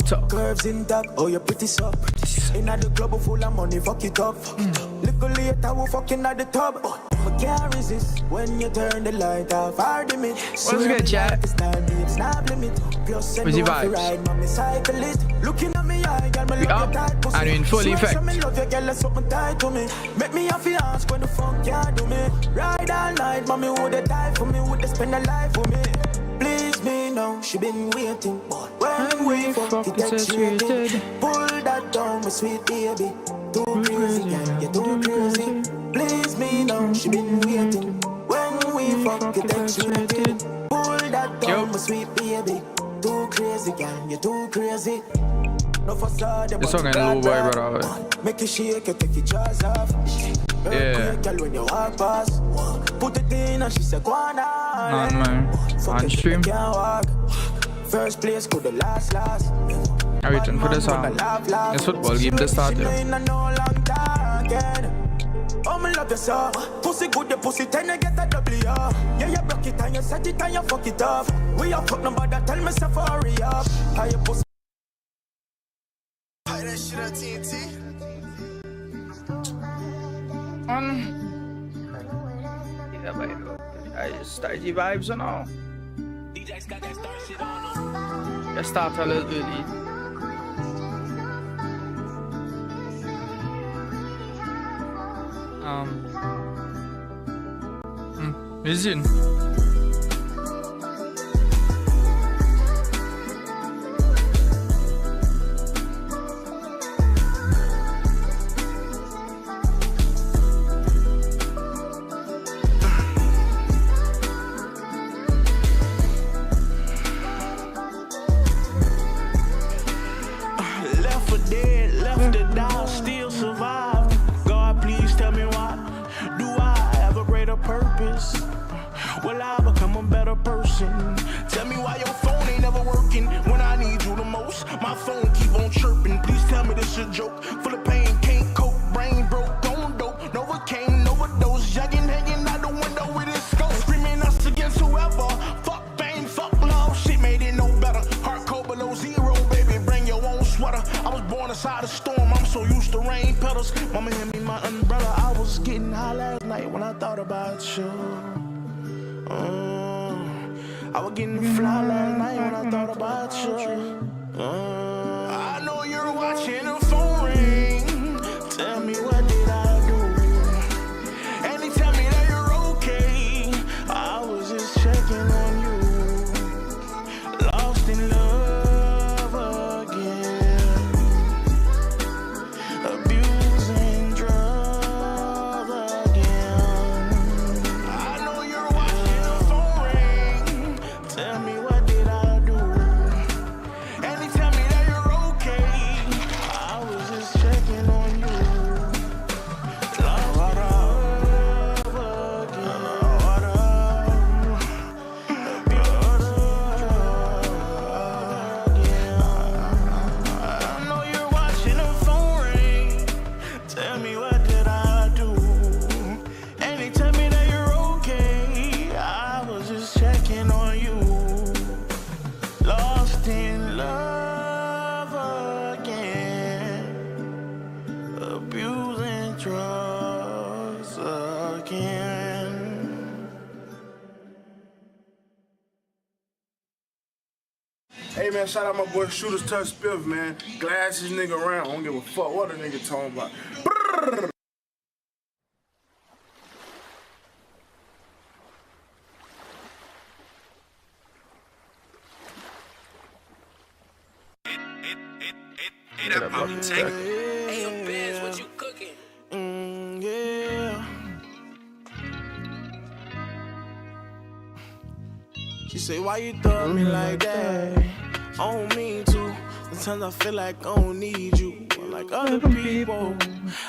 talk. Curves intact, oh you're pretty soft. In the club full of money, fuck it up. Little later we fucking at the top. I can't resist when you turn the light off. Hard limit. What's good, chat? It's not limit. Plus Where's the vibes? Mommy cyclist. Looking at me, I got my We up and in full effect. Love your girl, something tied to me. Make me have to ask when the fuck can't do me. Ride all night, mommy would they die for me, would they spend a life with me. Please me now, she been waiting. But when we fuck it X-rated. Pull that down, my sweet baby. Too crazy, girl, you're too crazy. Please me now, she been waiting. When we fuck it X-rated. Pull that down, my sweet baby. Too crazy, girl, you're too crazy. No facade, This song ain't low boy, bro. make you shake, you take your jaws off. Yeah. Girl, when you walk past, put it in and she said, go on, man. On stream. First place could the last. I'm waiting for the song. It's football game to start, yeah. Oh, me love you so. Pussy good, the pussy ten, you get a W. Yeah, you broke it and you set it and you fuck it up. We are fuck nobody, tell me so hurry up. How you pussy? Play that shit on TNT. Yeah, but I just start the vibes and all. DJ's got that star shit on them. Let's start a little early. Listen. Left for dead, left to die, still survive. God, please tell me why. Do I have a greater purpose? Will I become a better person? Tell me why your phone ain't never working when I need you the most. My phone keep on chirping. Please tell me this a joke. Full of pain, can't cope, brain broke, on dope. Novocaine, overdose, jagging, hanging out the window with his scope. Screaming us against whoever. Fuck fame, fuck love. Shit made it no better. Heart cold below zero, baby. Bring your own sweater. I was born inside a storm. I'm so used to rain petals. Mama hand me my umbrella. I was getting high last night when I thought about you. I was getting fly last night when I thought about you. I know you're watching the phone ring. Tell me what did I do? And they tell me that you're okay. I was just checking on you. Lost in love again. Abusing drugs again. I know you're watching the phone ring. Tell me what did I do? And they tell me that you're okay. I was just checking on you. Love again. I know you're watching the phone ring. Tell me what did I do? And they tell me that you're okay. I was just checking on you. Lost in love again. Abusing drugs again. Hey man, shout out my boy Shooters Touch Spiff, man. Glass this nigga around. I don't give a fuck what a nigga talking about. Brrr. Hey, yo, Biz, what you cooking? Yeah. She say, why you throw me like that? I don't mean to. Sometimes I feel like I don't need you. Like other people,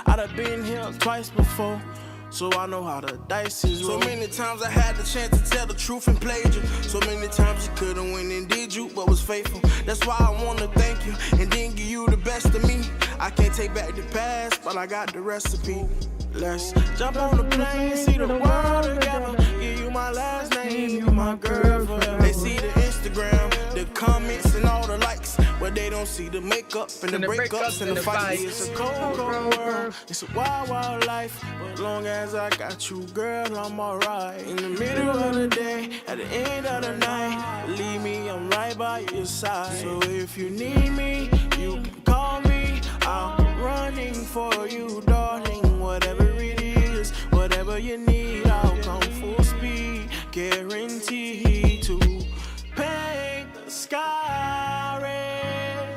I done been here twice before. So I know how the dice is rolled. So many times I had the chance to tell the truth and played you. So many times you could've went and did you, but was faithful. That's why I wanna thank you and then give you the best of me. I can't take back the past, but I got the recipe. Let's jump on the plane, see the world together. Give you my last name, you my girl forever. They see the instant Instagram, the comments and all the likes, but they don't see the makeup and the breakups and the fights. It's a cold world, it's a wild, wild life. But as long as I got you, girl, I'm alright. In the middle of the day, at the end of the night, believe me, I'm right by your side. So if you need me, you can call me. I'm running for you, darling. Whatever it is, whatever you need, I'll come full speed. Guaranteed to paint the sky red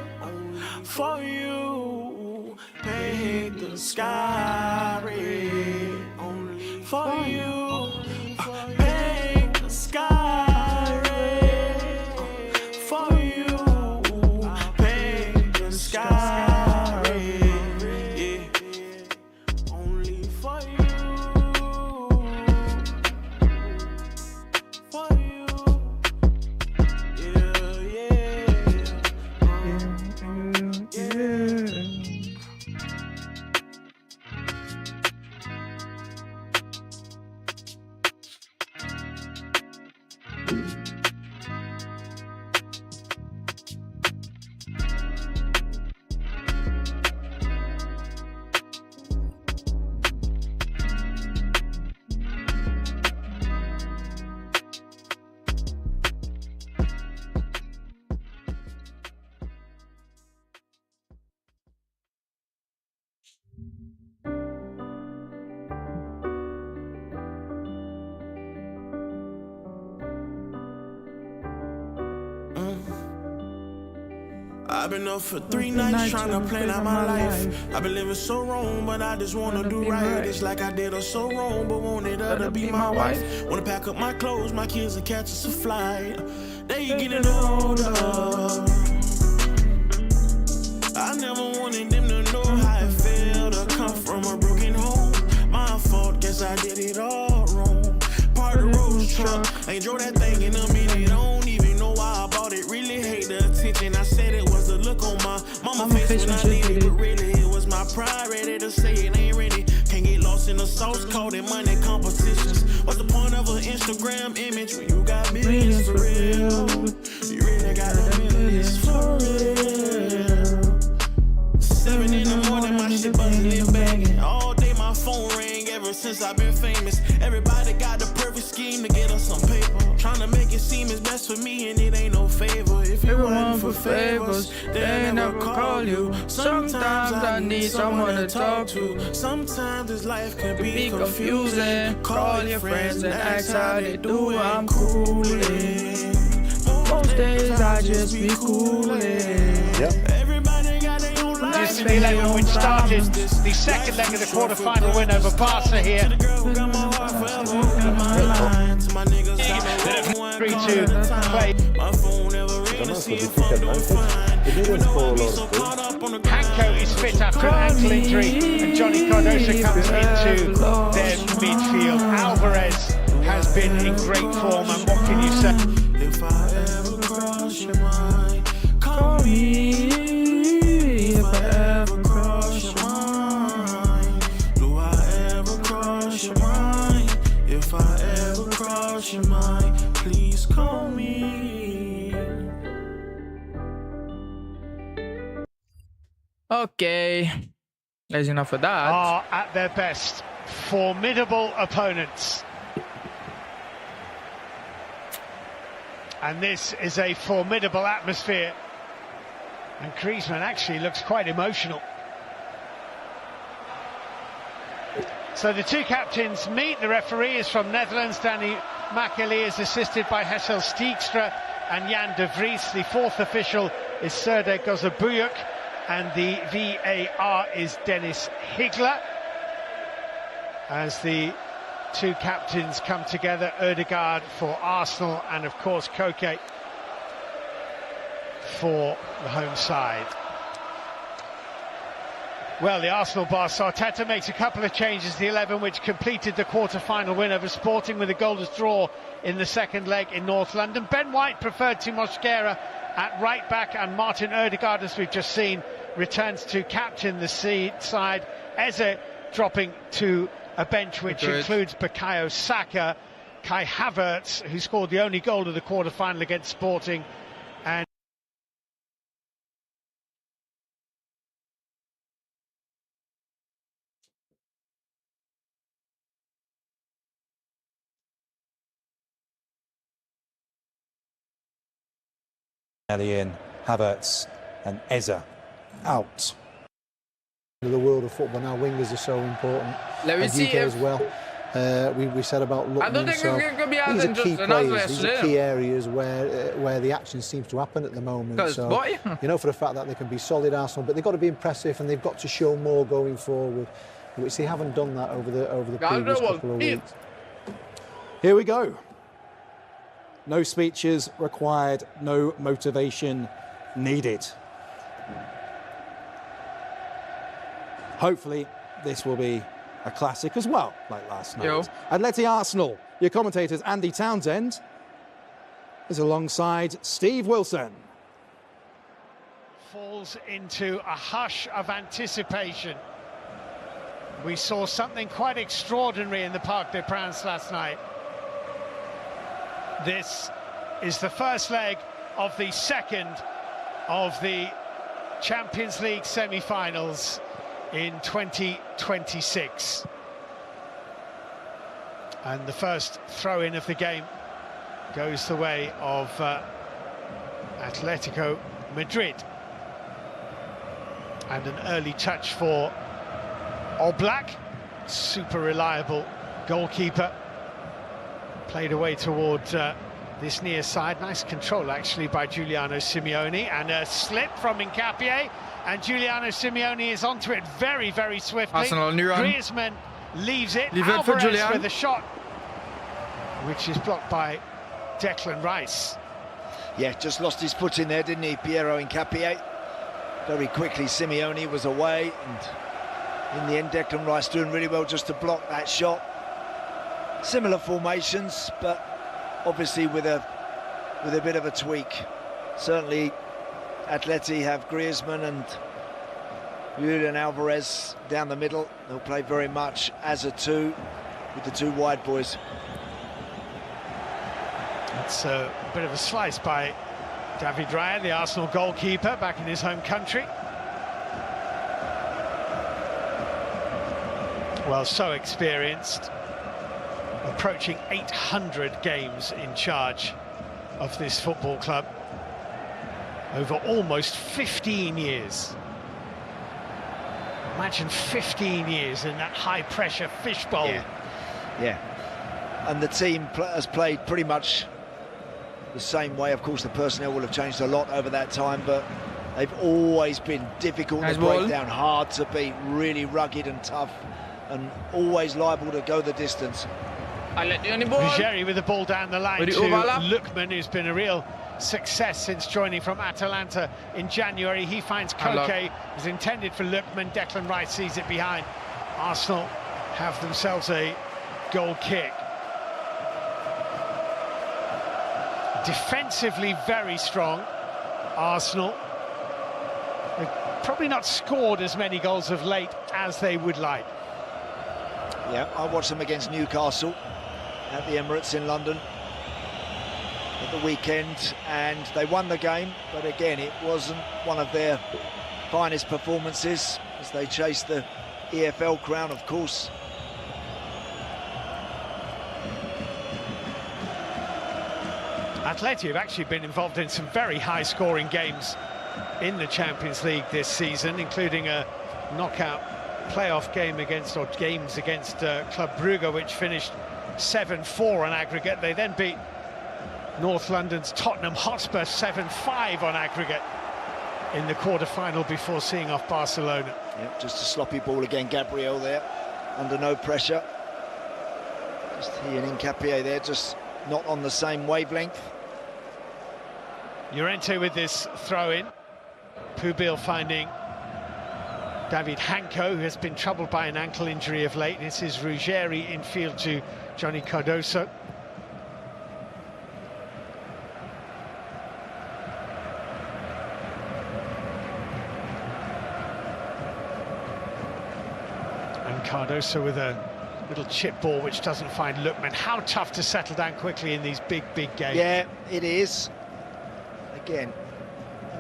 for you. Paint the sky red only for you. Paint the sky red for you. Paint the sky red, yeah, only for you. For you, yeah, yeah. I've been up for 3 nights trying to plan out my life. I've been living so wrong, but I just wanna do right. It's like I did her so wrong, but wanted her to be my wife. Wanna pack up my clothes, my kids, and catch us a flight. They getting older. I never wanted them to know how it felt to come from a broken home. My fault, guess I did it all wrong. Part of the road truck, ain't drove that thing in a minute. I don't even know why I bought it. Really hate the attention. I said it was the look on my mama face when I needed it, but really it was my pride ready to say it ain't ready. Can't get lost in the sauce, called it money competitions. What's the point of an Instagram image when you got millions for real? You really got millions for real. 7 in the morning, my shit buzzing and banging. All day my phone rang ever since I've been famous. Everybody got the perfect scheme to get us some paper. Trying to make it seem it's best for me and it ain't no favor. If you want for favors, they never call you. Sometimes I need someone to talk to. Sometimes this life can be confusing. Call your friends and ask how they do. I'm coolin'. Most days I just be coolin'. Yep. Everybody got their own life. Just the 11 which started the second leg of the quarter-final win over Barca here. 3-2 play. Hanko is fit after an ankle injury, and Johnny Cardoso comes into their midfield. Alvarez has been in great form, and what can you say? If I ever cross your mind, call me. If I ever cross your mind, do I ever cross your mind? If I ever cross your mind, please call me. Okay, that's enough of that. Are at their best formidable opponents. And this is a formidable atmosphere. And Griezmann actually looks quite emotional. So the two captains meet. The referee is from Netherlands. Danny Makely is assisted by Hessel Stiekstra and Jan de Vries. The fourth official is Serdar Gozabuyuk. And the VAR is Dennis Higler. As the two captains come together, Ødegaard for Arsenal and of course Koke for the home side. Well, the Arsenal boss Arteta makes a couple of changes to the 11 which completed the quarter-final win over Sporting with a goalless draw in the second leg in North London. Ben White preferred to Mosquera at right back, and Martin Ødegaard, as we've just seen, returns to captain the side. Eze dropping to a bench which includes Bukayo Saka, Kai Havertz, who scored the only goal of the quarter-final against Sporting, and in Havertz and Eza out. In the world of football now, wingers are so important. Let me and see UK if... as well. We said about Lookman. I don't think so it could be these are key players. These are key yesterday. areas where the action seems to happen at the moment. So boy. you know for a fact that they can be solid Arsenal, but they've got to be impressive and they've got to show more going forward, which they haven't done that over the previous couple of weeks. Here we go. No speeches required, no motivation needed. Hopefully, this will be a classic as well, like last night. Yo. Atleti Arsenal, your commentators Andy Townsend is alongside Steve Wilson. falls into a hush of anticipation. We saw something quite extraordinary in the Parc des Princes last night. This is the first leg of the second of the Champions League semi-finals in 2026. And the first throw-in of the game goes the way of Atletico Madrid. And an early touch for Oblak, super reliable goalkeeper. Played away toward this near side. Nice control actually by Giuliano Simeone, and a slip from Nkapie, and Giuliano Simeone is onto it very, very swiftly. Arsenal, new run. Griezmann leaves it. Leave it for Alvarez Julian. with a shot, which is blocked by Declan Rice. Yeah, just lost his foot in there, didn't he, Piero Nkapie? Very quickly, Simeone was away, and in the end, Declan Rice doing really well just to block that shot. Similar formations, but obviously with a bit of a tweak. Certainly, Atleti have Griezmann and Julian Alvarez down the middle. They'll play very much as a two with the two wide boys. It's a bit of a slice by David Raya, the Arsenal goalkeeper, back in his home country. Well, so experienced. Approaching 800 games in charge of this football club over almost 15 years. Imagine 15 years in that high-pressure fishbowl. Yeah. And the team has played pretty much the same way. Of course, the personnel will have changed a lot over that time, but they've always been difficult to break down, hard to beat, really rugged and tough, and always liable to go the distance. Ruggeri with the ball down the line to Lookman, who's been a real success since joining from Atalanta in January. He finds Koke, is intended for Lookman. Declan Rice sees it behind. Arsenal have themselves a goal kick. Defensively very strong, Arsenal. They've probably not scored as many goals of late as they would like. Yeah, I watched them against Newcastle at the Emirates in London at the weekend, and they won the game, but again it wasn't one of their finest performances as they chased the EFL crown, of course. Atleti have actually been involved in some very high-scoring games in the Champions League this season, including a knockout playoff game against, or games against Club Brugge, which finished 7-4 on aggregate. They then beat North London's Tottenham Hotspur 7-5 on aggregate in the quarter-final before seeing off Barcelona. Yep, just a sloppy ball again, Gabriel there, under no pressure. Just he and Nkapie there, just not on the same wavelength. Llorente with this throw-in. Pubil finding David Hanko, who has been troubled by an ankle injury of late. This is Ruggeri in field to Johnny Cardoso. And Cardoso with a Little chip ball which doesn't find Lookman. How tough to settle down quickly in these big games. Yeah, it is. Again,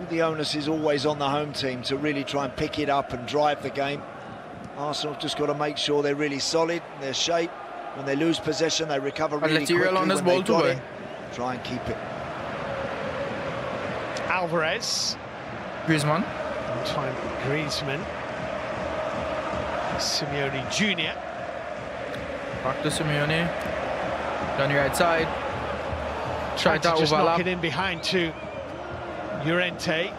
the onus is always on the home team to really try and pick it up and drive the game. Arsenal just got to make sure they're really solid in their shape. When they lose possession, they recover really quickly on this when ball they got too, it. Try and keep it. Alvarez. Griezmann. Antoine Griezmann. Simeone Jr. Back to Simeone. Down the right side. Try to just overlap. knock it in behind to Llorente.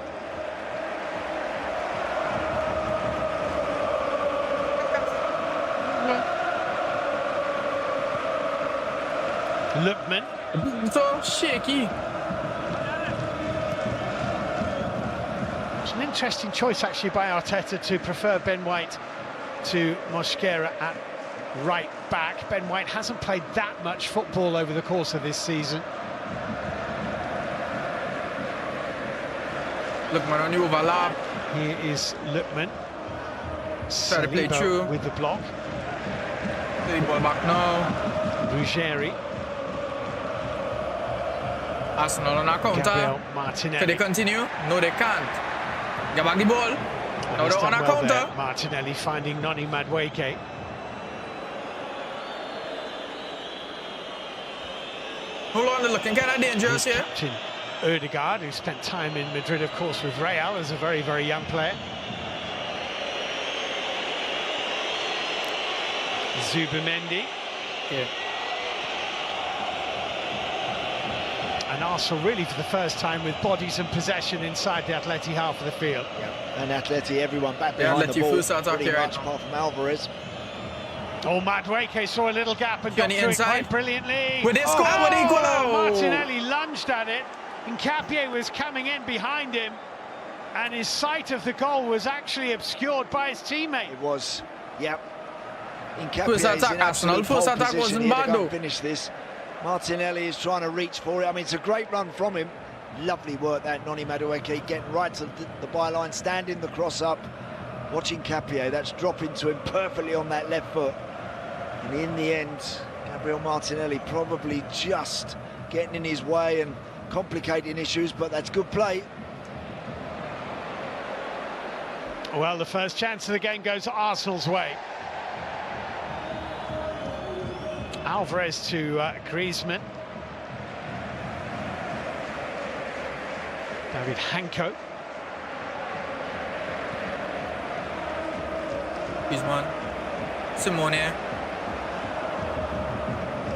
Lookman. So shaky. It's an interesting choice actually by Arteta to prefer Ben White to Mosquera at right back. Ben White hasn't played that much football over the course of this season. Lookman on the overlap. Here is Lookman. Try to play through. With the block. Play the ball back now. Ruggeri. Arsenal on our counter. Gabriel Martinelli. Can they continue? No, they can't. Get back the ball. Now they're on our counter. There. Martinelli finding Noni Madueke. Hold on, they're looking kind of dangerous here. Captain Ødegaard, who spent time in Madrid, of course, with Real as a very, very young player. Zubimendi. Yeah. And Arsenal really for the first time with bodies and possession inside the Atleti half of the field. Yeah. And Atleti, everyone back behind the ball, pretty much apart from Alvarez. Oh, Madueke saw a little gap and got through it quite brilliantly. With his score, with equal. Martinelli lunged at it, and Nkapie was coming in behind him, and his sight of the goal was actually obscured by his teammate. It was, yeah. First attack, Arsenal. First attack wasn't bad though. Finish this. Martinelli is trying to reach for it. I mean, it's a great run from him. Lovely work that Noni Madueke getting right to the byline, standing the cross up, watching Nkapie. That's dropping to him perfectly on that left foot. And in the end, Gabriel Martinelli probably just getting in his way and complicating issues, but that's good play. Well, the first chance of the game goes Arsenal's way. Alvarez to Griezmann. David Hanko. Griezmann. Simone.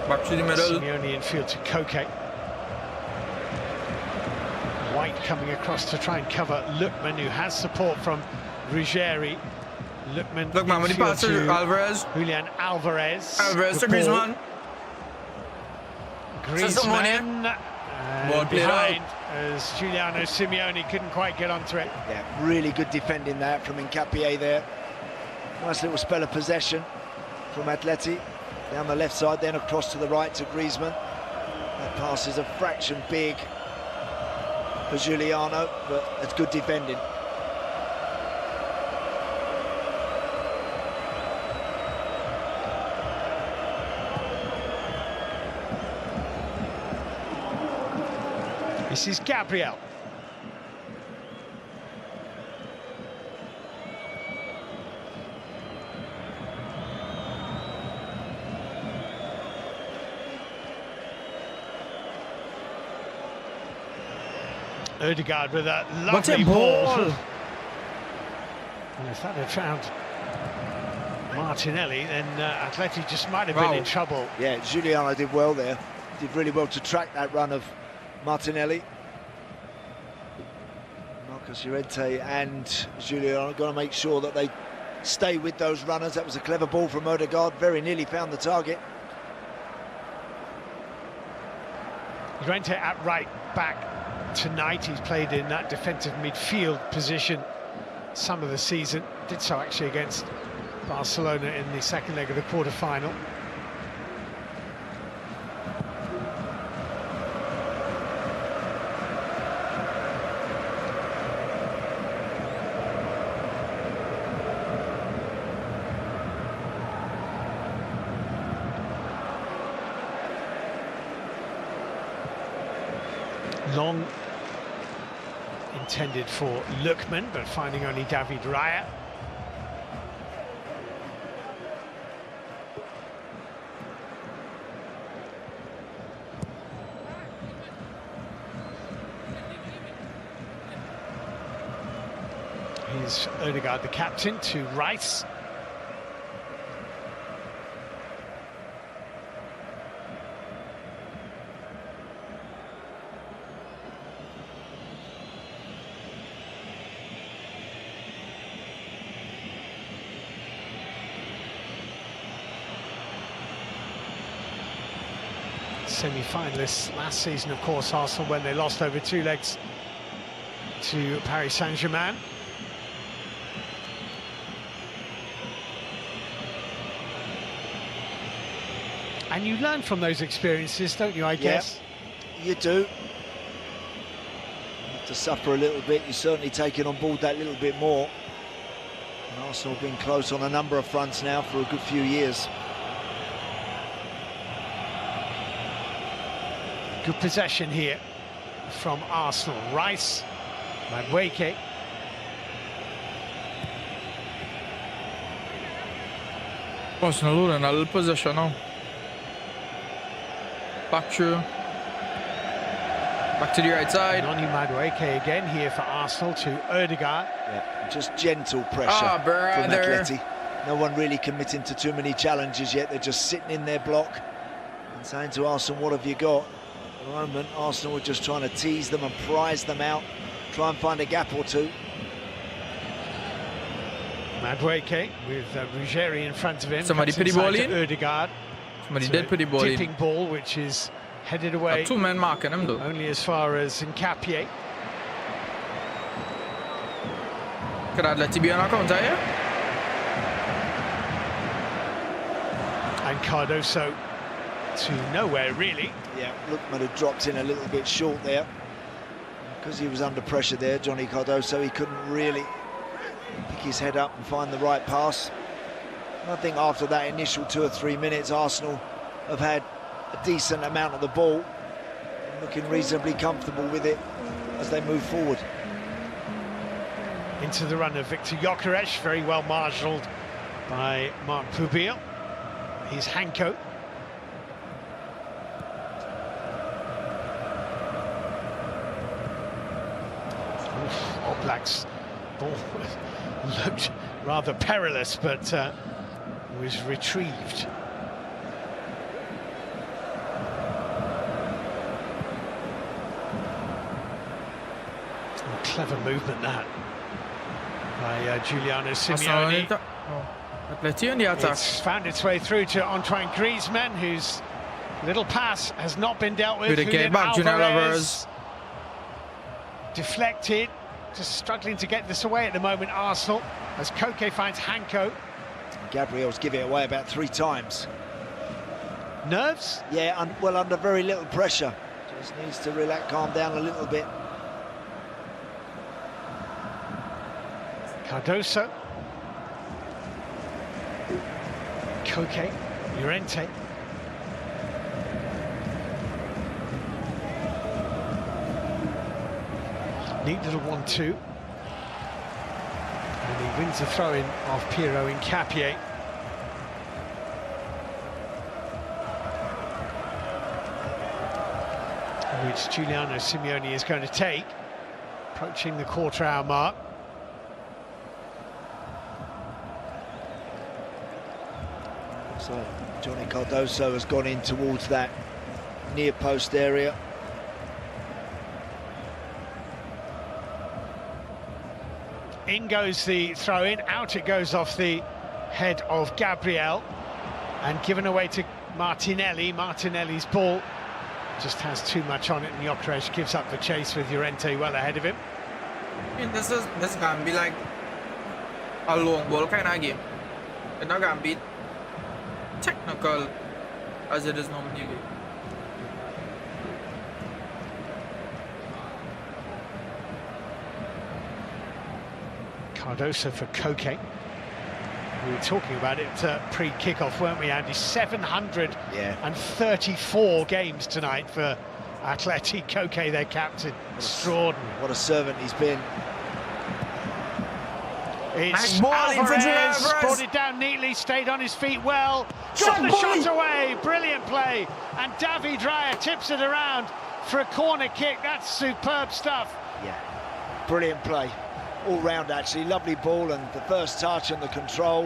Back to the middle. Simeone infield to Koke. White coming across to try and cover Lookman, who has support from Ruggeri. Lookman with the pass to Alvarez. Julian Alvarez. Alvarez to Griezmann. Griezmann behind as Giuliano Simeone couldn't quite get onto it. Yeah, really good defending that from Nkapie there. Nice little spell of possession from Atleti. Down the left side, then across to the right to Griezmann. That pass is a fraction big for Giuliano, but it's good defending. This is Gabriel. Ødegaard with that lovely ball. And if that had found Martinelli, then Atleti just might have been in trouble. Yeah, Giuliano did well there. Did really well to track that run of Martinelli. Marcos Llorente and Giuliano got to make sure that they stay with those runners. That was a clever ball from Ødegaard. Very nearly found the target. Llorente at right back tonight. He's played in that defensive midfield position some of the season. Did so actually against Barcelona in the second leg of the quarter-final. long intended for Lookman, but finding only David Raya. Here's Odegaard, the captain, to Rice. Semi-finalists last season, of course, Arsenal, when they lost over 2 legs to Paris Saint-Germain. And you learn from those experiences, don't you, I guess? Yeah, you do. You have to suffer a little bit. You're certainly taking on board that little bit more. And Arsenal have been close on a number of fronts now for a good few years. Good possession here from Arsenal. Rice, Malskiix. Arsenal in a possession now. Back through. Back to the right side. Noni Malskiix again here for Arsenal to Odegaard. Yeah, just gentle pressure from Atleti. No one really committing to too many challenges yet. They're just sitting in their block and saying to Arsenal, what have you got? At the moment, Arsenal are just trying to tease them and prize them out, try and find a gap or two. Malskiix with Ruggeri in front of him. Somebody put the ball in. Odegaard. Somebody did put the ball in. Tipping ball, which is headed away. 2 men marking him though. Only as far as Nkapie. Could Atleti be on our counter here? And Cardoso to nowhere, really. Yeah, Lookman had dropped in a little bit short there. Because he was under pressure there, Johnny Cardoso, he couldn't really pick his head up and find the right pass. And I think after that initial 2 or 3 minutes, Arsenal have had a decent amount of the ball, looking reasonably comfortable with it as they move forward. Into the run of Victor Gyökeres, very well marshalled by Marc Pubil. He's Hanko. Oblak's ball looked rather perilous, but was retrieved. Clever movement that by Giuliano Simeone. Atleti on the attack. It's found its way through to Antoine Griezmann, whose little pass has not been dealt with. Good game back, Julian Alvarez. Deflected, just struggling to get this away at the moment, Arsenal, as Koke finds Hanko. Gabriel's given it away about 3 times. Nerves? Yeah, well, under very little pressure. Just needs to relax, calm down a little bit. Cardoso. Koke. Llorente. Neat little 1-2. And he wins the throw-in of Piero Nkapie. Which Giuliano Simeone is going to take, approaching the quarter-hour mark. So Johnny Cardoso has gone in towards that near post area. In goes the throw-in, out it goes off the head of Gabriel and given away to Martinelli. Martinelli's ball just has too much on it, and Gyökeres gives up the chase with Llorente well ahead of him. I mean, this can be like a long ball kind of game. It's not going to be technical as it is normally. Cardoso for Koke. We were talking about it pre-kickoff, weren't we, Andy? 734 games tonight for Atletico, their captain. Extraordinary. What a servant he's been. It's Alvarez, brought it down neatly, stayed on his feet well, got the shot away, brilliant play, and David Raya tips it around for a corner kick. That's superb stuff. Yeah, brilliant play, all round actually, lovely ball, and the first touch and the control,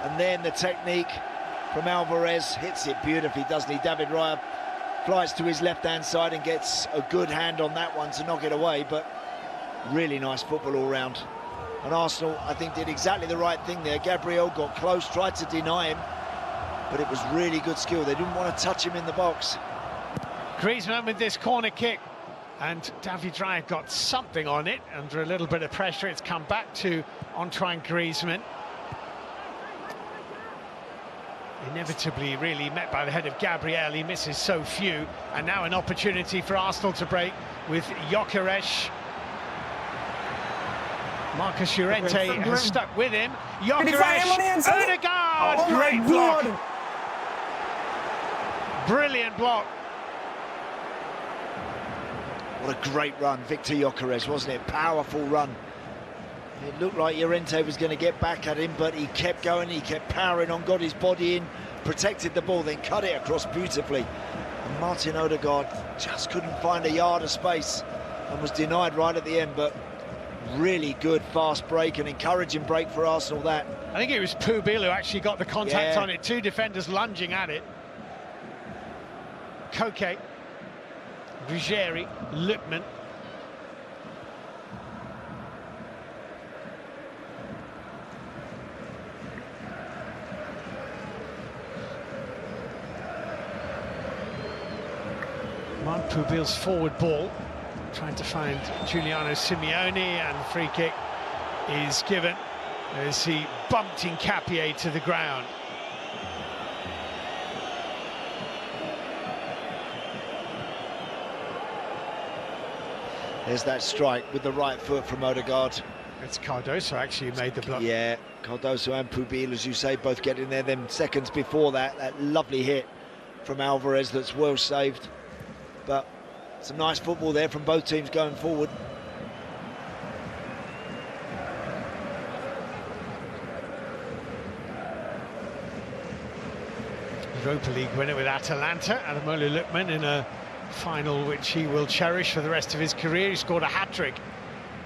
and then the technique from Alvarez, hits it beautifully, doesn't he? David Raya flies to his left-hand side and gets a good hand on that one to knock it away, but really nice football all round. And Arsenal, I think, did exactly the right thing there. Gabriel got close, tried to deny him, but it was really good skill. They didn't want to touch him in the box. Griezmann with this corner kick, and David Raya got something on it. Under a little bit of pressure, it's come back to Antoine Griezmann. Inevitably, really met by the head of Gabriel. He misses so few, and now an opportunity for Arsenal to break with Gyökeres. Marcus Llorente has stuck with him. Gyökeres, Odegaard, great block. Brilliant block. What a great run, Victor Gyökeres, wasn't it? Powerful run. It looked like Llorente was going to get back at him, but he kept going, he kept powering on, got his body in, protected the ball, then cut it across beautifully. And Martin Odegaard just couldn't find a yard of space and was denied right at the end, but really good fast break, an encouraging break for Arsenal. That I think it was Pubil who actually got the contact on it. Two defenders lunging at it. Koke, Ruggieri, Lookman. Mark Pubil's forward ball, trying to find Giuliano Simeone, and the free kick is given as he bumped Nkapie to the ground. There's that strike with the right foot from Odegaard. It's Cardoso actually who made the block. Yeah, Cardoso and Pubil, as you say, both getting there. Then seconds before that, that lovely hit from Alvarez that's well saved. But some nice football there from both teams going forward. Europa League winner with Atalanta, Ademola Lookman, in a final which he will cherish for the rest of his career. He scored a hat-trick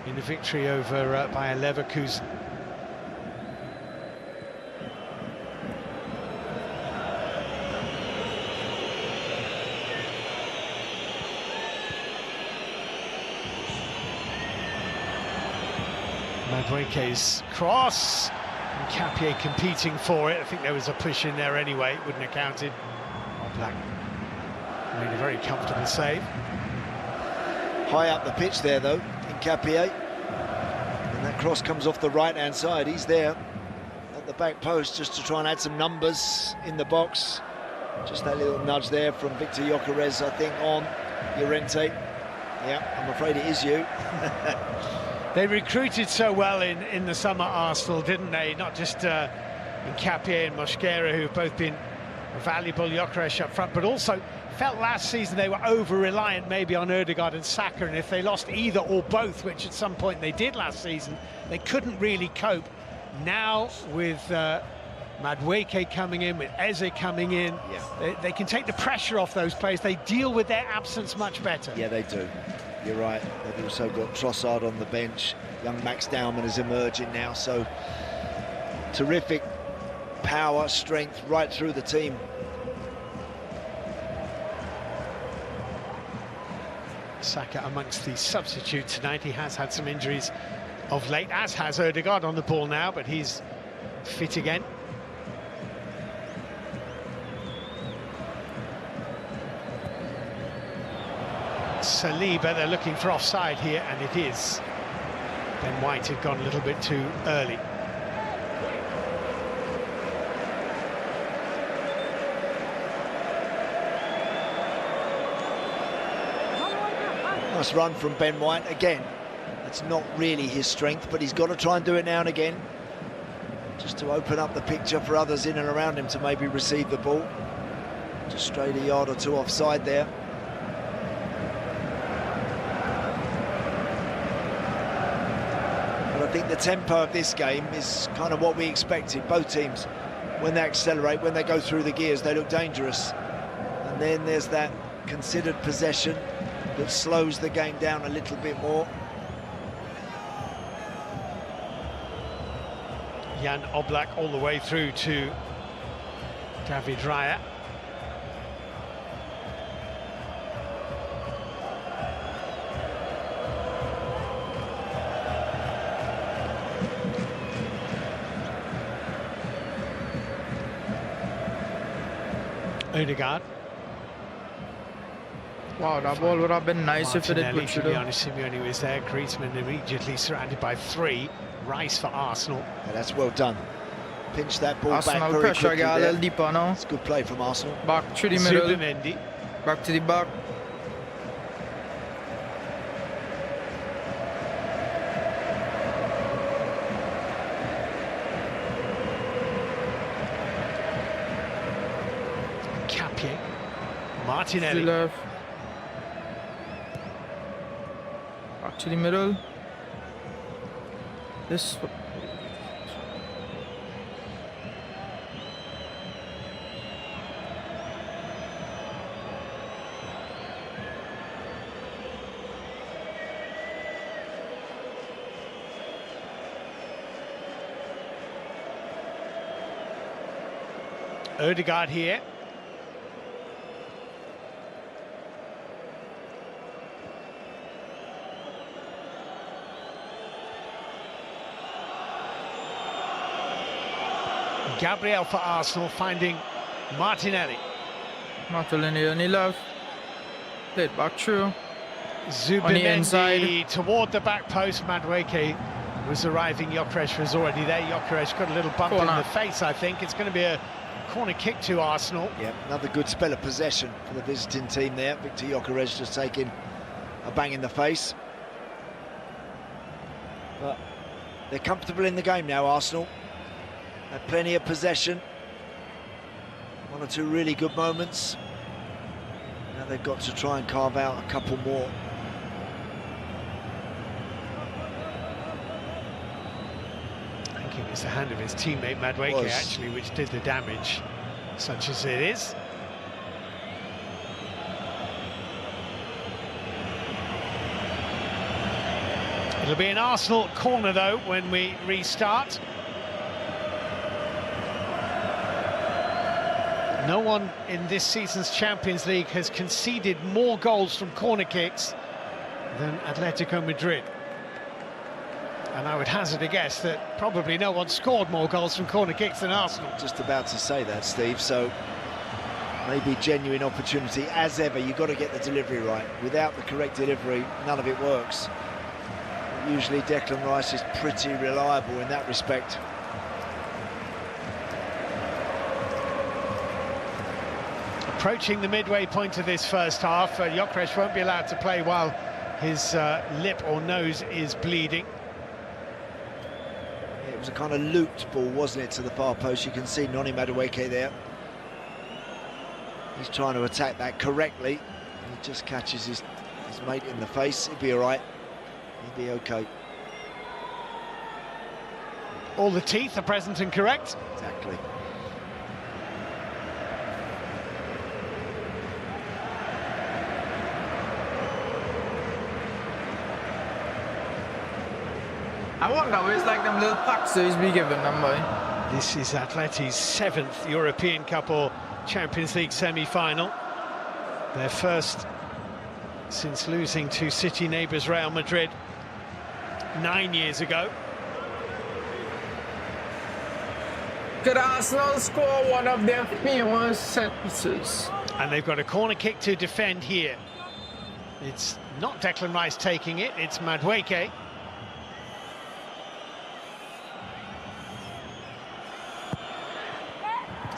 in the victory over Bayer Leverkusen. Madueke's cross, and Nkapie competing for it. I think there was a push in there anyway, wouldn't have counted. Black made a very comfortable save. High up the pitch there though, Nkapie. And that cross comes off the right-hand side. He's there at the back post just to try and add some numbers in the box. Just that little nudge there from Victor Gyökeres, I think, on Llorente. Yeah, I'm afraid it is you. They recruited so well in the summer, Arsenal, didn't they? Not just Nkapie and Mosquera, who've both been valuable, Gyökeres up front, but also felt last season they were over-reliant maybe on Odegaard and Saka, and if they lost either or both, which at some point they did last season, they couldn't really cope. Now with Madueke coming in, with Eze coming in, they can take the pressure off those players. They deal with their absence much better. Yeah, they do. You're right. They've also got Trossard on the bench. Young Max Dowman is emerging now, so terrific power, strength right through the team. Saka amongst the substitutes tonight. He has had some injuries of late, as has Odegaard on the ball now, but he's fit again. Saliba, they're looking for offside here, and it is. Ben White had gone a little bit too early. Nice run from Ben White. Again, it's not really his strength, but he's got to try and do it now and again, just to open up the picture for others in and around him to maybe receive the ball. Just strayed a yard or two offside there. think the tempo of this game is kind of what we expected. Both teams, when they accelerate, when they go through the gears, they look dangerous. And then there's that considered possession that slows the game down a little bit more. Jan Oblak all the way through to David Raya. Odegaard. Wow, that ball would have been nice if it had been. Simeone was there. Griezmann immediately surrounded by three. Rice for Arsenal. Yeah, that's well done. Pinch that ball Arsenal back very pressure quickly a there. little deeper now. It's good play from Arsenal. Back to the middle. Zubimendi. Back to the back. Capie. Martinelli. To the left. Back to the middle. This. Odegaard here. Gabriel for Arsenal finding Martinelli. Martinelli on the left. Played back through. Zubimendi toward the back post. Madueke was arriving. Gyökeres was already there. Gyökeres got a little bump in the face, I think. It's going to be a corner kick to Arsenal. Yeah, another good spell of possession for the visiting team there. Victor Gyökeres just taking a bang in the face. But they're comfortable in the game now, Arsenal. Had plenty of possession. One or two really good moments. Now they've got to try and carve out a couple more. I think it was the hand of his teammate Madueke actually which did the damage, such as it is. It'll be an Arsenal corner though when we restart. No one in this season's Champions League has conceded more goals from corner kicks than Atletico Madrid. And I would hazard a guess that probably no one scored more goals from corner kicks than Arsenal. Just about to say that, Steve, so maybe genuine opportunity. As ever, you've got to get the delivery right. Without the correct delivery, none of it works. Usually Declan Rice is pretty reliable in that respect. Approaching the midway point of this first half, Gyökeres won't be allowed to play while his lip or nose is bleeding. It was a kind of looped ball, wasn't it, to the far post? You can see Noni Madueke there. He's trying to attack that correctly. He just catches his mate in the face. He'll be all right. He'll be okay. All the teeth are present and correct. Exactly. I wonder where's like them little packs that he's be giving them by. This is Atleti's 7th European Cup or Champions League semi-final. Their first since losing to City neighbours Real Madrid 9 years ago. Could Arsenal score one of their famous set pieces? And they've got a corner kick to defend here. It's not Declan Rice taking it, it's Madueke.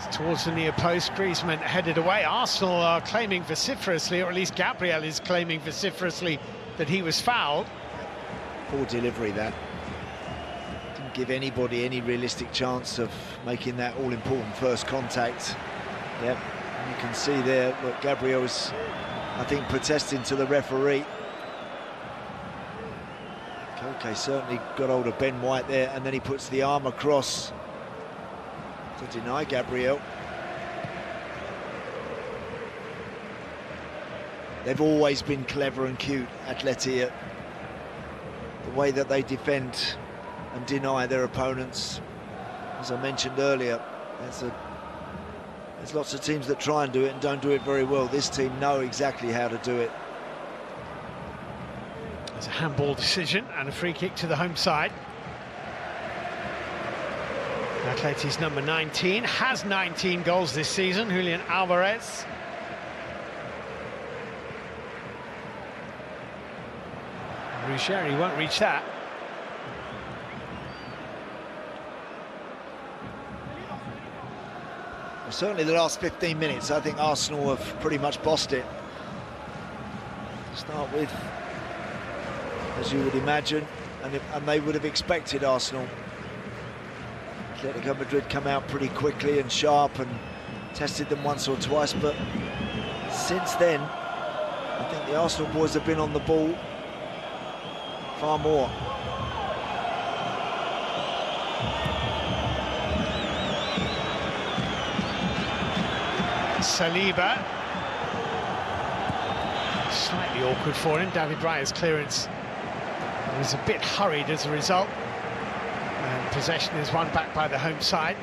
Towards the near post, Griezmann headed away. Arsenal are claiming vociferously, or at least Gabriel is claiming vociferously, that he was fouled. Poor delivery that. Didn't give anybody any realistic chance of making that all-important first contact. Yep, and you can see there, look, Gabriel is, I think, protesting to the referee. Okay, certainly got hold of Ben White there, and then he puts the arm across to deny Gabriel. They've always been clever and cute, Atleti. The way that they defend and deny their opponents. As I mentioned earlier, there's lots of teams that try and do it and don't do it very well. This team know exactly how to do it. There's a handball decision and a free kick to the home side. Atleti's number 19 has 19 goals this season, Julian Alvarez. Ruggeri won't reach that. Well, certainly the last 15 minutes, I think Arsenal have pretty much bossed it. To start with, as you would imagine, and they would have expected Arsenal. Atletico Madrid come out pretty quickly and sharp and tested them once or twice, but since then, I think the Arsenal boys have been on the ball far more. Saliba. Slightly awkward for him. David Raya's clearance was a bit hurried as a result. And possession is won back by the home side.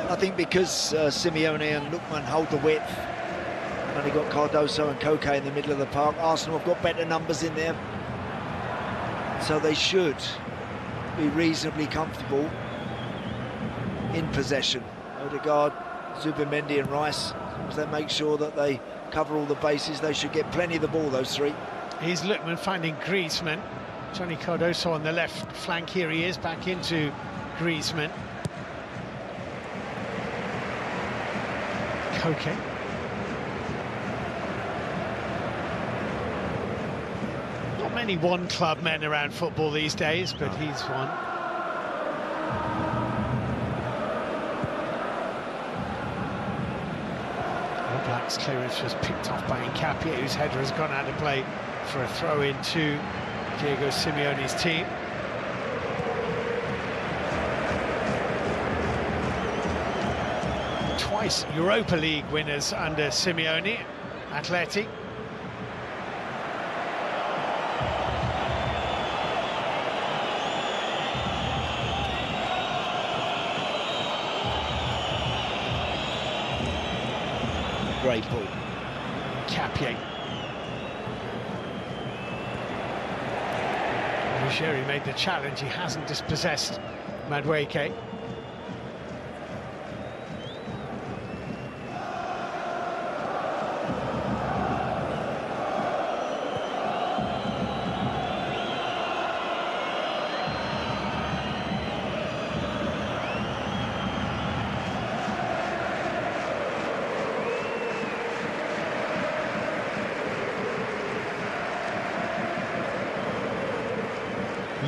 I think because Simeone and Lookman hold the width, and only got Cardoso and Koke in the middle of the park, Arsenal have got better numbers in there. So they should be reasonably comfortable in possession. Odegaard, Zubimendi and Rice, as they make sure that they cover all the bases, they should get plenty of the ball, those three. Here's Lookman finding Griezmann. Johnny Cardoso on the left flank, here he is, back into Griezmann. Koke. Not many one-club men around football these days, but he's one. All Black's clearance was picked off by Nkapia, whose header has gone out of play for a throw-in to Diego Simeone's team. Twice Europa League winners under Simeone, Atleti. Great ball. Capie. Ruggeri made the challenge, he hasn't dispossessed Madueke.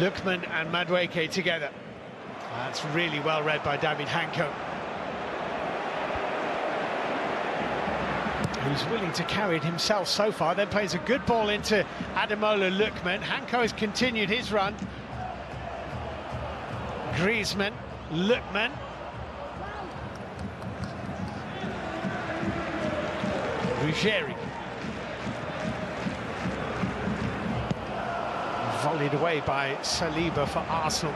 Lookman and Madueke together. That's really well read by David Hanko, who's willing to carry it himself so far, then plays a good ball into Ademola Lookman. Hanko has continued his run. Griezmann, Lookman. Ruggeri. Volleyed away by Saliba for Arsenal.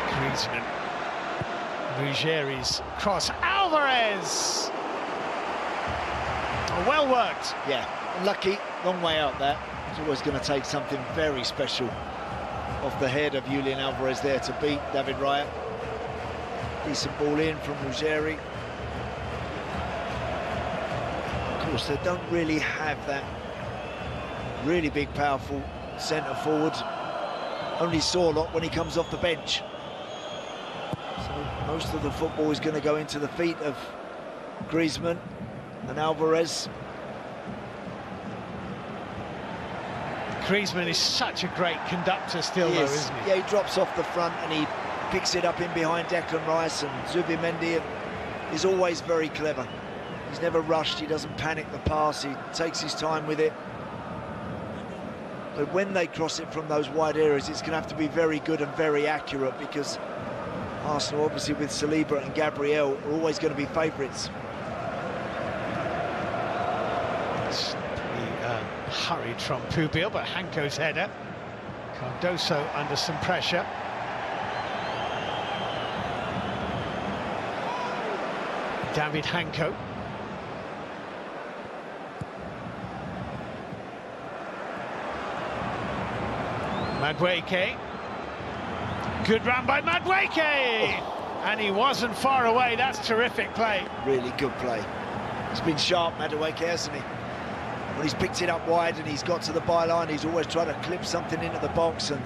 Griezmann. Ruggeri's cross. Alvarez! Well worked. Yeah, unlucky, long way out there. It's always going to take something very special off the head of Julian Alvarez there to beat David Raya. Decent ball in from Ruggeri. Of course, they don't really have that really big, powerful centre forward. Only saw a lot when he comes off the bench. So most of the football is going to go into the feet of Griezmann and Alvarez. Griezmann is such a great conductor still, though, isn't he? Yeah, he drops off the front and he picks it up in behind Declan Rice and Zubimendi. He's always very clever. He's never rushed, he doesn't panic the pass, he takes his time with it. But when they cross it from those wide areas, it's going to have to be very good and very accurate, because Arsenal, obviously with Saliba and Gabriel, are always going to be favourites. Hurried from Pubil, but Hanko's header. Cardoso under some pressure. David Hanko. Madueke. Good run by Madueke! And he wasn't far away. That's terrific play. Really good play. He's been sharp, Madueke, hasn't he? When he's picked it up wide and he's got to the byline, he's always tried to clip something into the box, and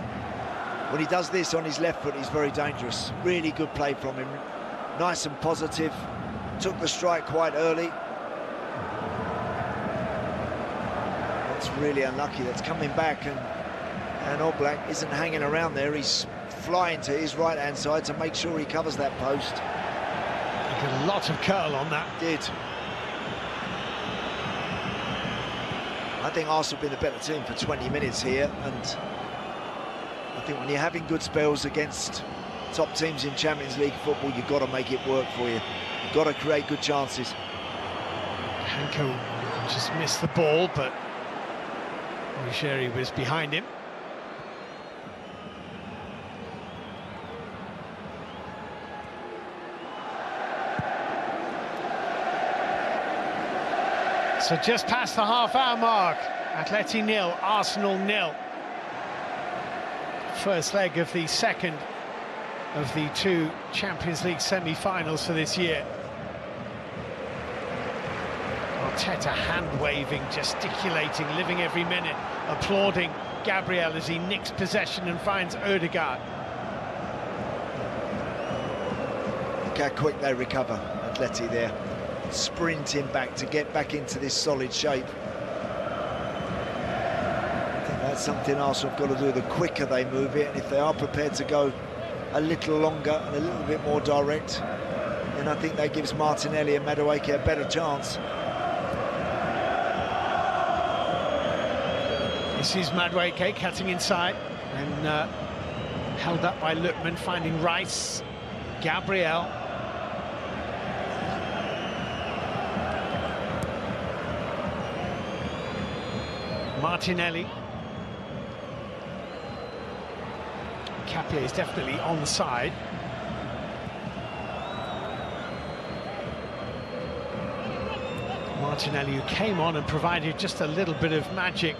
when he does this on his left foot, he's very dangerous. Really good play from him. Nice and positive. Took the strike quite early. That's really unlucky. That's coming back, and Oblak isn't hanging around there. He's flying to his right-hand side to make sure he covers that post. He got a lot of curl on that. Did. I think Arsenal have been the better team for 20 minutes here, and I think when you're having good spells against top teams in Champions League football, you've got to make it work for you. You've got to create good chances. Hanko just missed the ball, but Ruggeri was behind him. So just past the half-hour mark, Atleti 0, Arsenal 0. First leg of the second of the two Champions League semi-finals for this year. Arteta hand-waving, gesticulating, living every minute, applauding Gabriel as he nicks possession and finds Odegaard. Look how quick they recover, Atleti there. Sprinting back to get back into this solid shape. I think that's something Arsenal have got to do. The quicker they move it, and if they are prepared to go a little longer and a little bit more direct, then I think that gives Martinelli and Madueke a better chance. This is Madueke cutting inside and held up by Lookman, finding Rice. Gabriel. Martinelli. Capia is definitely onside. Martinelli, who came on and provided just a little bit of magic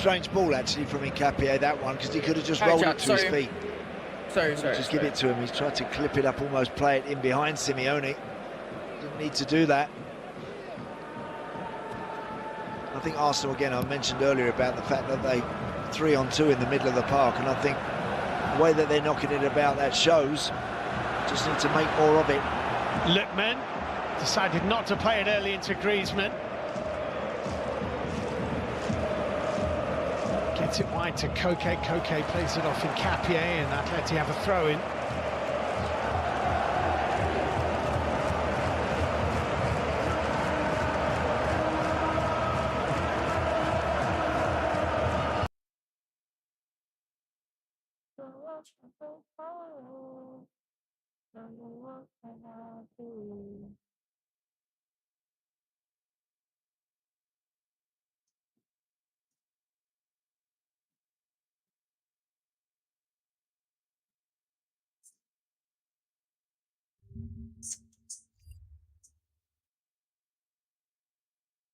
strange ball actually from Nkapie, that one, because he could have just rolled it to his feet. Sorry. Just give it to him. He's tried to clip it up, almost play it in behind Simeone. Didn't need to do that. I think Arsenal, again, I mentioned earlier about the fact that they 3-on-2 in the middle of the park, and I think the way that they're knocking it about, that shows. Just need to make more of it. Lookman decided not to play it early into Griezmann. Gets it wide to Koke. Koke plays it off in Nkapie, and Atleti have a throw-in.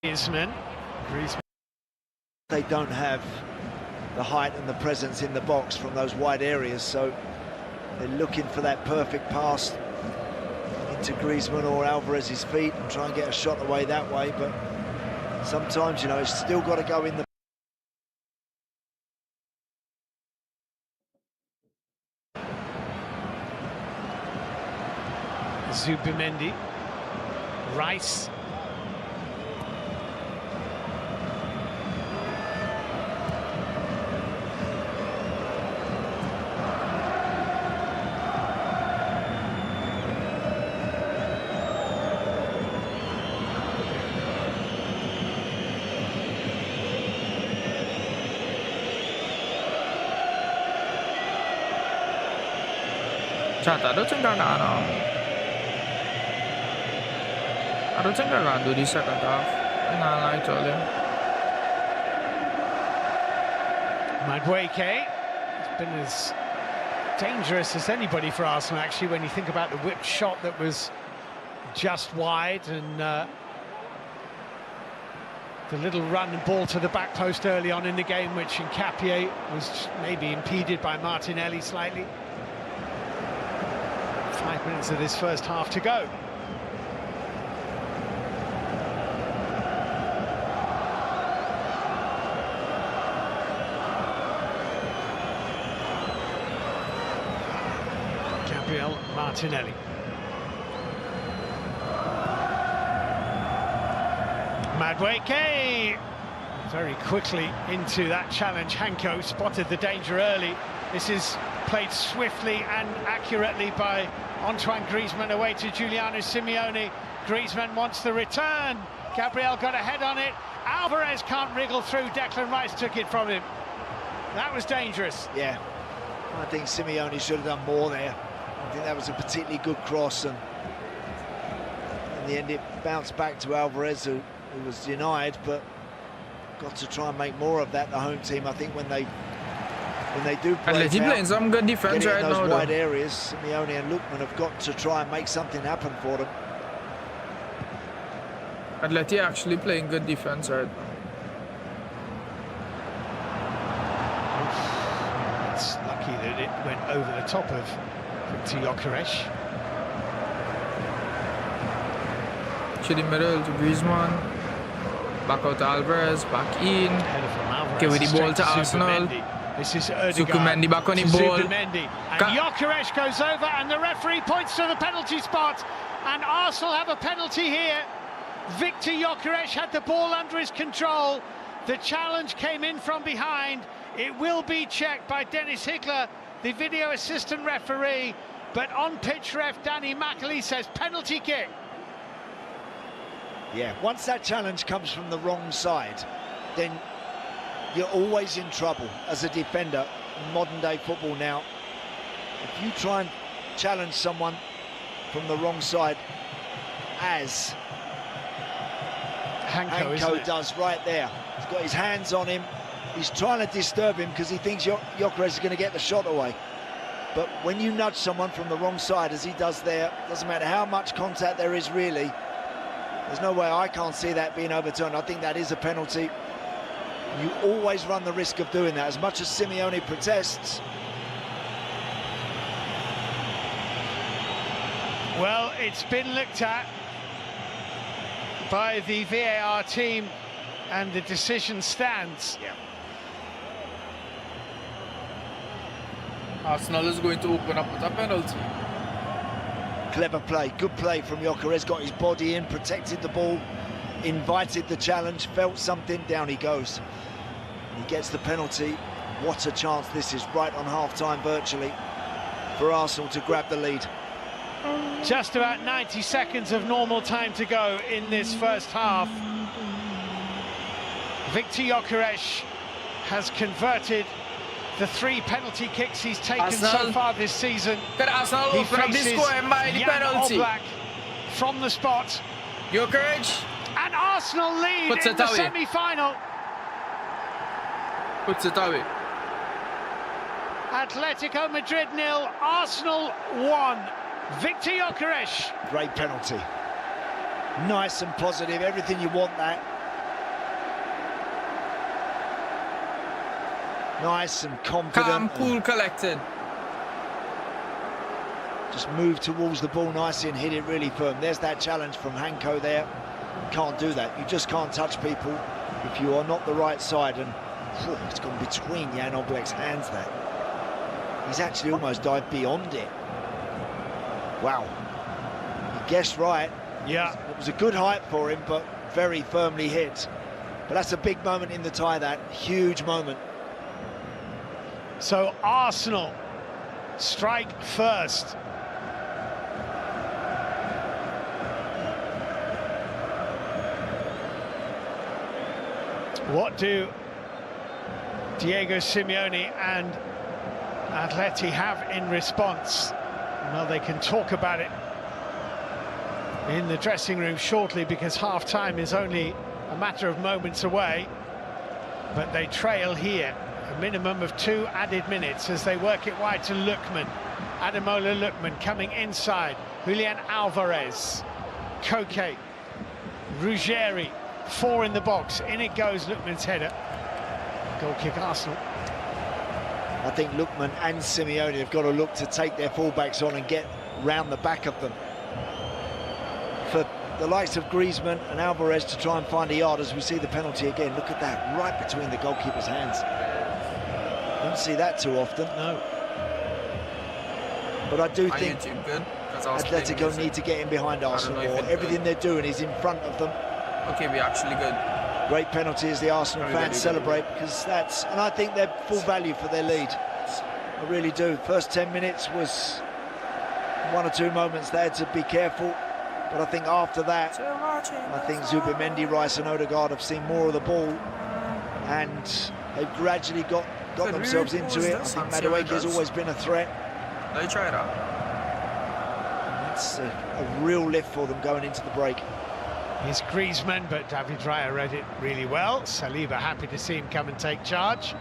Griezmann. They don't have the height and the presence in the box from those wide areas, so they're looking for that perfect pass into Griezmann or Alvarez's feet and try and get a shot away that way, but sometimes, you know, it's still got to go in the... Zubimendi. Rice. Ada cenggangan. Ada cenggangan di second half. Ngalah actually. Malskiix has been as dangerous as anybody for Arsenal, actually, when you think about the whipped shot that was just wide, and the little run and ball to the back post early on in the game, which Nkapie was maybe impeded by Martinelli slightly. 5 minutes of this first half to go. Gabriel Martinelli. Malskiix very quickly into that challenge. Hanko spotted the danger early. This is played swiftly and accurately by Antoine Griezmann away to Giuliano Simeone. Griezmann wants the return. Gabriel got a head on it. Alvarez can't wriggle through. Declan Rice took it from him. That was dangerous. Yeah, I think Simeone should have done more there. I think that was a particularly good cross, and in the end it bounced back to Alvarez, who was denied, but got to try and make more of that, the home team. I think when they do play playing some good defense right in those now. Wide areas, Simeone and Lookman have got to try and make something happen for them. Atleti actually playing good defense right now. It's lucky that it went over the top of Victor Gyökeres. Chidi middle to Griezmann. Back out to Alvarez, back in. Give the ball to Arsenal. This is Zubimendi back on the ball. And Gyökeres goes over, and the referee points to the penalty spot, and Arsenal have a penalty here. Victor Gyökeres had the ball under his control. The challenge came in from behind. It will be checked by Dennis Hickler, the video assistant referee, but on-pitch ref Danny Malskiix says penalty kick. Yeah, once that challenge comes from the wrong side, then you're always in trouble as a defender in modern-day football now. If you try and challenge someone from the wrong side, as Hanko does right there. He's got his hands on him. He's trying to disturb him because he thinks Gyökeres is going to get the shot away. But when you nudge someone from the wrong side, as he does there, doesn't matter how much contact there is really, there's no way I can't see that being overturned. I think that is a penalty. You always run the risk of doing that, as much as Simeone protests. Well, it's been looked at by the VAR team and the decision stands. Yeah. Arsenal is going to open up with a penalty. Clever play, good play from Gyökeres, got his body in, protected the ball, invited the challenge, felt something, down he goes. He gets the penalty. What a chance this is, right on half-time virtually, for Arsenal to grab the lead. Just about 90 seconds of normal time to go in this first half. Victor Gyökeres has converted the 3 penalty kicks he's taken so far this season. Can Arsenal He open up this faces score and buy the Jan penalty? Oblak from the spot. Gyökeres And Arsenal lead puts in it the away. semi-final. Puts it away. Atletico Madrid 0, Arsenal 1. Victor Gyökeres. Great penalty. Nice and positive, everything you want that. Nice and confident. Calm, cool, collected. Just move towards the ball nicely and hit it really firm. There's that challenge from Hanko there. Can't do that. You just can't touch people if you are not the right side. And it's gone between Jan Oblak's hands there. He's actually almost dived beyond it. Wow. He guessed right. Yeah. It was a good height for him, but very firmly hit. But that's a big moment in the tie, that. Huge moment. So Arsenal strike first. What do Diego Simeone and Atleti have in response? Well, they can talk about it in the dressing room shortly, because half-time is only a matter of moments away. But they trail here. A minimum of 2 added minutes as they work it wide to Lookman. Ademola Lookman coming inside. Julian Alvarez. Koke. Ruggeri. 4 in the box. In it goes, Lookman's header. Goal kick Arsenal. I think Lookman and Simeone have got to look to take their fullbacks on and get round the back of them. For the likes of Griezmann and Alvarez to try and find a yard, as we see the penalty again. Look at that, right between the goalkeeper's hands. Don't see that too often. No. But I do Are think you good? Atletico need to get in behind Arsenal more. Everything they're doing is in front of them. Okay, we're actually good. Great penalty as the Arsenal fans celebrate, because that's, and I think they're full value for their lead. I really do. First 10 minutes was 1 or 2 moments there to be careful, but I think after that, I think Zubimendi, Rice and Odegaard have seen more of the ball, and they've gradually got themselves into it. I think Madueke has always been a threat. They try that. It's a real lift for them going into the break. Here's Griezmann, but David Raya read it really well. Saliba happy to see him come and take charge.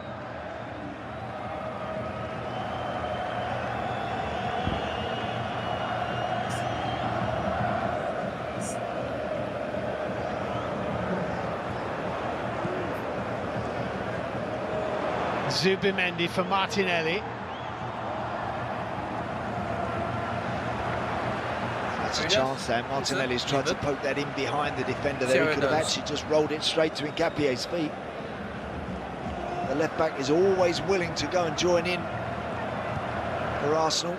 Zubimendi for Martinelli. That's a chance there. Martinelli's tried to poke that in behind the defender there. He could have actually just rolled it straight to Nkapie's feet. The left back is always willing to go and join in for Arsenal.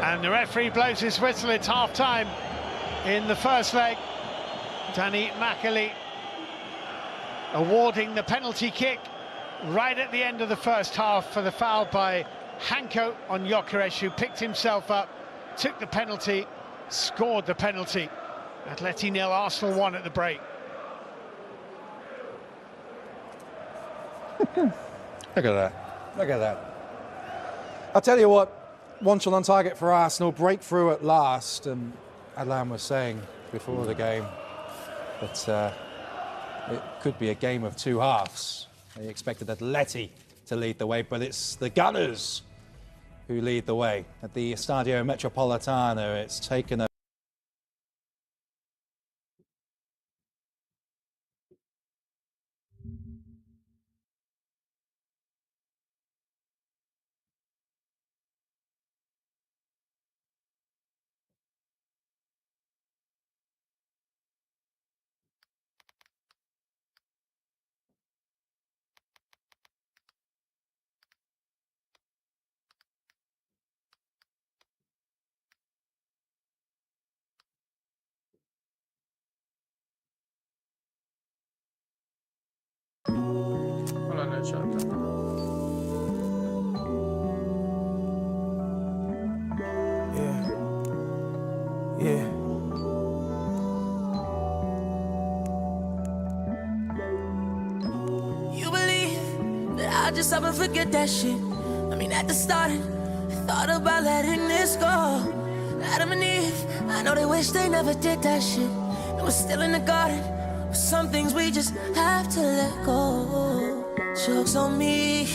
And the referee blows his whistle. It's half-time in the first leg. Danny Makely awarding the penalty kick right at the end of the first half for the foul by Hanko on Gyökeres, who picked himself up, took the penalty, scored the penalty. Atleti 0, Arsenal 1 at the break. Look at that. Look at that. I'll tell you what, one shot on target for Arsenal, breakthrough at last. And Adlan was saying before the game that it could be a game of 2 halves. They expected Atleti to lead the way, but it's the Gunners who lead the way. At the Estadio Metropolitano, it's taken a shot. Yeah. You believe that I'll just up and forget that shit? I mean, at the start, I thought about letting this go. Adam and Eve, I know they wish they never did that shit. It was still in the garden, but some things we just have to let go. Joke's on me.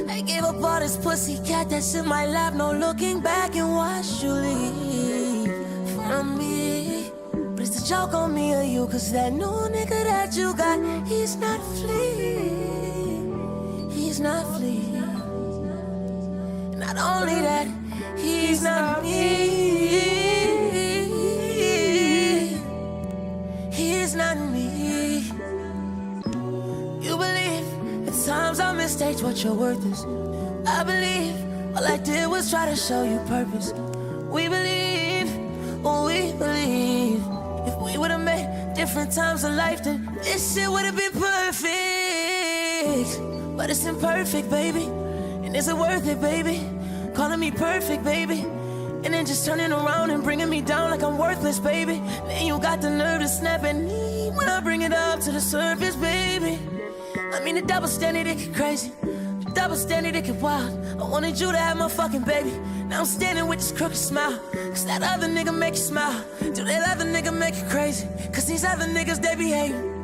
I gave up all this pussy cat that's in my lap. No looking back and watch you leave from me. But it's a joke on me or you, cause that new nigga that you got, he's not fleeing. He's not fleeing. Not only that, he's not me. He's not me. You believe at times I mistake what your worth is. I believe all I did was try to show you purpose. We believe, oh we believe. If we would've met different times in life, then this shit would've been perfect. But it's imperfect, baby. And is it worth it, baby? Calling me perfect, baby. And then just turning around and bringing me down like I'm worthless, baby. Then you got the nerve to snap at me when I bring it up to the surface, baby. I mean the double standard, it get crazy. The double standard, it get wild. I wanted you to have my fucking baby. Now I'm standing with this crooked smile. Cause that other nigga make you smile. Do that other nigga make you crazy? Cause these other niggas, they be hating.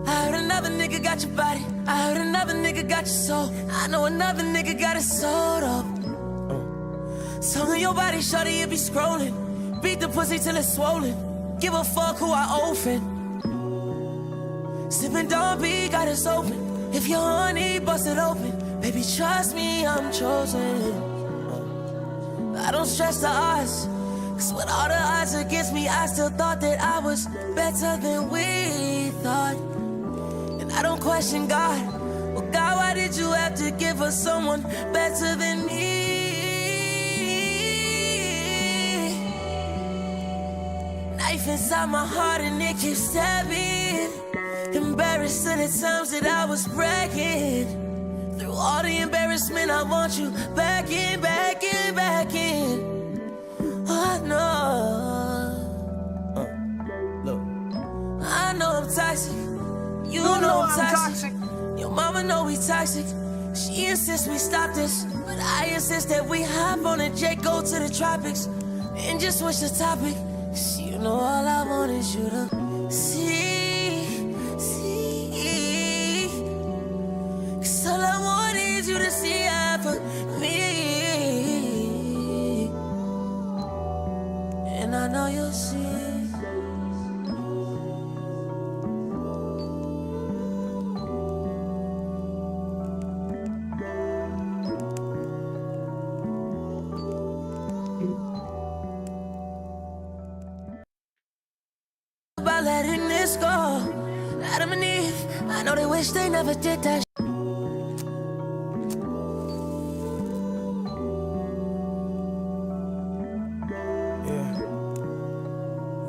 I heard another nigga got your body. I heard another nigga got your soul. I know another nigga got it sold up. Tongue on your body, shorty, you be scrolling. Beat the pussy till it's swollen. Give a fuck who I offend. Sippin' Don B, got us open. If your honey, bust it open. Baby, trust me, I'm chosen. I don't stress the odds. Cause with all the odds against me, I still thought that I was better than we thought. And I don't question God. Well, God, why did you have to give us someone better than me? Knife inside my heart and it keeps stabbing. Embarrassed to the times that I was bragging. Through all the embarrassment, I want you back in, back in, back in. Oh, no. Look. I know I'm toxic. You know I'm toxic. Your mama know we toxic. She insists we stop this, but I insist that we hop on a jet, go to the tropics, and just switch the topic. 'Cause you know all I want is you to see. 'Cause all I want is you to see out for me. And I know you'll see. About letting this go. Adam and Eve, I know they wish they never did that.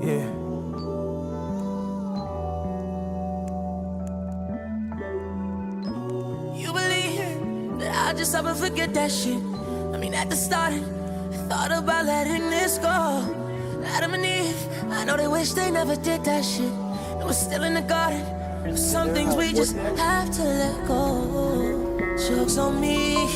Yeah. You believe that I'll just up and forget that shit? I mean, at the start, I thought about letting this go. Adam and Eve, I know they wish they never did that shit. It was still in the garden. Some things we just have to let go. Joke's on me.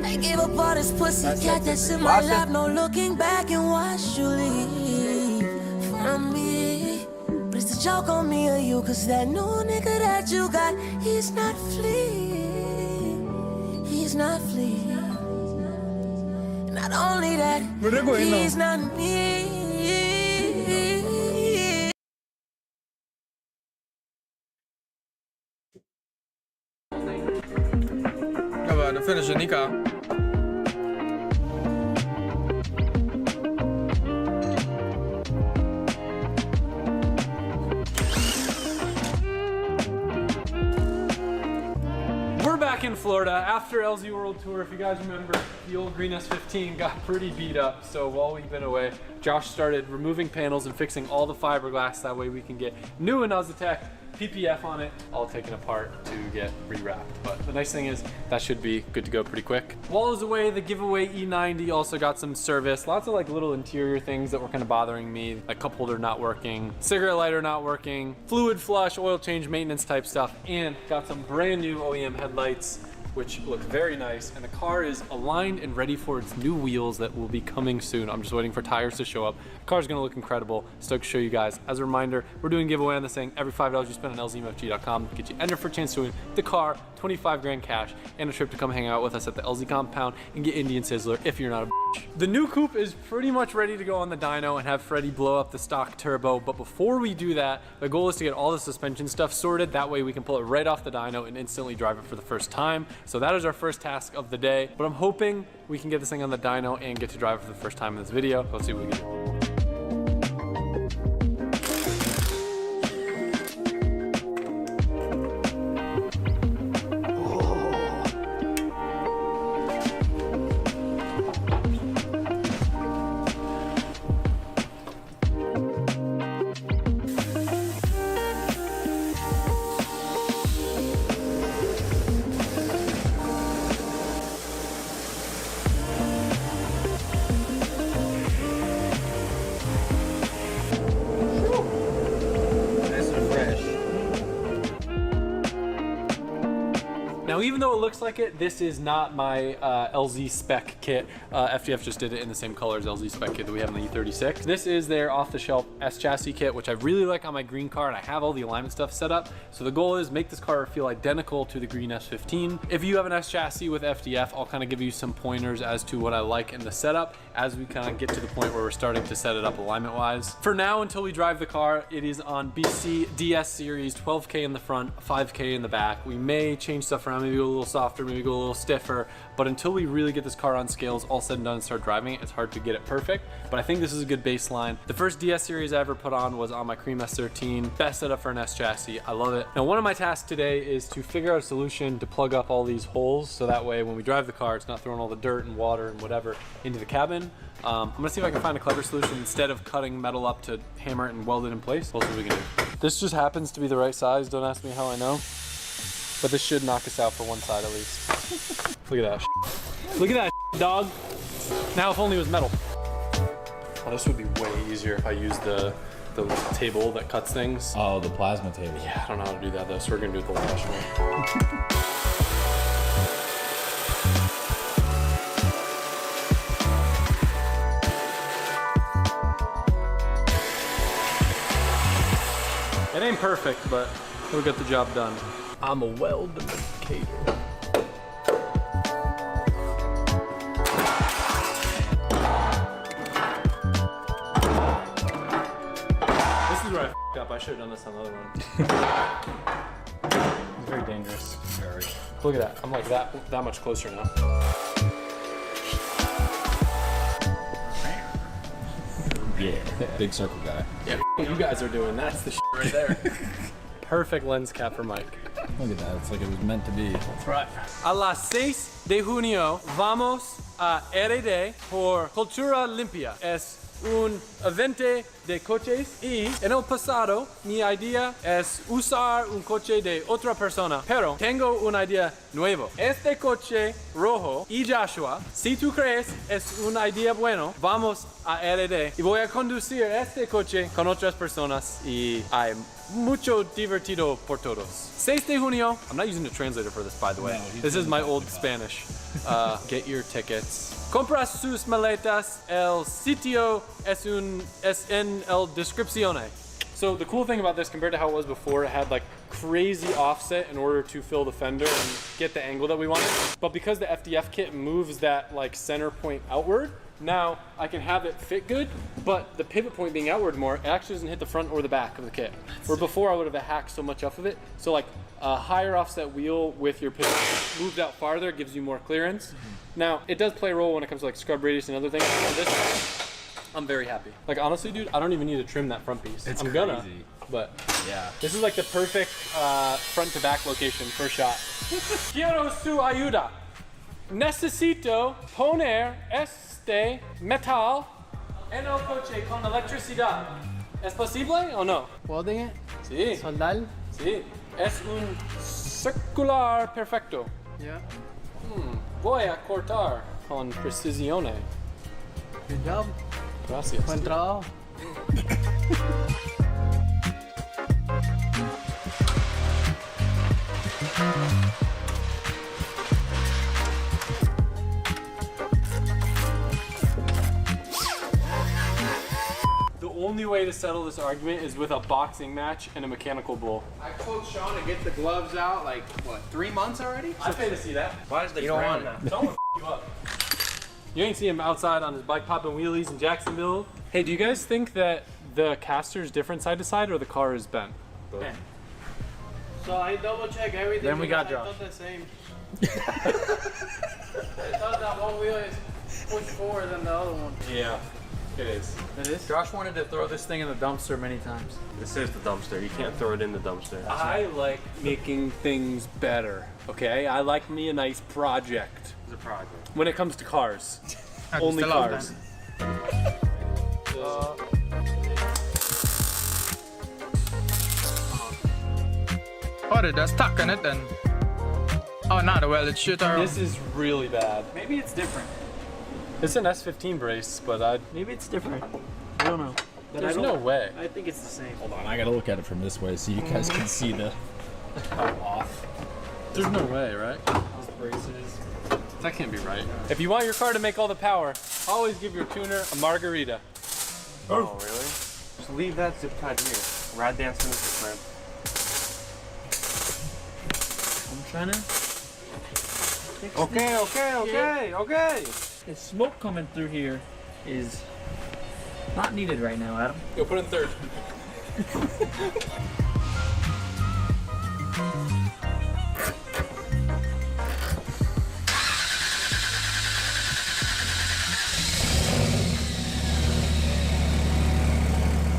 I gave up all this pussy cat that's in my lap. No looking back and watch you leave from me. But it's a joke on me or you, cause that new nigga that you got, he's not fleeing. He's not fleeing. Not only that, he's not me. Ja, de finisher, Nika. We're back in Florida after LZ World Tour. If you guys remember, the old Green S15 got pretty beat up. So while we've been away, Josh started removing panels and fixing all the fiberglass. That way we can get new Inazatec PPF on it, all taken apart to get rewrapped. But the nice thing is that should be good to go pretty quick. While it was away, the giveaway E90 also got some service. Lots of like little interior things that were kind of bothering me, like cup holder not working, cigarette lighter not working, fluid flush, oil change, maintenance type stuff, and got some brand new OEM headlights, which look very nice, and the car is aligned and ready for its new wheels that will be coming soon. I'm just waiting for tires to show up. The car's gonna look incredible. Stoked to show you guys. As a reminder, we're doing a giveaway on this thing. Every $5 you spend on lzmfg.com get you entered for a chance to win the car, 25 grand cash, and a trip to come hang out with us at the LZ compound and get Indian Sizzler if you're not a bitch. The new coupe is pretty much ready to go on the dyno and have Freddie blow up the stock turbo, but before we do that, the goal is to get all the suspension stuff sorted. That way we can pull it right off the dyno and instantly drive it for the first time. So that is our first task of the day, but I'm hoping we can get this thing on the dyno and get to drive it for the first time in this video. Let's see what we can do. Now, even though it looks like it, this is not my LZ spec kit. FDF just did it in the same color as LZ spec kit that we have in the E36. This is their off-the-shelf S chassis kit, which I really like on my green car, and I have all the alignment stuff set up. So the goal is make this car feel identical to the green S15. If you have an S chassis with FDF, I'll kind of give you some pointers as to what I like in the setup as we kind of get to the point where we're starting to set it up alignment-wise. For now, until we drive the car, it is on BC DS series, 12K in the front, 5K in the back. We may change stuff around, maybe go a little softer, maybe go a little stiffer, but until we really get this car on scales, all said and done, and start driving it, it's hard to get it perfect, but I think this is a good baseline. The first DS series I ever put on was on my Cream S13. Best setup for an S chassis, I love it. Now, one of my tasks today is to figure out a solution to plug up all these holes, so that way when we drive the car, it's not throwing all the dirt and water and whatever into the cabin. I'm gonna see if I can find a clever solution instead of cutting metal up to hammer it and weld it in place. We'll see what we can do. This just happens to be the right size, don't ask me how I know. But this should knock us out for one side at least. Look at that. Look at that, dog. Now if only it was metal. Oh, this would be way easier if I used the table that cuts things. Oh, the plasma table. Yeah, I don't know how to do that though, so we're gonna do it the last one. It ain't perfect, but we'll get the job done. I'm a weld-cator. This is where I f***ed up. I should have done this on the other one. It's very dangerous. Very. Look at that. I'm like that much closer now. Yeah. Big circle guy. Yeah, what you guys are doing, that's the shit right there. Perfect lens cap for Mike. Look at that, it's like it was meant to be. That's right. A las 6 de junio vamos a RD por Cultura Limpia. Es un evento de coches y en el pasado mi idea es usar un coche de otra persona, pero tengo una idea nueva. Este coche rojo y Joshua, si tú crees es una idea buena, vamos a RD y voy a conducir este coche con otras personas y hay mucho divertido por todos. 6 de junio. I'm not using a translator for this, by the way. No, this is my old Spanish. Get your tickets. Compra sus maletas. El sitio es en el descripcione. So the cool thing about this compared to how it was before, it had like crazy offset in order to fill the fender and get the angle that we wanted. But because the FDF kit moves that like center point outward, now I can have it fit good, but the pivot point being outward more, it actually doesn't hit the front or the back of the kit. Where before I would have hacked so much off of it. So like a higher offset wheel with your pivot moved out farther gives you more clearance. Now it does play a role when it comes to like scrub radius and other things. On this, I'm very happy. Like honestly, dude, I don't even need to trim that front piece. It's I'm crazy. gonna, but yeah. This is like the perfect front to back location for a shot. Quiero su ayuda. Necesito poner este metal en el coche con electricidad. ¿Es posible o no? Welding it? Sí. Soldar. Sí, es un circular perfecto. Yeah. Voy a cortar con precisione. Good job. Gracias. Buen trabajo. The only way to settle this argument is with a boxing match and a mechanical bull. I told Sean to get the gloves out like, what, 3 months already? I pay to see that. Why is the ground now? Someone you up. You ain't see him outside on his bike popping wheelies in Jacksonville. Hey, do you guys think that the caster is different side to side or the car is bent? Bent. So I double check everything. Then we got because I thought the same. I thought that one wheel is pushed forward than the other one. Yeah, it is. It is? Josh wanted to throw this thing in the dumpster many times. This is the dumpster. You can't throw it in the dumpster. I like making things better, okay? I like me a nice project. It's a project. When it comes to cars. Only cars. Oh, they're stuck in it then. Oh, not well, it's shooter. This is really bad. Maybe it's different. It's an S15 brace, but Maybe it's different. I don't know. But there's no way. I think it's the same. Hold on, I gotta look at it from this way so you guys can see the how off. There's no way, right? Those braces. That can't be right. If you want your car to make all the power, always give your tuner a margarita. Oh, really? Just leave that zip tied here. Rad dance in the friend. I'm trying to. Okay. The smoke coming through here is not needed right now, Adam. Go put it in third.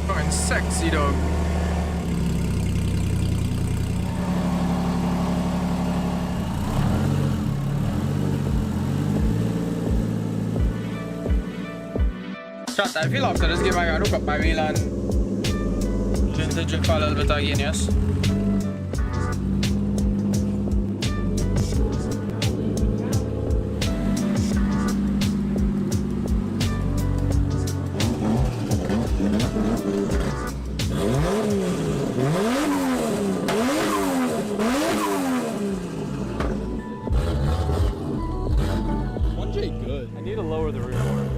Fucking sexy, dog. Chat, I feel after this game I gotta hook up my wheel and vintage for a little bit of genius. Good. I need to lower the rear more.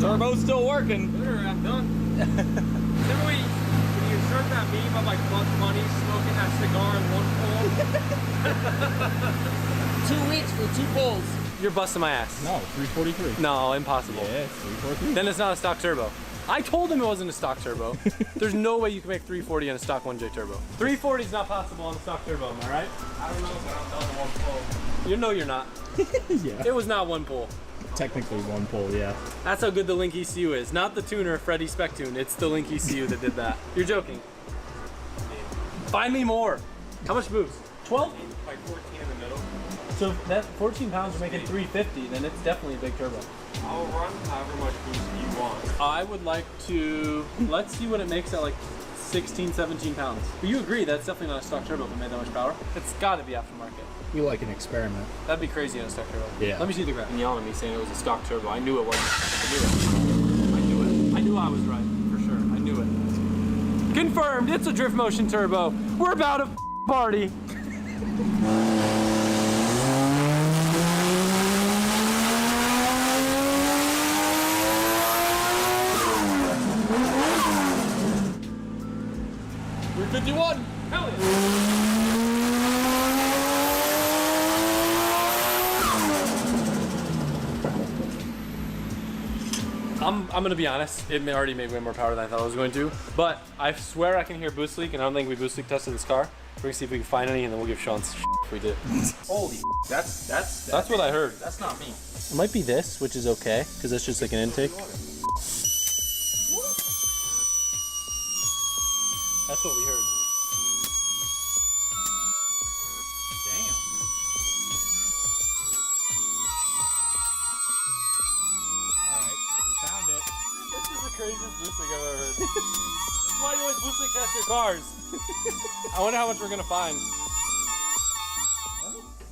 Turbo's still working. I'm done. Remember when you insert that meme of like Bugs Bunny smoking that cigar in one pull? 2 weeks for 2 pulls. You're busting my ass. No, 343. No, impossible. Yeah, 343. Then it's not a stock turbo. I told him it wasn't a stock turbo. There's no way you can make 340 on a stock 1J turbo. 340 is not possible on a stock turbo, am I right? I don't know if I'm done one pull. You know you're not. Yeah. It was not one pull. Technically one pull, yeah. That's how good the Link ECU is. Not the tuner, Freddy Spectune. It's the Link ECU that did that. You're joking. Find me more. How much boost? 12? Like 14 in the middle. So that 14 pounds are making 350, then it's definitely a big turbo. I'll run however much boost you want. I would like to, let's see what it makes at like 16, 17 pounds. But you agree that's definitely not a stock turbo if it made that much power? It's gotta be aftermarket. We like an experiment. That'd be crazy on a stock turbo. Yeah. Let me see the graph. And yelling at me saying it was a stock turbo. I knew it wasn't. I knew it. I knew I was right, for sure. I knew it. Confirmed, it's a drift motion turbo. We're about to party. We're 51. Hell yeah. I'm gonna be honest, it already made way more power than I thought it was going to, but I swear I can hear boost leak, and I don't think we boost leak tested this car. We're gonna see if we can find any, and then we'll give Sean shit if we do. Holy, that's what I heard. That's not me. It might be this, which is okay, because that's just like an intake. That's what we heard. Damn. All right, we found it. This is the craziest boosting I've ever heard. That's why you always boosting test your cars. I wonder how much we're gonna find.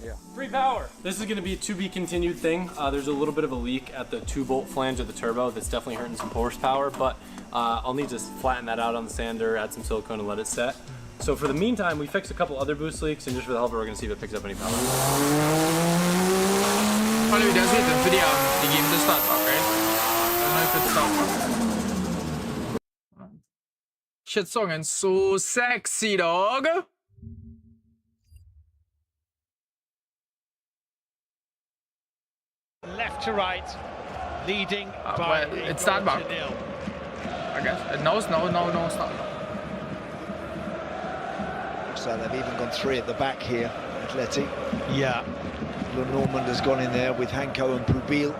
Yeah. Free power. This is gonna be a to be continued thing. There's a little bit of a leak at the 2-bolt flange of the turbo that's definitely hurting some horsepower, but I'll need to flatten that out on the sander, add some silicone, and let it set. So for the meantime, we fixed a couple other boost leaks, and just for the hell of it, we're gonna see if it picks up any power. Kolla hur den sitter för det ligger inte startbackar. Den har ju fått startbackar. Shit-sången så sexy dog. Left to right, leading by Well, it's that back. I guess. No, it's not. Looks like they've even gone 3 at the back here, Atleti. Yeah. Normand has gone in there with Hanko and Pubil.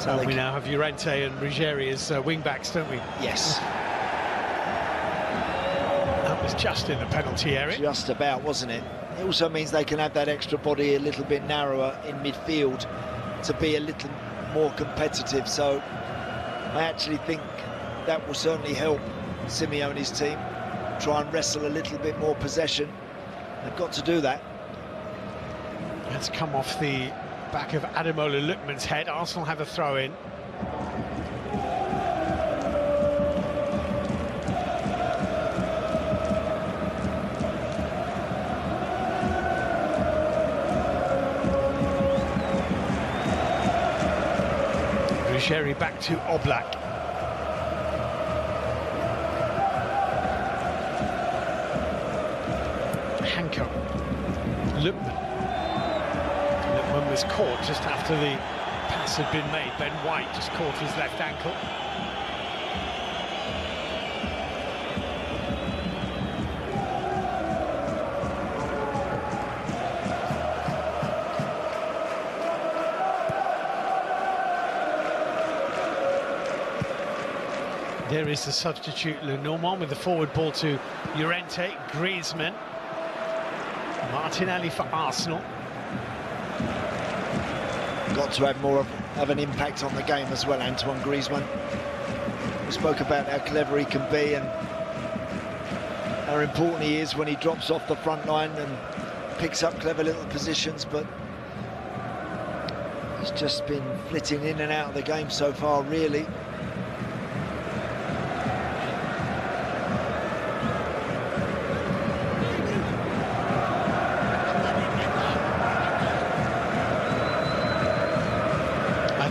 So we now have Llorente and Ruggeri as wing-backs, don't we? Yes. That was just in the penalty area. Just about, wasn't it? It also means they can have that extra body a little bit narrower in midfield to be a little more competitive. So I actually think that will certainly help Simeone's team try and wrestle a little bit more possession. They've got to do that. That's come off the back of Ademola Lookman's head. Arsenal have a throw-in. Ruggeri back to Oblak. Hanko. Lookman. Lookman was caught just after the pass had been made. Ben White just caught his left ankle. There is the substitute, Lenormand, with the forward ball to Llorente, Griezmann. Martinelli for Arsenal. Got to have more of an impact on the game as well, Antoine Griezmann. We spoke about how clever he can be and how important he is when he drops off the front line and picks up clever little positions, but he's just been flitting in and out of the game so far, really.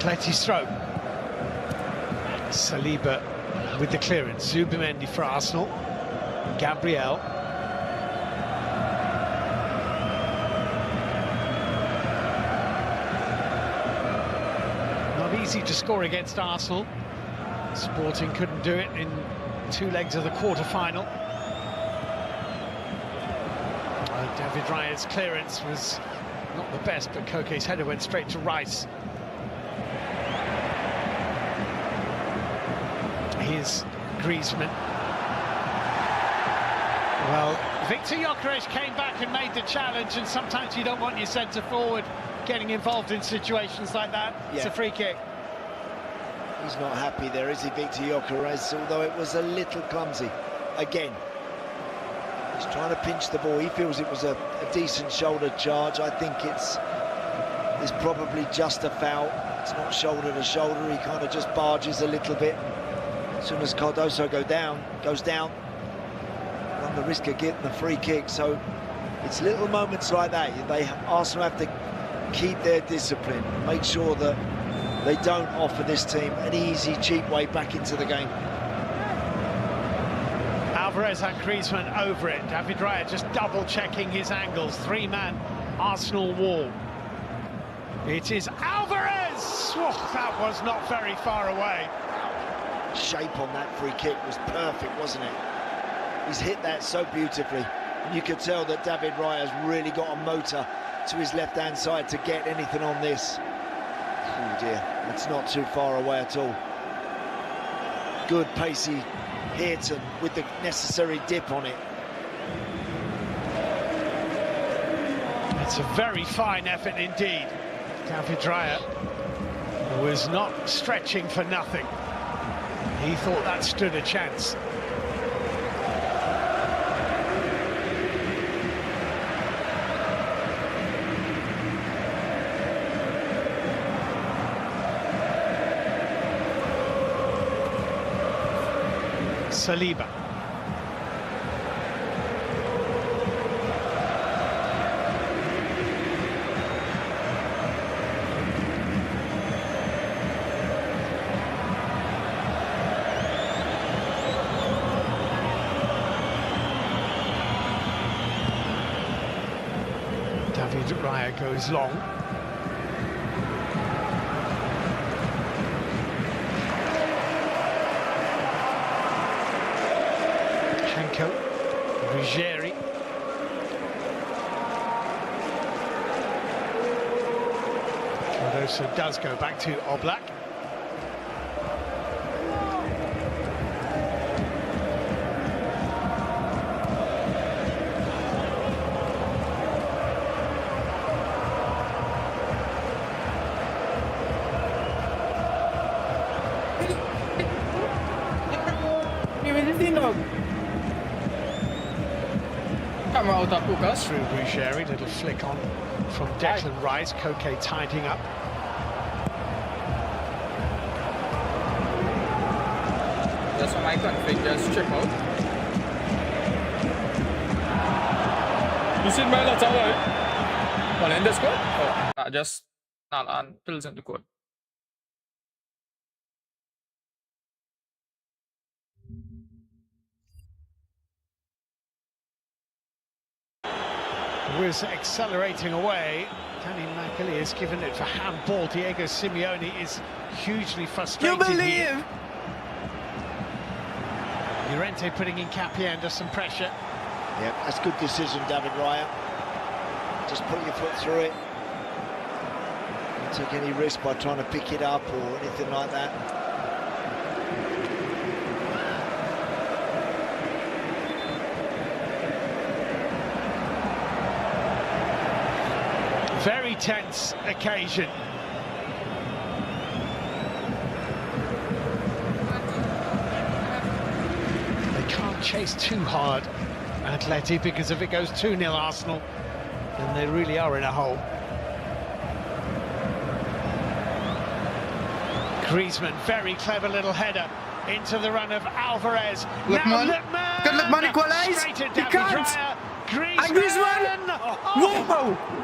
Atleti's throw. Saliba with the clearance. Zubimendi for Arsenal. Gabriel. Not easy to score against Arsenal. Sporting couldn't do it in 2 legs of the quarter-final. David Raya's clearance was not the best, but Koke's header went straight to Rice. Here's Griezmann. Well, Victor Gyökeres came back and made the challenge, and sometimes you don't want your centre-forward getting involved in situations like that. Yeah. It's a free kick. He's not happy there, is he, Victor Gyökeres, although it was a little clumsy. Again, he's trying to pinch the ball. He feels it was a decent shoulder charge. I think it's probably just a foul. It's not shoulder to shoulder. He kind of just barges a little bit. As soon as Cardoso goes down, run the risk of getting the free kick. So it's little moments like that. Arsenal have to keep their discipline, make sure that they don't offer this team an easy, cheap way back into the game. Alvarez and Griezmann over it. David Raya just double-checking his angles. 3-man Arsenal wall. It is Alvarez! Oh, that was not very far away. Shape on that free kick was perfect, wasn't it? He's hit that so beautifully. And you could tell that David Raya's really got a motor to his left-hand side to get anything on this. Oh dear, it's not too far away at all. Good pacey hit and with the necessary dip on it. It's a very fine effort indeed. David Raya was not stretching for nothing. He thought that stood a chance. Saliba. David Raya goes long. Ruggieri. Cardoso does go back to Oblak. Through Ruggieri, little flick on from Declan Rice. Koke tidying up. Just on my config, just chip out. You see my last hour? Well, in this code? Oh, just not on fills in the code. Was accelerating away. Danny Macaulay has given it for handball. Diego Simeone is hugely frustrated. You believe? Here. Llorente putting in Capie under some pressure. Yeah, that's good decision, David Raya. Just put your foot through it. Don't take any risk by trying to pick it up or anything like that. Very tense occasion. They can't chase too hard, Atleti, because if it goes 2-0 Arsenal, then they really are in a hole. Griezmann, very clever little header into the run of Alvarez. Lookman. Lookman! Good Lookman equalise. Straight at He David can't. Raya. And Griezmann! Oh. Whoa!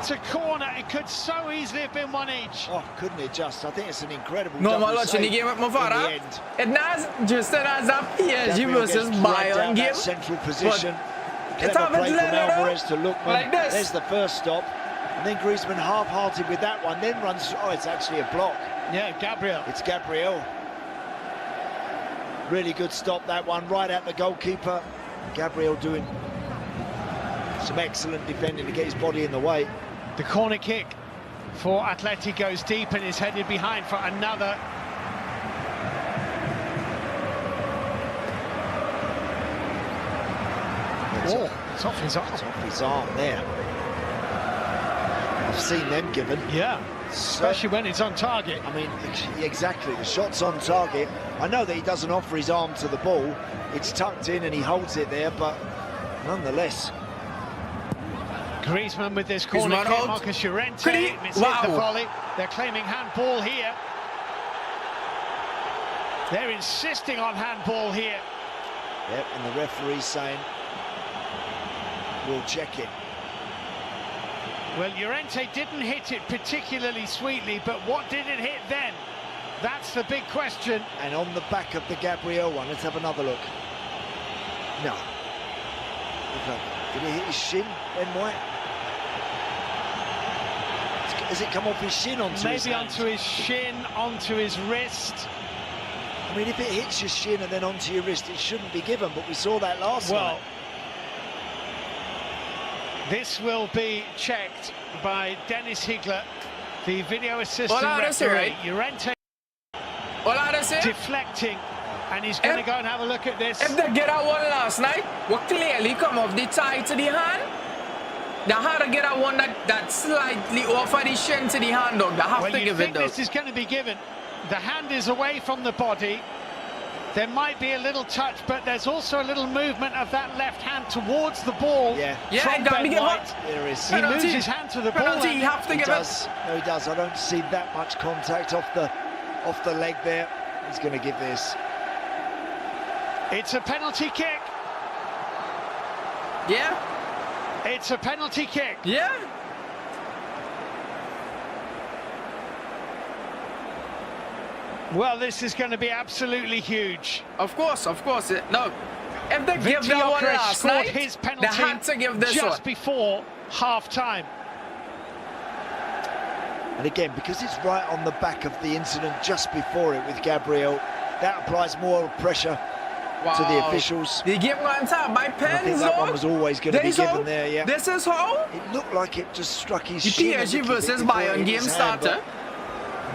To corner, it could so easily have been one each. Oh, couldn't it just? I think it's an incredible No, double watching the save game at Mavara. in the end. It has just as a PSG Gabriel versus gets dragged Bayern out game. that central position. It's Clever play from happened Alvarez to Lookman. like this. There's the first stop. And then Griezmann half-hearted with that one, then runs... Oh, it's actually a block. Yeah, Gabriel. It's Gabriel. Really good stop, that one, right at the goalkeeper. Gabriel doing some excellent defending to get his body in the way. The corner kick for Atleti goes deep and is headed behind for another. It's off his arm. It's off his arm there. I've seen them given. Yeah, especially when it's on target. I mean, exactly, the shot's on target. I know that he doesn't offer his arm to the ball. It's tucked in and he holds it there, but nonetheless. Griezmann with this corner Griezmann kick, holds. Marcus Llorente misses Wow. the volley. They're claiming handball here. They're insisting on handball here. Yep, and the referee's saying, we'll check it. Well, Llorente didn't hit it particularly sweetly, but what did it hit then? That's the big question. And on the back of the Gabriel one, let's have another look. No. Okay. Did he hit his shin, Ben White? Has it come off his shin onto his hand? Maybe onto his shin, onto his wrist. I mean, if it hits your shin and then onto your wrist, it shouldn't be given, but we saw that last night. This will be checked by Dennis Higler, the video assistant referee. Llorente deflecting, and he's going to go and have a look at this. If they get that one last night, what clearly come off the tie to the hand, they had to get that one that slightly off of the shin to the hand, dog. They have to give it, though. This is going to be given. The hand is away from the body. There might be a little touch, but there's also a little movement of that left hand towards the ball. From Ben White. There is. He moves his hand to the ball. You have to give it. No, he does. I don't see that much contact off the leg there. He's going to give this. It's a penalty kick. Yeah. It's a penalty kick. Yeah. Well, this is going to be absolutely huge. Of course. No. If they give that one last night, his penalty they had to give this just one before half-time. And again, because it's right on the back of the incident just before it with Gabriel, that applies more pressure to the officials. They give one time by pens, I think that one was always going to be given there, yeah. This is how? It looked like it just struck his the shin. PSG versus Bayern game started.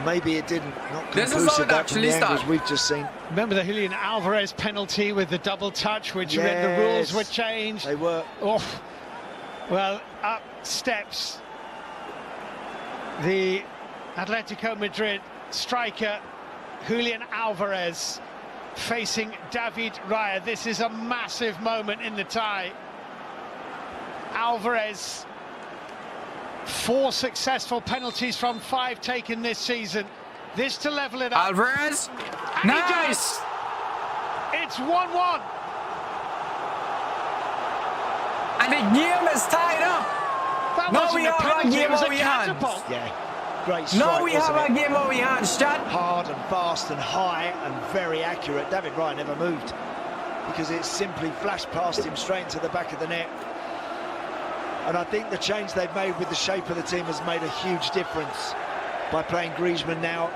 Maybe it didn't. Not this is how it actually started. We've just seen. Remember the Julian Alvarez penalty with the double touch, which meant the rules were changed. They were. Oh, well, up steps the Atletico Madrid striker Julian Alvarez facing David Raya. This is a massive moment in the tie. Alvarez, 4 successful penalties from 5 taken this season. This to level it up. Alvarez, and nice. It's 1-1. And the game is tied up. Now we have a game where we had. Yeah, great strike. Now we have a game where we had. Hard and fast and high and very accurate. David Raya never moved because it simply flashed past him straight into the back of the net. And I think the change they've made with the shape of the team has made a huge difference by playing Griezmann now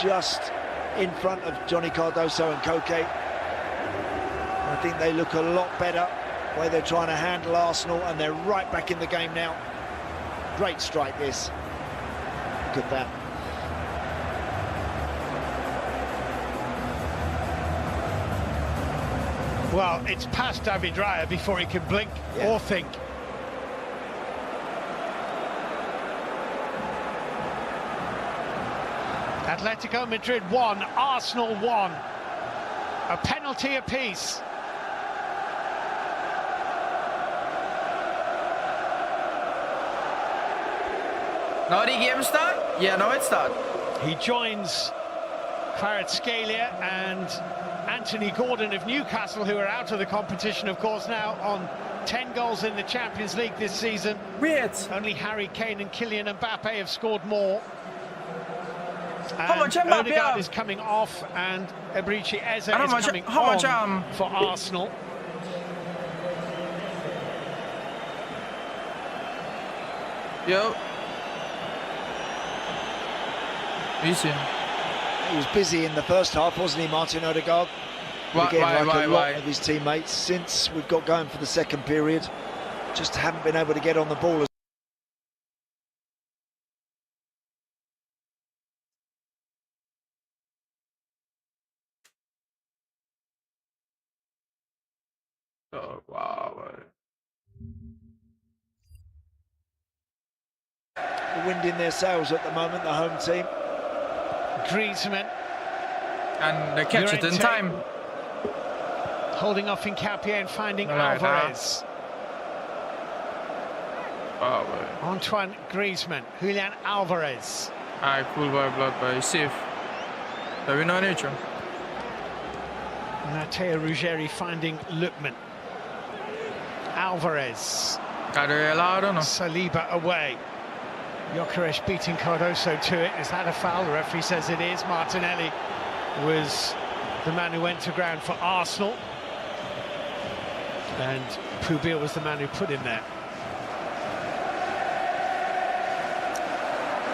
just in front of Johnny Cardoso and Koke. I think they look a lot better the way they're trying to handle Arsenal, and they're right back in the game now. Great strike this. Look at that. Well, it's past David Raya before he can blink or think. Atletico Madrid 1, Arsenal 1. A penalty apiece. Now the game start? Yeah, now it start. He joins Kvaratskhelia and Anthony Gordon of Newcastle, who are out of the competition, of course, now on 10 goals in the Champions League this season. Weird. Only Harry Kane and Kylian Mbappe have scored more. How much Mbappe Odegaard is coming off, and Eberechi Eze is coming on for Arsenal. Yo. Easy. He was busy in the first half, wasn't he, Martin Odegaard? Why, a lot of his teammates since we've got going for the second period. Just haven't been able to get on the ball. Oh, wow. The wind in their sails at the moment, the home team. Griezmann. And they catch it in time. Holding off Hincapié and finding Alvarez. Oh, Antoine Griezmann, Julian Alvarez. Alright, cool by blood by safe. That we know nature. Matteo Ruggeri finding Lookman. Alvarez. Saliba away. Gyökeres beating Cardoso to it. Is that a foul? The referee says it is. Martinelli was the man who went to ground for Arsenal. And Pubil was the man who put him there.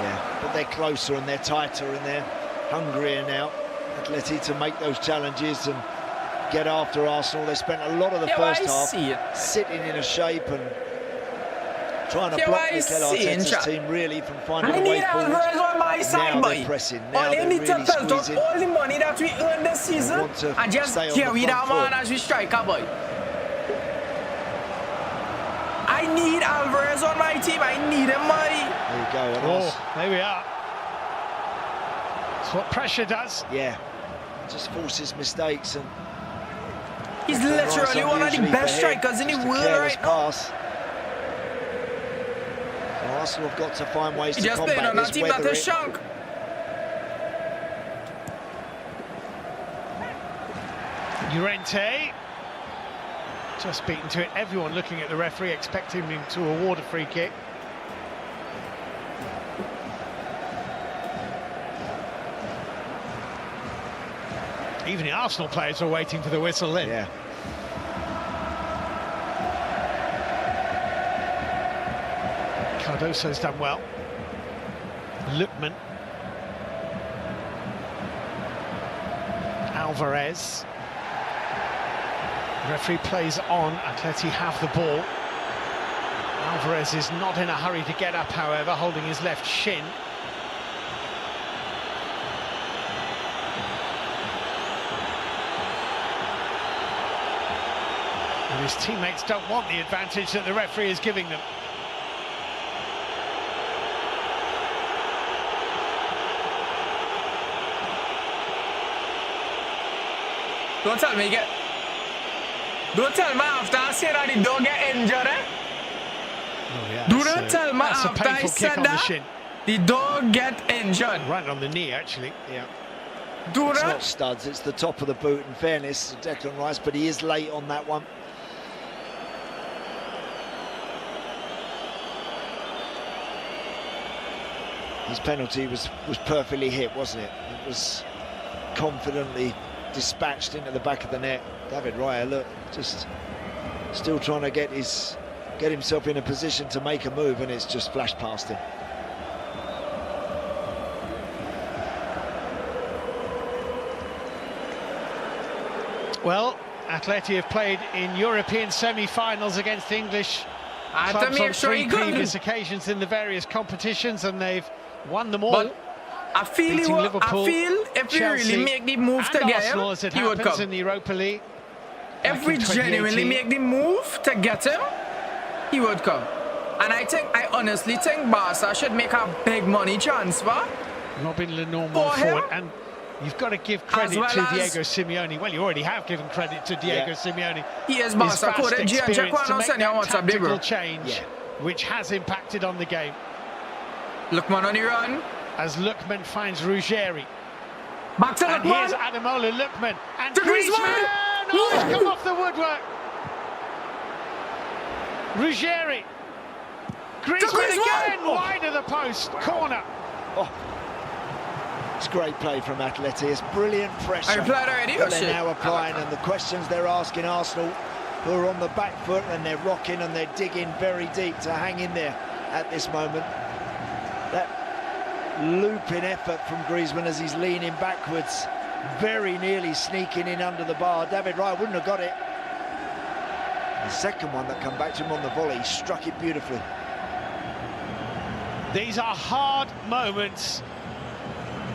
Yeah, but they're closer and they're tighter and they're hungrier now. Atleti to make those challenges and get after Arsenal. They spent a lot of the first half sitting in a shape and trying to block Mikel Arteta's team really from finding a way forward. Now they're pressing. Now they're really squeezing. All the money that we earned this season and just carry that man as we striker, boy. I need Alvarez on my team. I need him, boy. There you go. There we are. That's what pressure does. Yeah. Just forces mistakes and he's literally one of the best strikers in the world right now. So Arsenal have got to find ways to combat playing on this. that team that is shrunk. Llorente just beaten to it. Everyone looking at the referee, expecting him to award a free kick. Even the Arsenal players are waiting for the whistle then. Yeah. Cardoso's done well. Lookman. Alvarez. Referee plays on. Atleti have the ball. Alvarez is not in a hurry to get up, however, holding his left shin. And his teammates don't want the advantage that the referee is giving them. Don't tell me after I said that the dog get injured, eh? Oh, yeah, Do not tell me after I said that the dog get injured. Right on the knee, actually. Yeah. Do it's not. Not studs, it's the top of the boot, in fairness to Declan Rice, but he is late on that one. His penalty was perfectly hit, wasn't it? It was confidently dispatched into the back of the net. David Raya, look, just still trying to get himself in a position to make a move, and it's just flashed past him. Well, Atleti have played in European semi-finals against English clubs on three previous occasions in the various competitions, and they've won them all. But I feel if we really make the move to get him, as it he would happens come. In the Europa League. If we genuinely make the move to get him, he would come. And I honestly think Barca should make a big money transfer. Robin Lenormand forward, and you've got to give credit to Diego Simeone. Well, you already have given credit to Diego Simeone. He is Barca code. Experience to make that tactical change, which has impacted on the game. Lookman on the run. As Lookman finds Ruggeri. Back to Lookman. And here's Ademola Lookman. And Griezmann! Oh, he's come off the woodwork. Ruggeri. Griezmann again, wide of the post, corner. Oh. It's great play from Atleti. It's brilliant pressure. I played already. That they're now applying, and the questions they're asking Arsenal, who are on the back foot and they're rocking and they're digging very deep to hang in there at this moment. That looping effort from Griezmann as he's leaning backwards, very nearly sneaking in under the bar. David Raya wouldn't have got it. The second one that come back to him on the volley, struck it beautifully. These are hard moments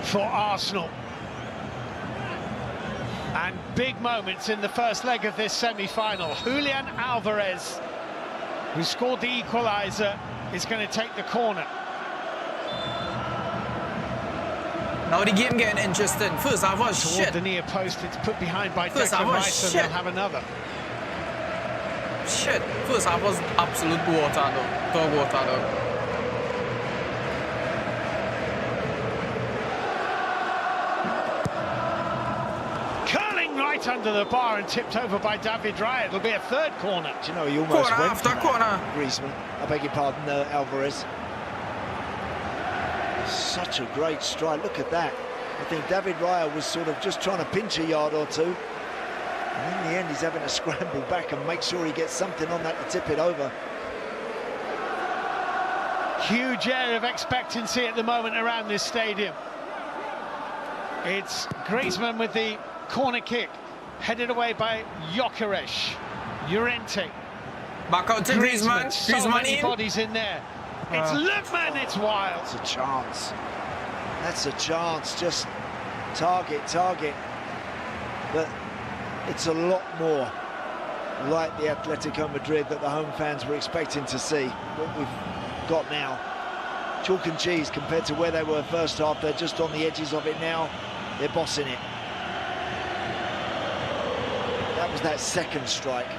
for Arsenal, and big moments in the first leg of this semi-final. Julian Alvarez, who scored the equaliser, is going to take the corner. Now the game getting interesting. First half was Toward shit. the near post, it's put behind by First Declan Rice, and they'll have another. Shit. First half was absolute water, though. Dog water, though. Curling right under the bar and tipped over by David Raya. It'll be a third corner. Do you know, he almost corner went after for corner. Griezmann, I beg your pardon, Alvarez. Such a great strike, look at that. I think David Raya was sort of just trying to pinch a yard or two. And in the end, he's having to scramble back and make sure he gets something on that to tip it over. Huge air of expectancy at the moment around this stadium. It's Griezmann with the corner kick, headed away by Gyökeres. Llorente. Back out to Griezmann. So many bodies in there. It's Lookman, it's wild. That's a chance. That's a chance. Just target. But it's a lot more like the Atletico Madrid that the home fans were expecting to see. What we've got now, chalk and cheese compared to where they were first half. They're just on the edges of it now. They're bossing it. That was that second strike,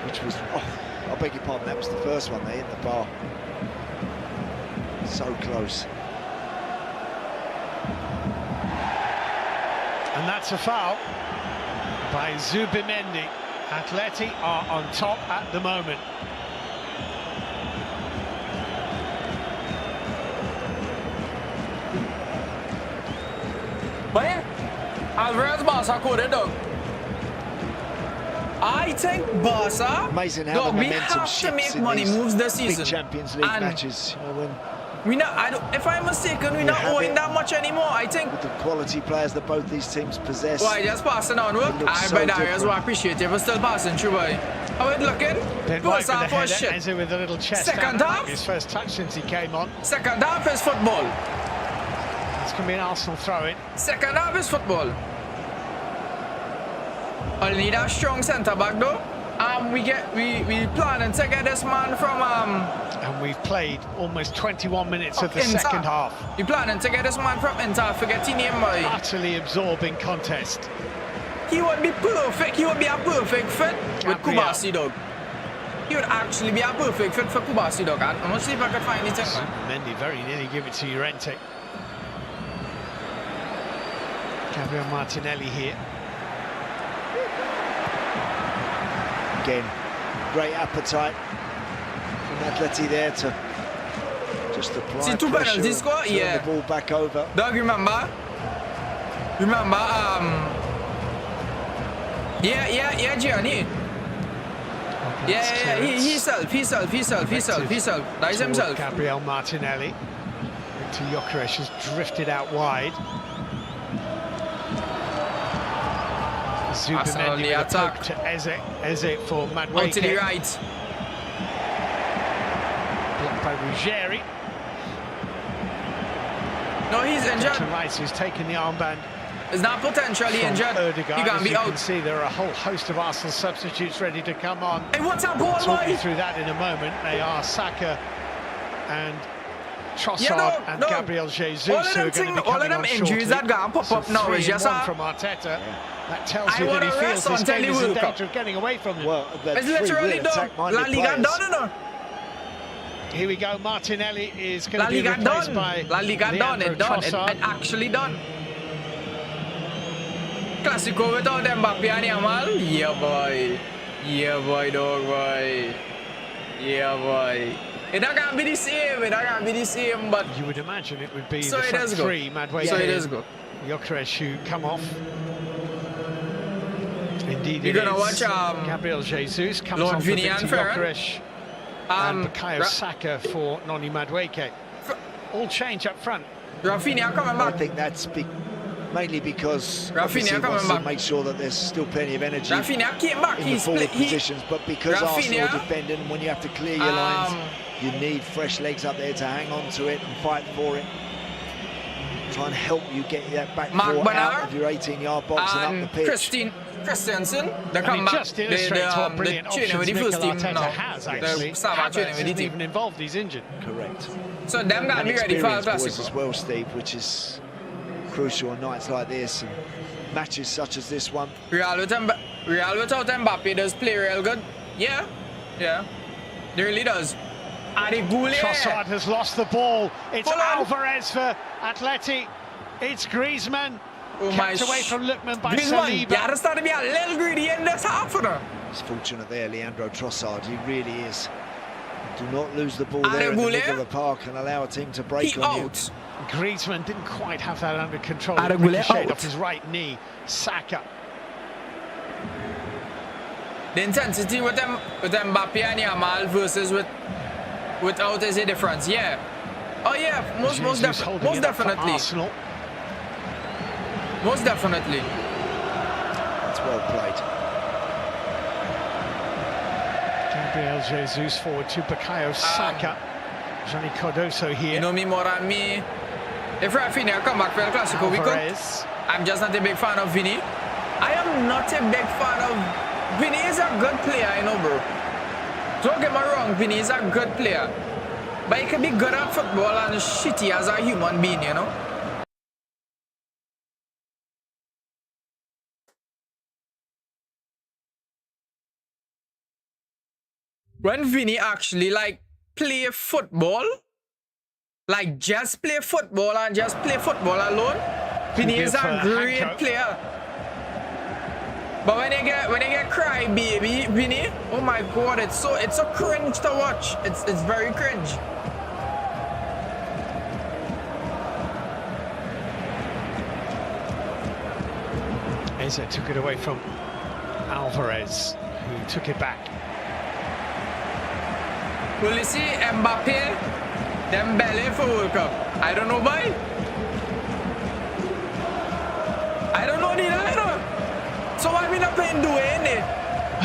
which was, I beg your pardon, that was the first one. They hit the bar. So close. And that's a foul by Zubimendi. Atleti are on top at the moment. But yeah, Alvarez Barca coded dog. I think Barca, amazing how dog, the we momentum have to shifts make in money these moves this big season. Champions League matches. You know, when we not, if I'm mistaken, we're not owing that much anymore. I think with the quality players that both these teams possess. Why just passing on work? I by Darius will appreciate you for still passing through, boy. How it looking? First half was shit. Eze with a little chest Second down. half, His first touch since he came on. Second half is football. It's going to be an Arsenal throw-in. Second half is football. I'll need a strong centre back though. We planning to get this man from and we've played almost 21 minutes of the Inter. second half. We planning to get this man from Inter. Forget his name, boy. Utterly absorbing contest. He would be perfect. He would be a perfect fit with Kubasi, dog. He would actually be a perfect fit for Kubasi, dog. I'm gonna see if I can find it. Mendy very nearly give it to Llorente. Gabriel Martinelli here. Again, great appetite from Atleti there to just apply See, two pressure penalties and score? turn Yeah. the ball back over. Dog, remember? Yeah, Gianni. Yeah, he self. That is himself. Gabriel Martinelli. Victor Gyökeres has drifted out wide. Zubimendi with a poke to Eze for Madueke. Out to the right. Blocked by Ruggeri. No, he's injured. Rice who's taken the armband. Is not potentially injured. Odegaard. He can't be you out. can see there are a whole host of Arsenal substitutes ready to come on. Hey, what's up, boy? We'll talk you through that in a moment. They are Saka and Trossard and Gabriel Jesus, who are going to be coming all of them on injuries shortly. that pop up now is just from Arteta. That tells you that he feels this game is in danger of getting away from him. Well, it's literally done. La Liga done, or no? Here we go. Martinelli is going to be replaced by La Liga done. It done. It actually done. Classico without Mbappe and Yamal. Yeah, boy. Yeah, boy, dog, boy. Yeah, boy. It not gonna be the same. But you would imagine it would be so the front three. Madueke, so it is good. Gyökeres who come off. Indeed, you're gonna watch Gabriel Jesus comes on for Victor Gyökeres and Bukayo Saka for Noni Madueke. All change up front. Rafinha coming back. I think that's mainly because Rafinha wants to make sure that there's still plenty of energy. Rafinha came back. In the forward positions, but because Arsenal are defending, and when you have to clear your lines, you need fresh legs up there to hang on to it and fight for it. Try and help you get that back four out of your 18-yard box and up the pitch. Christensen, they come back. Just illustrates what brilliant options Mikel Arteta has, actually. Havertz isn't even involved, he's injured. Correct. So them got to be ready for El Clasico as well, Steve, which is crucial on nights like this and matches such as this one. Real without Mbappe does play real good. Yeah. It really does. Trossard has lost the ball. It's Alvarez for Atleti. It's Griezmann. Kept away from Lookman by Saliba. Yeah, that's starting to be a little greedy in this half of them. It's fortunate there, Leandro Trossard. He really is. Do not lose the ball there in the middle of the park and allow a team to break on you. Griezmann didn't quite have that under control. It ricocheted off his right knee. Saka. The intensity with Mbappe and Yamal versus without is a difference. Yeah. Oh yeah, most definitely. Arsenal. Most definitely. It's well played. Gabriel Jesus forward to Bukayo Saka. Johnny Cardoso here. You know me more than me. If Rafinha come back for El Clasico, we come. I'm just not a big fan of Vinny. I am not a big fan of... Vinny is a good player, I know, bro. Don't get me wrong, Vinny is a good player. But he can be good at football and shitty as a human being, you know? When Vinny actually, like, play football, like, just play football and just play football alone, Vinny is a great player. But when you get cry baby Vinny, oh my god, it's so cringe to watch. It's very cringe. Eze took it away from Alvarez, who took it back. Will you see Mbappe? Dembele for World Cup. I don't know why. I don't know neither. So why we not playing Duane?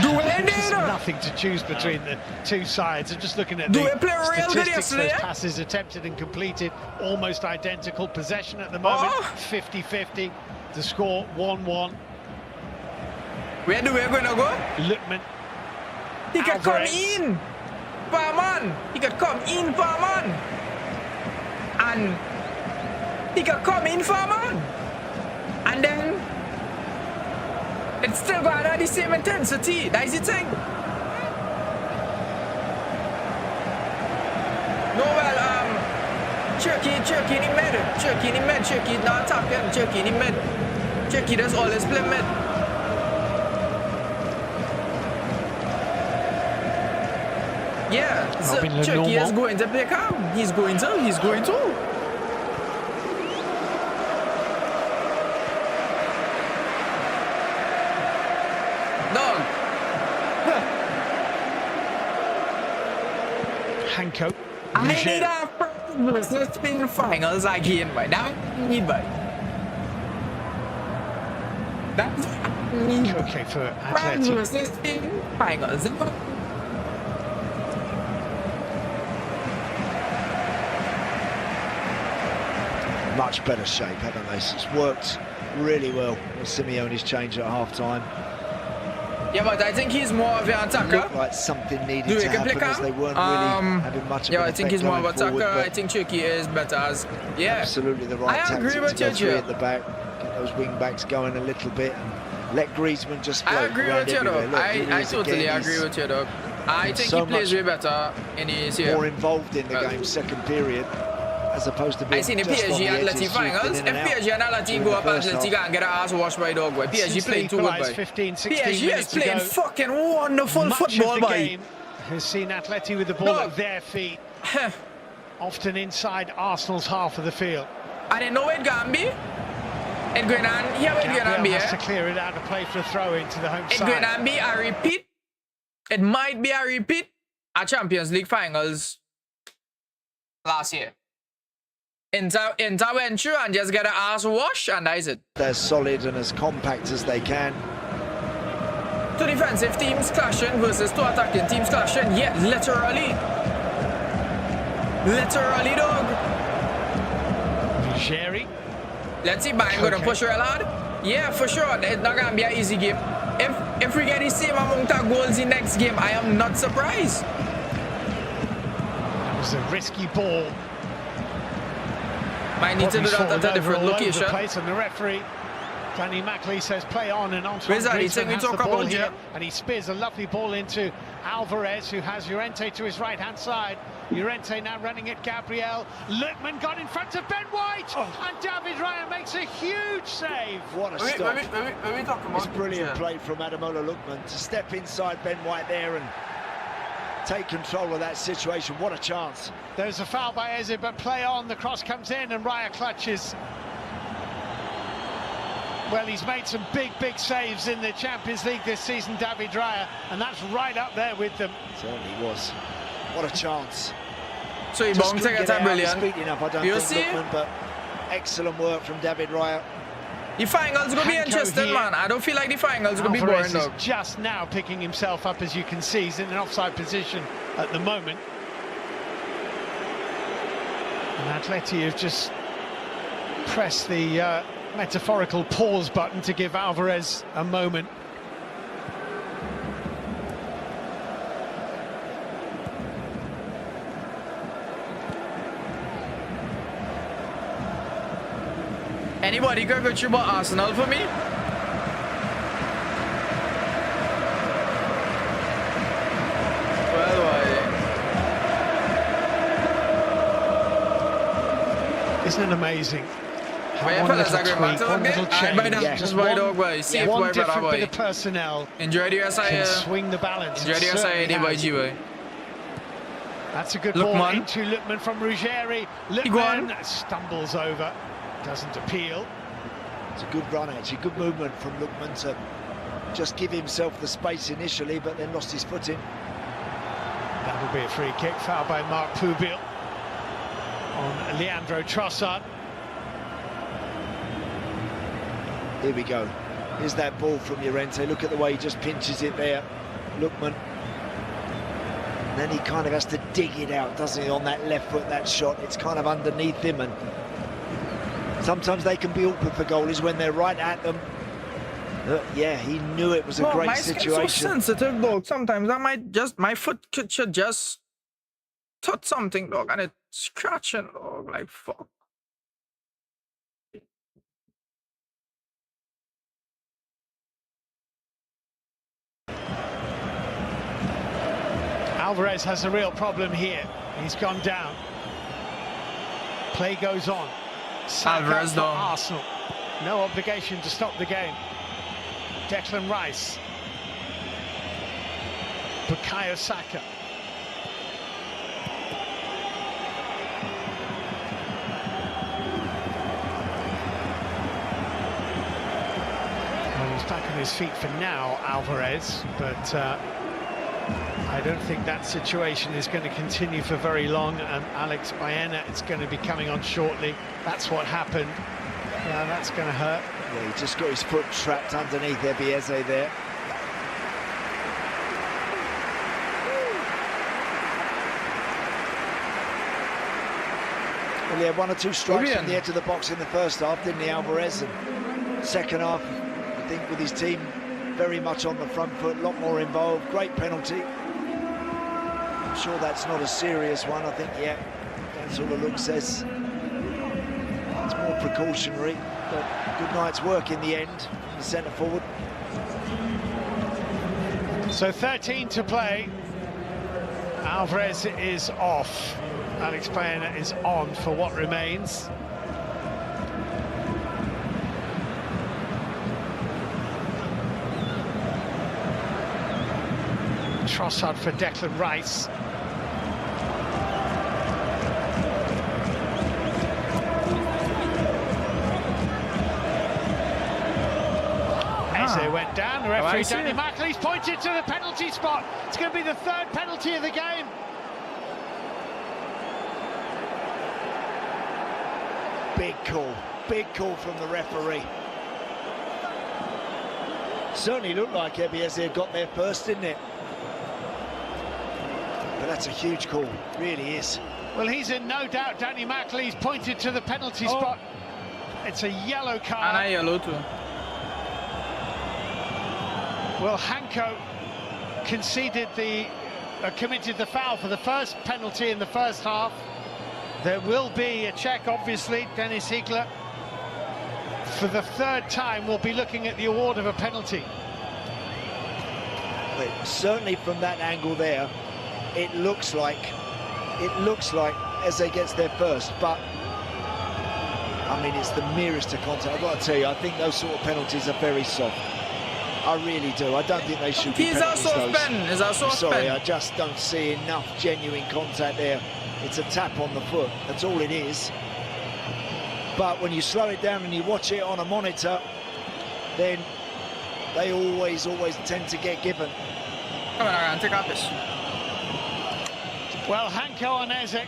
There's nothing to choose between the two sides. I'm just looking at the statistics. Those passes attempted and completed, almost identical. Possession at the moment, 50-50. The score 1-1. Where do we going to go? Lookman. He could come in, man. He could come in, man. And he could come in, man. And then it's still going to have the same intensity. That is the thing. No, well, Turkey in the mid. Turkey in the mid. Turkey not attacking. Turkey in the mid. Turkey does always play mid. Yeah, so Turkey is going to play calm. He's going to. Dog. Hanko. I need a versus Spain finals again, but that need, but that's okay for Atletico. versus Spain finals. Much better shape, haven't they? It's worked really well with Simeone's change at half-time. Yeah, but I think he's more of an attacker. Looked like something needed to happen as they weren't really having much of an I think he's more of an attacker. Forward, I think Turkey is better as... Yeah. Absolutely the right tactic to go through at the back. Get those wing-backs going a little bit and let Griezmann just float. I agree with you, dog. I totally agree with you, dog. I think he plays way better in his here. More involved in the game, second period. As opposed to being I seen the PSG and Atletico finals. If PSG and Atletico go up Atletico and get an ass washed by dog, boy. PSG playing too good, boy. 15-16 PSG is playing fucking wonderful football, boy. Has seen Atleti with the ball at their feet, often inside Arsenal's half of the field. And they know it can be. It going on. Yeah, it going on be. Has to clear it out of play for a throw into the home side. It going on be a repeat. It might be a repeat at Champions League finals last year. Inter went through and just get an ass wash, and that is it. They're solid and as compact as they can. Two defensive teams clashing versus two attacking teams clashing. Yeah, literally. Literally, dog. Jerry. Let's see, Bayern going to push real hard. Yeah, for sure. It's not going to be an easy game. If we get the same amount of goals in next game, I am not surprised. That was a risky ball. Might need to do that at a different location. And the referee, Danny Malskiix, says play on, and on. Where's that? He talk about here, and he spears a lovely ball into Alvarez, who has Llorente to his right-hand side. Llorente now running at Gabriel. Lookman got in front of Ben White, and David Raya makes a huge save. What a stop! It's brilliant play from Ademola Lookman to step inside Ben White there and take control of that situation. What a chance. There's a foul by Eze, but play on. The cross comes in and Raya clutches. Well, he's made some big saves in the Champions League this season, David Raya, and that's right up there with them. Certainly was. What a chance. So he bonged to get that brilliant. Speed enough, I don't think, Lookman, but excellent work from David Raya. The finals gonna be interesting, here. man. I don't feel like the finals gonna be boring, Alvarez is though. just now picking himself up, as you can see. He's in an offside position at the moment. And Atleti have just pressed the metaphorical pause button to give Alvarez a moment. Anybody can go through Arsenal for me? Isn't it amazing? One little tweak, one little change, just one different bit of personnel Enjoy the can swing the balance. Enjoy the SIA. That's a good ball into Lookman from Ruggeri. Lookman stumbles over, doesn't appeal. It's a good run, actually, good movement from Lookman to just give himself the space initially, but then lost his footing. That will be a free kick, foul by Mark Pubil on Leandro Trossard. Here we go. Here's that ball from Llorente. Look at the way he just pinches it there, Lookman. And then he kind of has to dig it out, doesn't he, on that left foot, that shot. It's kind of underneath him, and sometimes they can be awkward for goalies when they're right at them. Yeah, he knew it was a great situation. My skin's so sensitive, dog. Sometimes my foot should just touch something, dog, and it's scratching, dog, like fuck. Alvarez has a real problem here. He's gone down. Play goes on. Alvarez for Arsenal. No obligation to stop the game. Declan Rice. Bukayo Saka. Well, he's back on his feet for now, Alvarez, but I don't think that situation is going to continue for very long, and Alex Baena is going to be coming on shortly. That's what happened. Yeah, that's going to hurt. Yeah, he just got his foot trapped underneath Ebieze there. Well, he had one or two strikes from the edge of the box in the first half, didn't he, Alvarez? And second half, I think with his team very much on the front foot, a lot more involved. Great penalty. I'm sure that's not a serious one. I think, yeah, that's all the look says. It's more precautionary, but good night's work in the end from the centre forward. So 13 to play. Alvarez is off. Alex Baena is on for what remains. Trossard for Declan Rice. Eze went down. The referee, Danny Malskiix, pointed to the penalty spot. It's going to be the third penalty of the game. Big call from the referee. Certainly looked like Ebieze had got there first, didn't it? But that's a huge call, really is. Well, he's in no doubt. Danny Malskiix pointed to the penalty spot. It's a yellow card. And a yellow too. Well, Hanko conceded committed the foul for the first penalty in the first half. There will be a check, obviously. Dennis Higler, for the third time, will be looking at the award of a penalty. Wait, certainly from that angle there, it looks like Eze gets there first, but I mean, it's the merest of contact. I've got to tell you, I think those sort of penalties are very soft. I really do. I don't think they should be penalties. Sorry, I just don't see enough genuine contact there. It's a tap on the foot, that's all it is. But when you slow it down and you watch it on a monitor, then they always tend to get given. Come on, Aaron, take out this. Well, Hanko on Eze.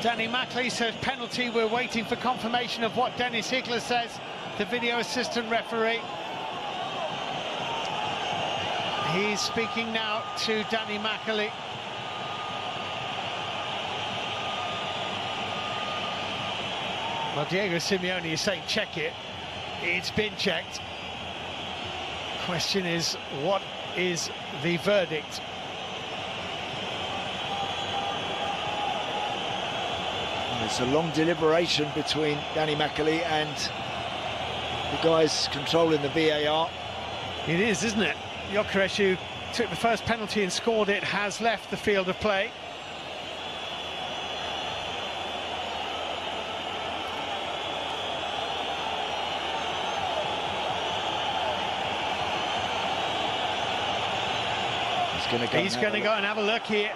Danny Malskiix says penalty. We're waiting for confirmation of what Dennis Higler says. the video assistant referee. He's speaking now to Danny Malskiix. Well, Diego Simeone is saying check it. It's been checked. Question is, what is the verdict? It's a long deliberation between Danny Malskiix and the guys controlling the VAR. It is, isn't it? Gyökeres, who took the first penalty and scored it, has left the field of play. He's going to go and have a look here.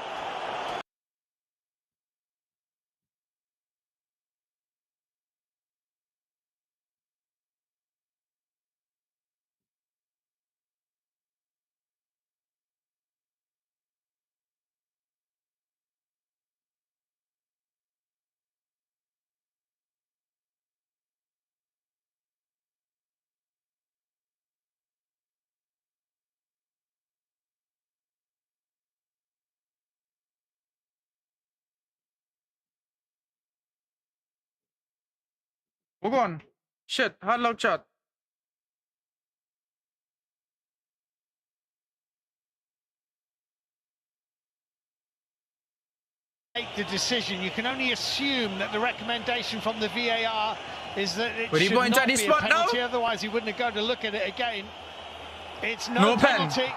We're gone. Shit, hard luck shot. Make the decision. You can only assume that the recommendation from the VAR is that it should not be a penalty, otherwise he wouldn't have gone to look at it again. It's no penalty.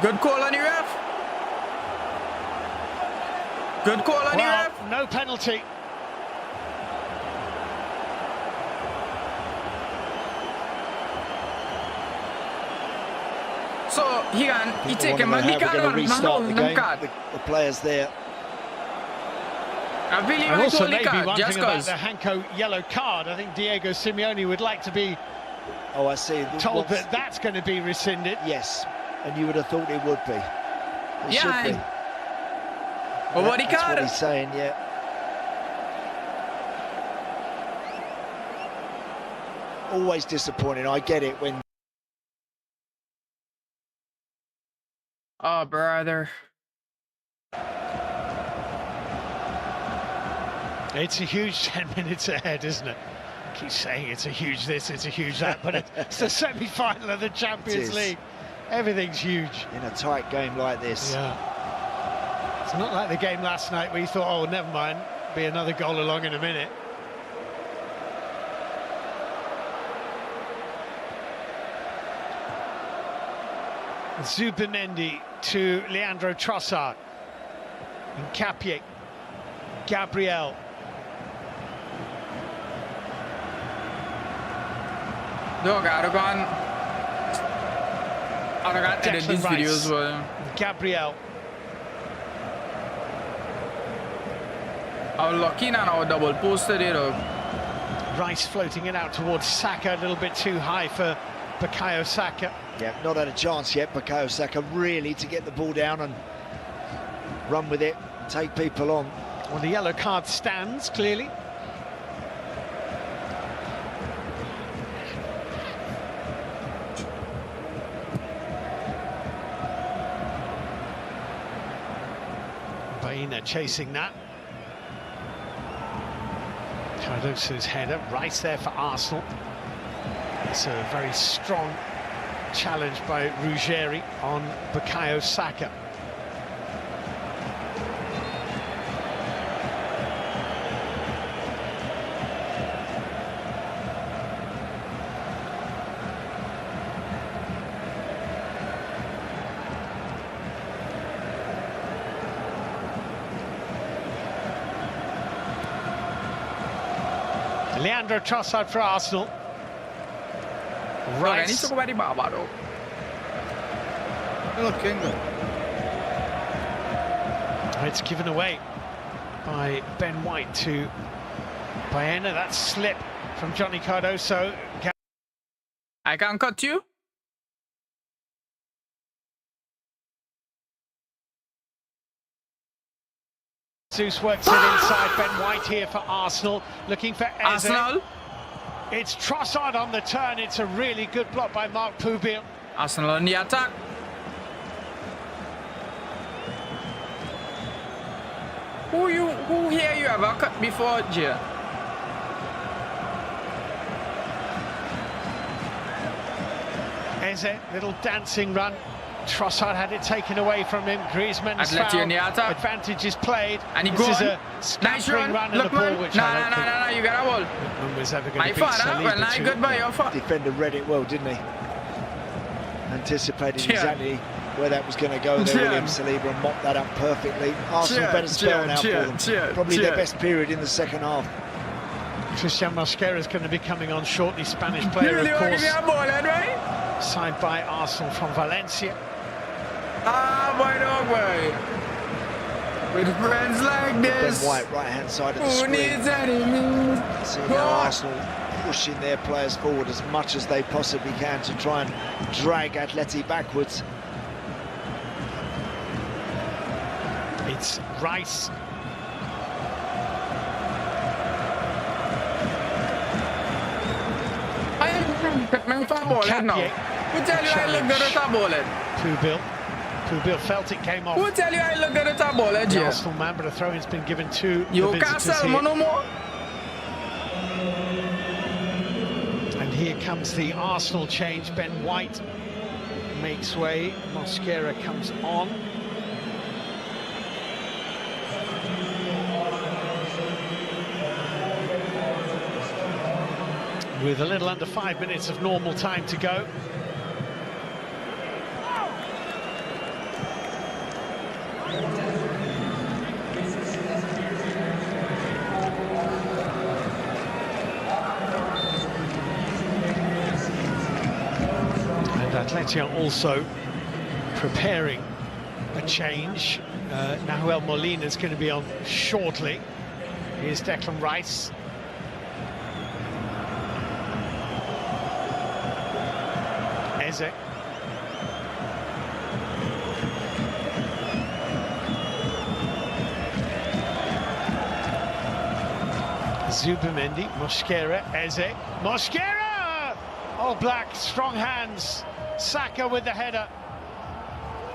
Good call on the ref. Good call on the ref. No penalty. So he take him back the card. The players there. I believe and I also told the maybe card one just thing about cause. the Hanko yellow card. I think Diego Simeone would like to be I see. told that that's going to be rescinded. Yes, and you would have thought it would be. It should be. Well, what he That's card? what he's saying, yeah. Always disappointing. I get it when. Oh, brother. It's a huge 10 minutes ahead, isn't it? I keep saying it's a huge this, it's a huge that, but it's the semi-final of the Champions League. Everything's huge. In a tight game like this. Yeah. It's not like the game last night where you thought, oh, never mind, be another goal along in a minute. Zubimendi to Leandro Trossard. Nkapie. Gabriel. Aragon edited these videos well. Gabriel. I was lucky and I double posted it up. Rice floating it out towards Saka, a little bit too high for Bukayo Saka. Yeah, not had a chance yet, Bukayo Saka, really, to get the ball down and run with it, and take people on. Well, the yellow card stands, clearly. Baena chasing that. Cardoso's header, Rice there for Arsenal. It's a very strong challenge by Ruggeri on Bukayo Saka. Leandro Trossard for Arsenal. Rice. It's given away by Ben White to Baena. That slip from Johnny Cardoso. I can cut you. Jesus works it inside. Ben White here for Arsenal, looking for Eze. Arsenal. It's Trossard on the turn. It's a really good block by Mark Pubil. Arsenal on the attack. Who here you ever cut before, Jay? Eze, little dancing run. Trossard had it taken away from him. Griezmann's Atletico in the foul. attack. Advantage is played. And he this is gone. a scampering run and Look, a ball man. which No, I don't think you got a ball. Lookman was ever going My to beat father, well, Saliba I to. good by your father. Defender read it well, didn't he? Anticipated Yeah. exactly where that was going to go there, Yeah. William Saliba, and mopped that up perfectly. Arsenal Yeah. better spell now for Yeah. them. Yeah. Probably Yeah. their best period in the second half. Christian Mosquera is going to be coming on shortly. Spanish player, of course, right? signed by Arsenal from Valencia. Ah, boy, dog, boy. With friends like this. Ben White, right-hand side of the Who screen. needs enemies? See now Arsenal pushing their players forward as much as they possibly can to try and drag Atleti backwards. It's Rice. Man, fan bollen now. Who tell you I look good at that bollen? Pubil felt it came off. Who tell you I look good at that bollen, The Jay? Arsenal man, but a throw-in's been given to You the can't visitors sell here. no more. And here comes the Arsenal change. Ben White makes way. Mosquera comes on. With a little under 5 minutes of normal time to go. And Atletico also preparing a change. Nahuel Molina is going to be on shortly. Here's Declan Rice. Eze. Zubimendi, Mosquera, Eze. Mosquera! All black, strong hands. Saka with the header.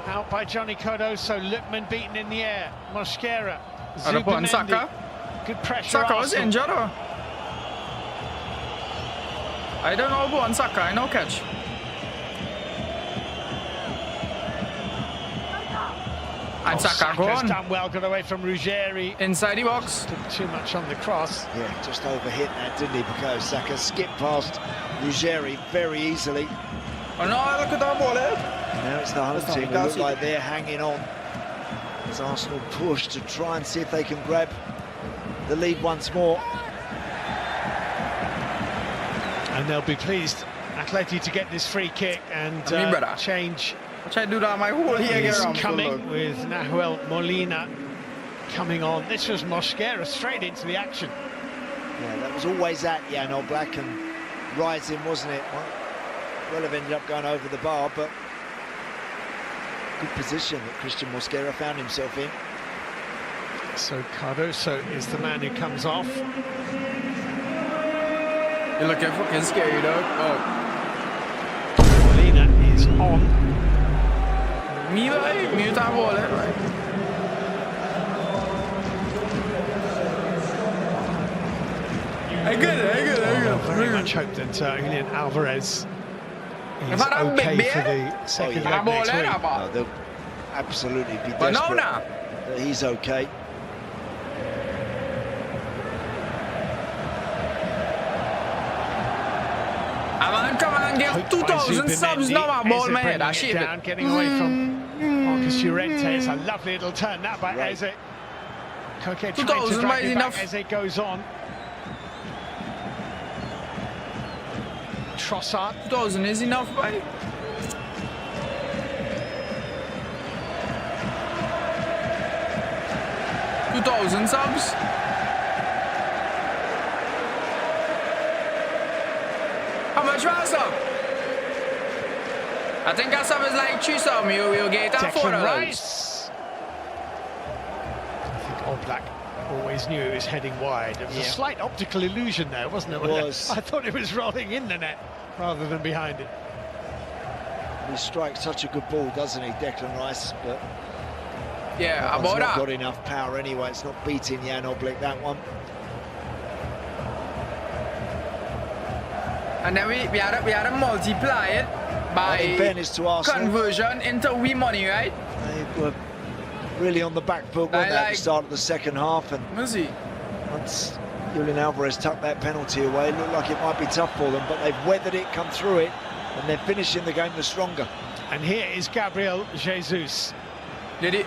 Out by Johnny Cardoso. Lookman beaten in the air. Mosquera. Zubimendi. Saka. Good pressure. Saka was Arsenal. injured, or? I don't know about Saka, I know catch. And Saka Saka's gone. done well, got away from Ruggeri. Inside the box. Did too much on the cross. Yeah, just overhit that, didn't he? Because Saka skipped past Ruggeri very easily. Oh no, look at that ball, eh? Now it's the home team who look like they're hanging on as Arsenal push to try and see if they can grab the lead once more. And they'll be pleased, Atleti, to get this free kick and change. Which I do that my whole here Is coming with Nahuel Molina coming on. This was Mosquera straight into the action. Yeah, that was always at Jan Oblak and rising, wasn't it? Well, have ended up going over the bar, but good position that Christian Mosquera found himself in. So Cardoso is the man who comes off. You're looking fucking scary, dog. Oh. Molina is on. Mute that ball, right? I get it. Very much hope that Julian Alvarez is okay for the second leg next week. No, they'll absolutely be desperate that he's okay. Come on and get 2,000 subs now, my ball, man. I shit down, getting away from Marcus Llorente. It's a lovely little turn that by Eze. Koke trying to drag it back. Eze goes on. Trossard. 2,000 is enough, buddy. $2,000 subs. How much was that? I think that sub is like 3 sub. You get that $4. Rice. I think Oblak always knew it was heading wide. There was a slight optical illusion there, wasn't it? It was. I thought it was rolling in the net rather than behind it. He strikes such a good ball, doesn't he, Declan Rice? But yeah, that one's about not that. got enough power anyway. It's not beating Jan Oblak, that one. And then we had to multiply it by in fairness to Arsenal, conversion into wee money, right? They were really on the back foot when at the start of the second half, and once Julian Alvarez tucked that penalty away, it looked like it might be tough for them, but they've weathered it, come through it, and they're finishing the game the stronger. And here is Gabriel Jesus. Did it?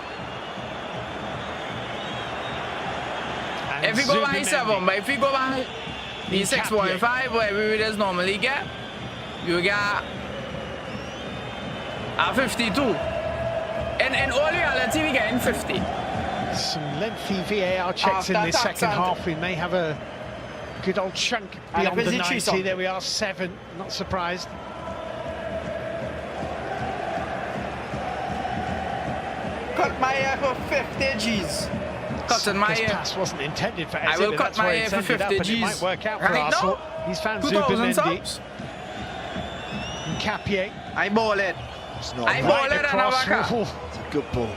If you go by 7, but if you go by the 6.5, where we would just normally get, you get a 52. In all reality, we get in 50. Some lengthy VAR checks in this second half. We may have a good old chunk beyond the 90. There we are, 7. Not surprised. Cut my hair for 50 G's. Cutting my hair. This pass wasn't intended for Eze, I will cut my hair for 50 G's. It might work out for right Arsenal. now? He's found 2,000 Zubimendi. subs. Capier. I ball it. It's not I ball it across. It's a good ball.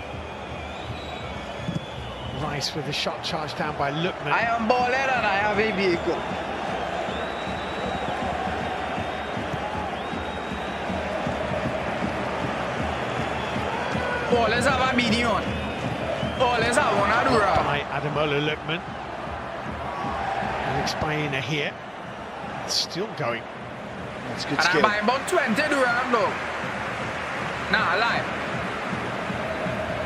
Rice with a shot charged down by Lookman. I am ball it and I have a vehicle. Always have a medium. Always have one Adura. By Ademola Lookman. Alex Baena here. Still going. That's good and skill. I'm buying about 20 Durham though. Nah, lie.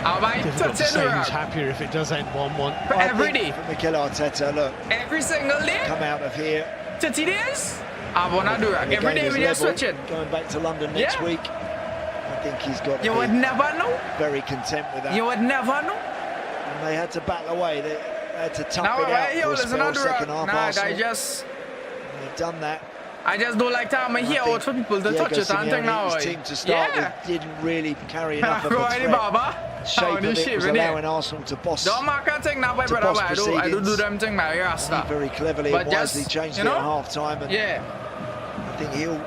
I'll buy 20 Durham. Who's happier if it does end 1-1? For every day. For Mikel Arteta, look. Every single day. Come out of here. 30 days. I want to do it. Every day we just switch it. Going back to London next week. I think he's got to You would never know. Very content with that. You would never know. And they had to battle away. They had to tough Now, it out for a spell, second half. Nah, Arsenal. They've done that. I just don't like time I hear out for people to touch it and thing now. His team to start with didn't really carry enough of a threat. Shape of it was allowing Arsenal to boss. Don't mark a thing now, brother. I do them thing, my Rasta. He very cleverly and wisely changed it at half time. And I think he'll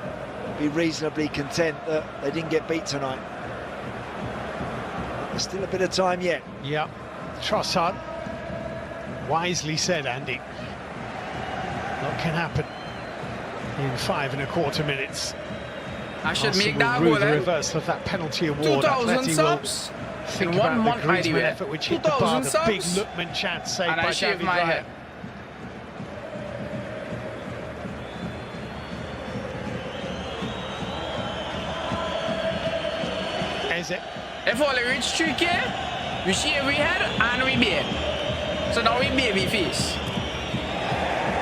be reasonably content that they didn't get beat tonight. But there's still a bit of time yet. Yeah, Trossard. Wisely said, Andy. What can happen in 5.25 minutes? I should Arsenal make that will goal. the reversal of that penalty award. 2,000 subs think in 1 about month. the Griezmann effort which hit the bar. The big subs. Lookman chance saved And by I shaved David my Raya. head. Eze. If all we reach 3K, we shave we head and we beard. So now we baby face.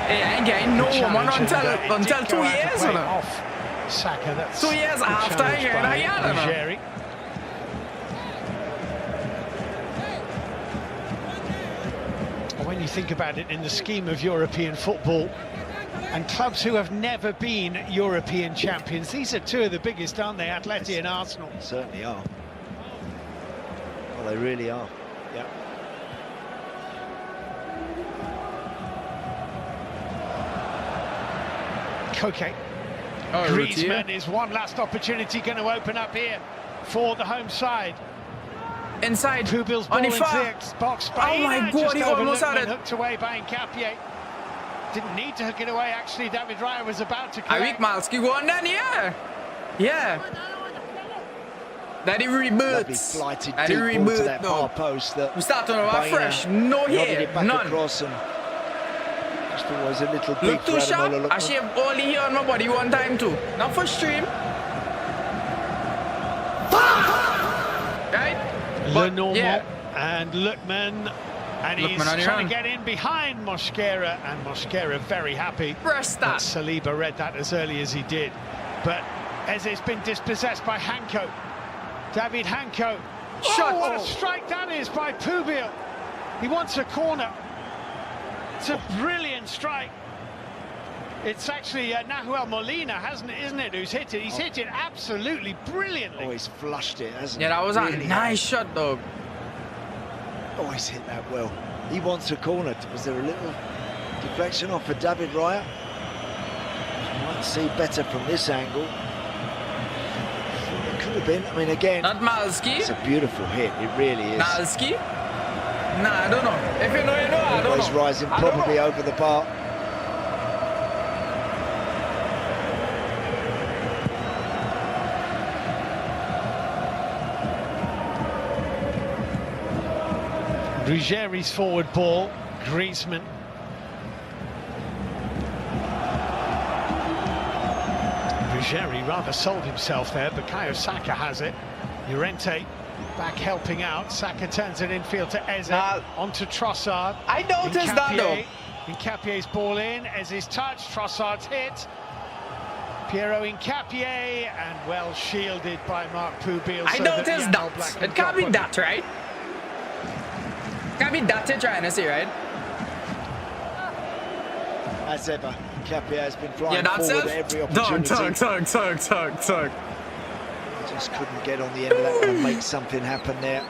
Hey, I ain't getting no woman until 2 years, you know. Off Saka, that's 2 years after I get a yard, when you think about it in the scheme of European football and clubs who have never been European champions, these are two of the biggest, aren't they? Atleti and Arsenal. Certainly are. Well, they really are. Yeah. Koke. Griezmann is one last opportunity going to open up here for the home side. Inside. Pubil's ball into the box. Oh my God, he almost had it. Hooked away by Capier. Didn't need to hook it away, actually. David Raya was about to I weak Malskiix go on then, yeah. That he reboots. Flighted that he deep reboots into that far post. That we start on our fresh. No here, none. Across and just always a little big. Look too sharp. I shaved only here on my body one time too. Not for stream. Right? Lenormand and Lookman. And he's trying to get in behind Mosquera, and Mosquera very happy that Saliba read that as early as he did. But as it's been dispossessed by Hanko, David Hanko. Oh, what a strike that is by Pubil. He wants a corner. It's a brilliant strike. It's actually Nahuel Molina, isn't it, who's hit it? He's hit it absolutely brilliantly. Oh, he's flushed it, hasn't he? Yeah, that was really a nice shot, though. Always hit that well. He wants a corner. Was there a little deflection off for David Raya? Might see better from this angle. It could have been. I mean, again, Not Malskiix. it's a beautiful hit. It really is. Malskiix? Nah, I don't know. If you know, you know. I don't Always know. rising I don't probably know. over the bar. Ruggieri's forward ball, Griezmann. Ruggieri rather sold himself there, but Bukayo Saka has it. Llorente back helping out. Saka turns it infield to Eze, onto Trossard. I noticed that though. Nkapie's ball in, Eze's touch, Trossard's hit. Piero Nkapie, and well shielded by Mark Pubil. I noticed that. It can't be that, right? Can't be that you're trying to say, right? As ever, Nkapie has been flying Yeah, that's forward it. at every opportunity. Tug. Just couldn't get on the end of that one and make something happen there.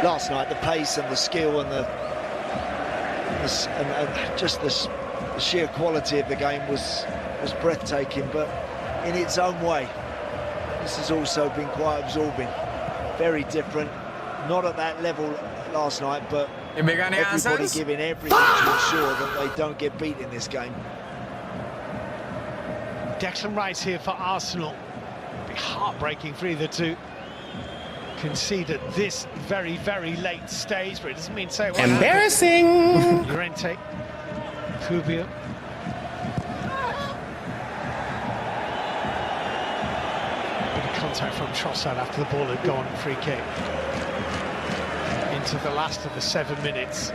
Last night, the pace and the skill and just the sheer quality of the game was breathtaking, but in its own way, this has also been quite absorbing. Very different, not at that level last night, but everybody giving everything to ensure that they don't get beat in this game. Declan Rice here for Arsenal. It'd be heartbreaking for either to concede at this very, very late stage, but it doesn't mean so. Embarrassing! Llorente, Pubil. Bit of contact from Trossard after the ball had gone, free kick. Into the last of the 7 minutes.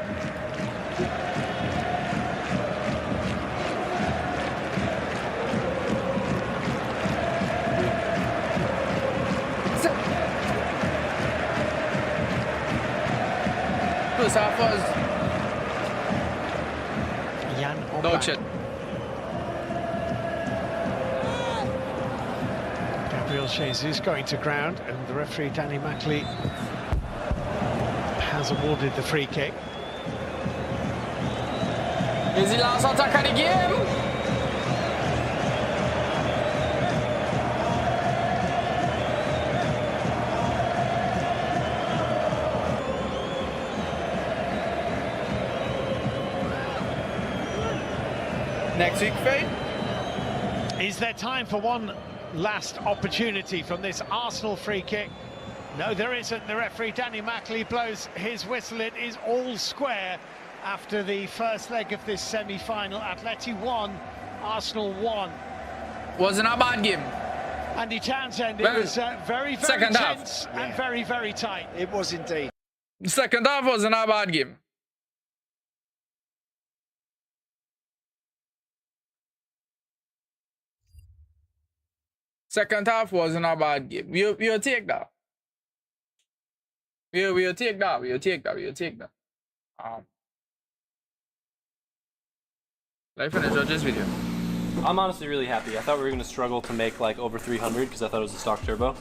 First half was Jan dog shit. Gabriel Jesus going to ground, and the referee Danny Mackley has awarded the free kick. Is he last attack of the game? Next week, Faye? Is there time for one last opportunity from this Arsenal free kick? No, there isn't. The referee, Danny Mackley, blows his whistle. It is all square after the first leg of this semi-final. Atleti 1, Arsenal 1. Wasn't a bad game. Andy Townsend, Well, it was very, very second half. tense and very, very tight. It was indeed. Second half wasn't a bad game. Second half wasn't a bad game. We'll take that. We'll take that. We'll take that. Let me finish watch this video. I'm honestly really happy. I thought we were going to struggle to make like over 300 because I thought it was a stock turbo.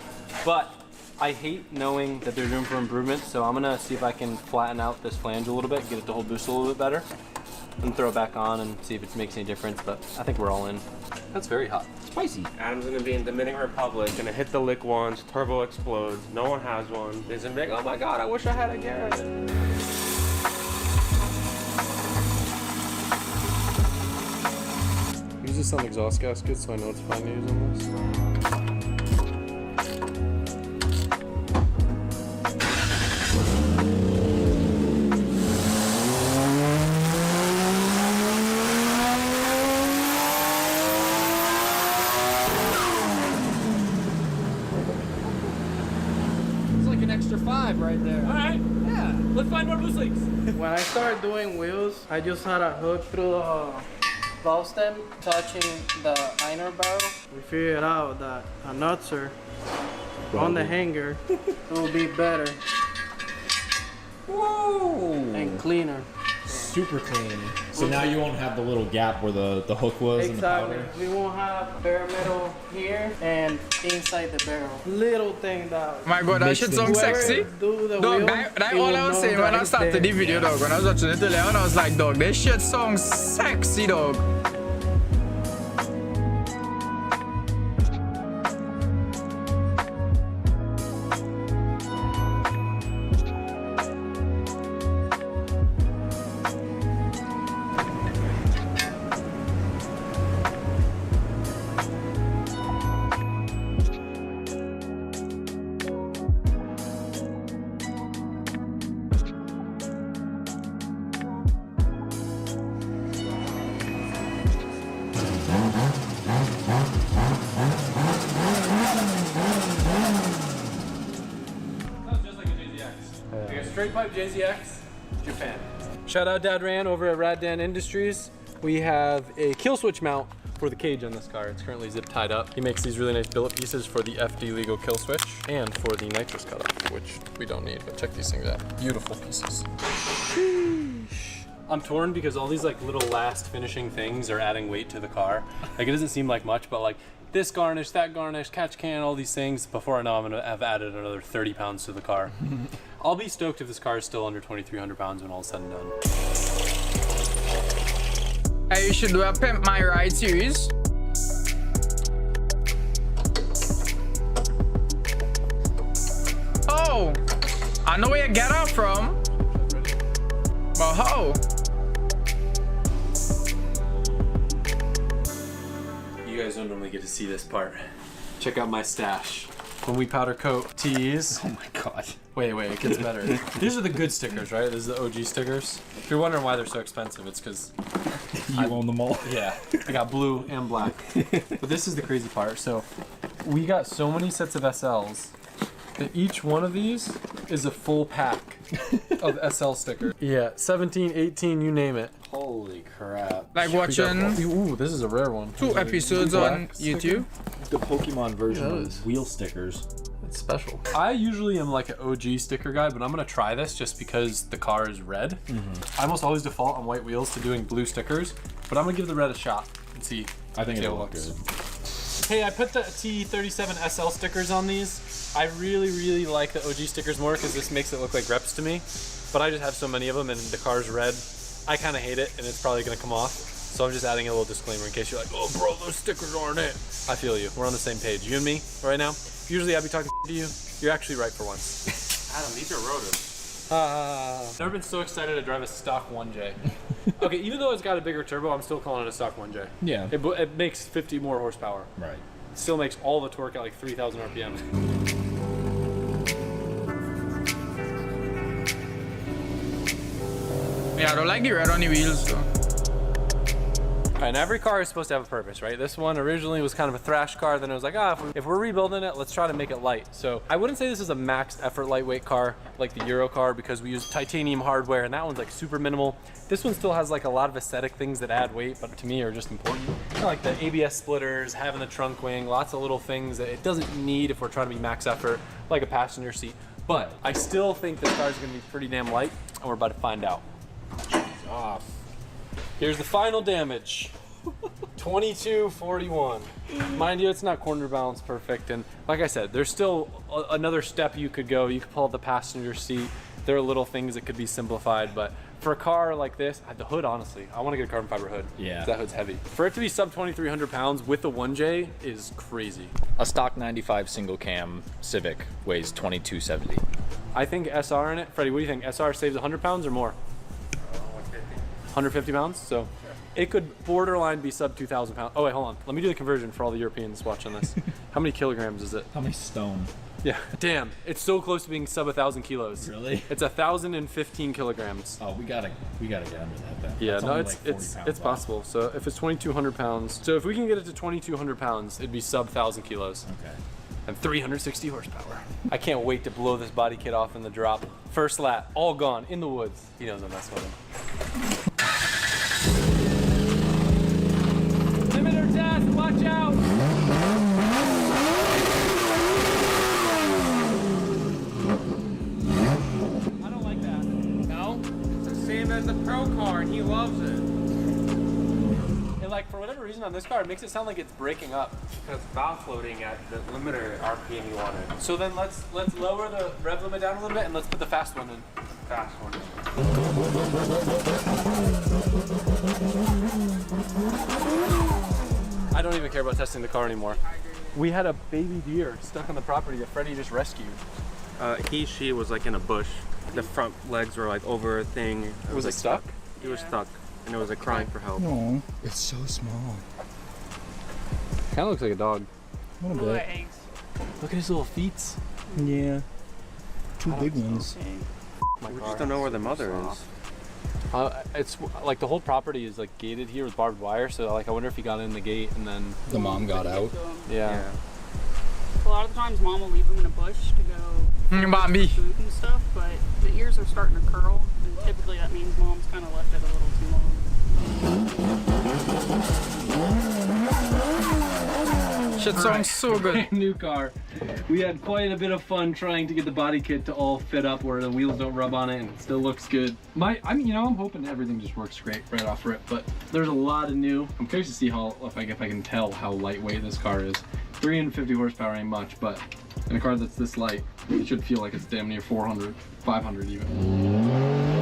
But I hate knowing that there's room for improvement, so I'm going to see if I can flatten out this flange a little bit, get it to hold boost a little bit better, and throw it back on and see if it makes any difference, but I think we're all in. That's very hot. Spicy. Adam's gonna be in Dominican Republic, gonna hit the lick once, turbo explodes, no one has one. There's a big, oh my god, I wish I had a Garrett. Use this on exhaust gasket so I know it's fine to use on this. Extra 5 right there. Alright. Yeah. Let's find more loose leaks. When I started doing wheels, I just had a hook through the valve stem touching the iron barrel. We figured out that a nutser on the hanger will be better. Whoa! And cleaner. super clean. So now you won't have the little gap where the hook was and the Exactly. powder. We won't have bare metal here and inside the barrel. Little thing that. My God, that shit sounds sexy. Dog, that all I was saying when I started the video, dog. When I was watching it earlier, and I was like, dog, this shit sounds sexy, dog. Straight pipe JZX, Japan. Shout out Dad Ran over at Rad Dan Industries. We have a kill switch mount for the cage on this car. It's currently zip tied up. He makes these really nice billet pieces for the FD Legal kill switch and for the nitrous cutoff, which we don't need, but check these things out. Beautiful pieces. I'm torn because all these like little last finishing things are adding weight to the car. Like it doesn't seem like much, but like this garnish, that garnish, catch can, all these things, before I know I'm gonna have added another 30 pounds to the car. I'll be stoked if this car is still under 2,300 pounds when all is said and done. Hey, you should do a Pimp My Ride series. Oh, I know where you get her from. But how? You guys don't normally get to see this part. Check out my stash. When we powder coat tees. Oh my God. Wait, it gets better. These are the good stickers, right? These are the OG stickers. If you're wondering why they're so expensive, it's because you own them all. Yeah, I got blue and black. But this is the crazy part. So we got so many sets of SLs that each one of these is a full pack of SL stickers. Yeah, 17, 18, you name it. Holy crap. Like watching ooh, this is a rare one. 2 episodes on YouTube. The Pokemon version of wheel stickers. It's special. I usually am like an OG sticker guy, but I'm gonna try this just because the car is red. I almost always default on white wheels to doing blue stickers, but I'm gonna give the red a shot and see. I think it'll look good. Hey, I put the T37 SL stickers on these. I really like the OG stickers more because this makes it look like reps to me, but I just have so many of them and the car's red. I kind of hate it and it's probably gonna come off. So I'm just adding a little disclaimer in case you're like, oh bro, those stickers aren't it. I feel you, we're on the same page. You and me right now. Usually I'd be talking to you. You're actually right for once. Adam, these are rotors. Never been so excited to drive a stock 1J. Okay, even though it's got a bigger turbo, I'm still calling it a stock 1J. Yeah. It makes 50 more horsepower. Right. It still makes all the torque at like 3,000 RPM. Yeah, I don't like the red on the wheels though. And every car is supposed to have a purpose, right? This one originally was kind of a thrash car, then it was like, if we're rebuilding it, let's try to make it light. So I wouldn't say this is a maxed effort lightweight car like the Euro car because we use titanium hardware and that one's like super minimal. This one still has like a lot of aesthetic things that add weight, but to me are just important. Kind of like the ABS splitters, having the trunk wing, lots of little things that it doesn't need if we're trying to be max effort, like a passenger seat. But I still think this car is gonna be pretty damn light and we're about to find out. Off. Here's the final damage. 2241. Mind you, it's not corner balance perfect, and like I said, there's still another step you could go. You could pull out the passenger seat. There are little things that could be simplified, but for a car like this, the hood, honestly, I want to get a carbon fiber hood. Yeah. That hood's heavy. For it to be sub 2,300 pounds with the 1J is crazy. A stock 95 single cam Civic weighs 2270. I think SR in it. Freddie, what do you think? SR saves 100 pounds or more? 150 pounds? So it could borderline be sub 2,000 pounds. Oh wait, hold on. Let me do the conversion for all the Europeans watching this. How many kilograms is it? How many stone? Yeah. Damn, it's so close to being sub 1,000 kilos. Really? It's 1,015 kilograms. Oh, we gotta get under that then. Yeah, That's no, only it's like it's possible. So if it's 2,200 pounds, so if we can get it to 2,200 pounds, it'd be sub 1,000 kilos. Okay. And 360 horsepower. I can't wait to blow this body kit off in the drop. First lap, all gone, in the woods. He knows I'm messing with him. Limiter test, watch out! I don't like that. No? It's the same as the Pro car, and reason on this car, it makes it sound like it's breaking up. Because it's valve floating at the limiter RPM you wanted. So then let's lower the rev limit down a little bit and let's put the fast one in. Fast one. I don't even care about testing the car anymore. We had a baby deer stuck on the property that Freddie just rescued. She was like in a bush. The front legs were like over a thing. Was it stuck? It was stuck, and it was like crying for help. No, it's so small. Kind of looks like a dog. A little bit. Look at his little feet. Yeah. Two big ones. We just don't know where the mother is. It's like the whole property is like gated here with barbed wire, so like I wonder if he got in the gate and then the mom got out. Yeah. A lot of the times mom will leave them in a bush to go Bambi. food and stuff, but the ears are starting to curl, and typically that means mom's kind of left it a little too long. Shit sounds so good. New car. We had quite a bit of fun trying to get the body kit to all fit up where the wheels don't rub on it and it still looks good. I mean, I'm hoping everything just works great right off rip, but there's a lot of new. I'm curious to see if I can tell how lightweight this car is. 350 horsepower ain't much, but in a car that's this light, it should feel like it's damn near 400, 500 even.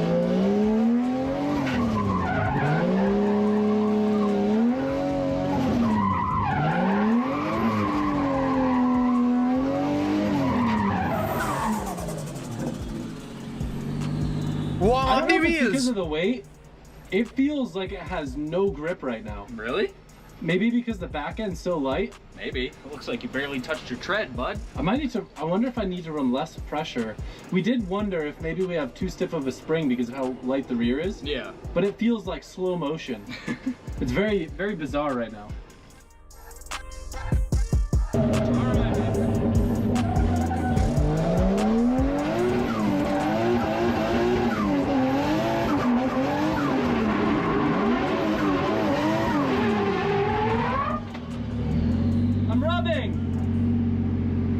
Wow, the Because wheels. of the weight, it feels like it has no grip right now. Really? Maybe because the back end's so light. Maybe. It looks like you barely touched your tread, bud. I wonder if I need to run less pressure. We did wonder if maybe we have too stiff of a spring because of how light the rear is. Yeah. But it feels like slow motion. It's very, very bizarre right now.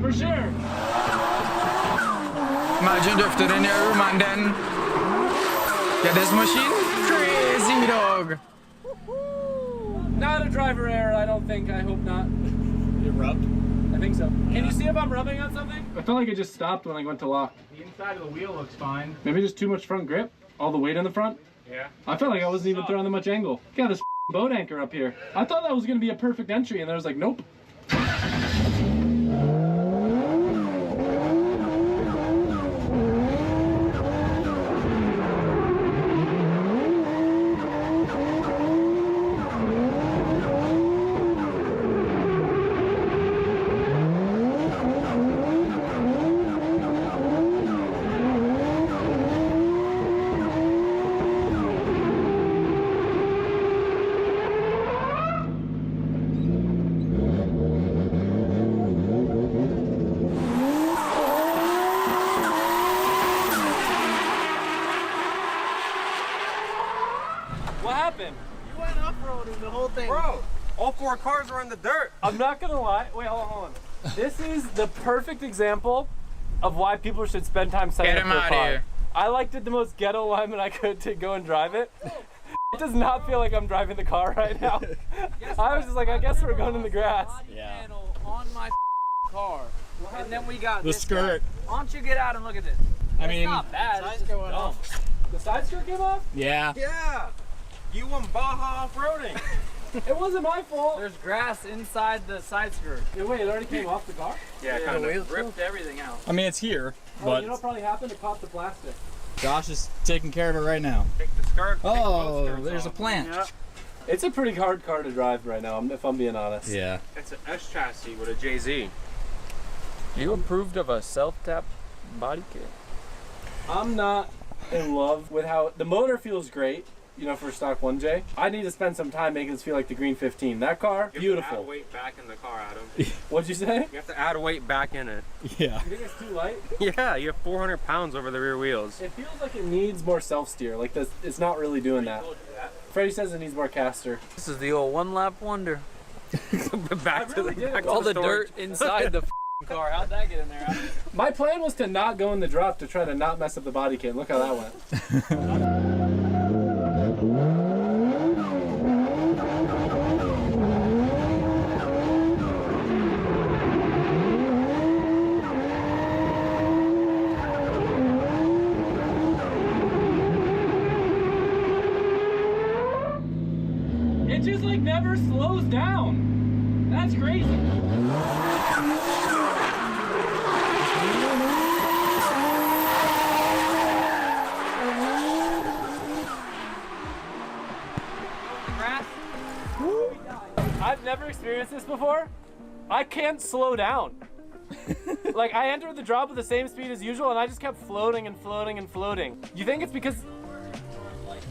For sure. Imagine drifting in your room and then get this machine. Crazy dog. Not a driver error, I don't think. I hope not. It rubbed? I think so. Can you see if I'm rubbing on something? I felt like it just stopped when I went to lock. The inside of the wheel looks fine. Maybe just too much front grip? All the weight on the front? Yeah. I felt like I wasn't even throwing that much angle. Got this boat anchor up here. I thought that was gonna be a perfect entry and I was like, nope. What happened? You went off-roading the whole thing. Bro, all four cars were in the dirt. I'm not gonna lie. Wait, hold on. This is the perfect example of why people should spend time setting up their car. I liked it the most ghetto alignment I could to go and drive it. It does not feel like I'm driving the car right now. I was just like, I guess we're going in the grass. Yeah. On my car. And then we got The this skirt. guy. Why don't you get out and look at this? I mean, it's not bad. It's just going off. The side skirt came off? yeah. Yeah. You went Baja off-roading. It wasn't my fault. There's grass inside the side skirt. Wait, it already came off the car? Yeah, The kind of. wheels ripped everything out. I mean, it's here, Oh, but you know what probably happened? It popped the plastic. Josh is taking care of it right now. Take the skirt. take both Oh, skirts there's a off. plant. Yeah. It's a pretty hard car to drive right now, if I'm being honest. Yeah. It's an S chassis with a JZ. You approved of a self-tap body kit? I'm not in love with how the motor feels great, you know, for stock 1J. I need to spend some time making this feel like the Green 15. That car, You have to beautiful. add weight back in the car, Adam. What'd you say? You have to add weight back in it. Yeah. You think it's too light? Yeah, you have 400 pounds over the rear wheels. It feels like it needs more self-steer. Like this, it's not really doing that. Freddie says it needs more caster. This is the old one-lap wonder. back to really the did. back All to the storage. dirt inside the car. How'd that get in there? My plan was to not go in the drop to try to not mess up the body kit. Look how that went. slows down. That's crazy. I've never experienced this before. I can't slow down. Like, I entered the drop with the same speed as usual, and I just kept floating and floating and floating. You think it's because...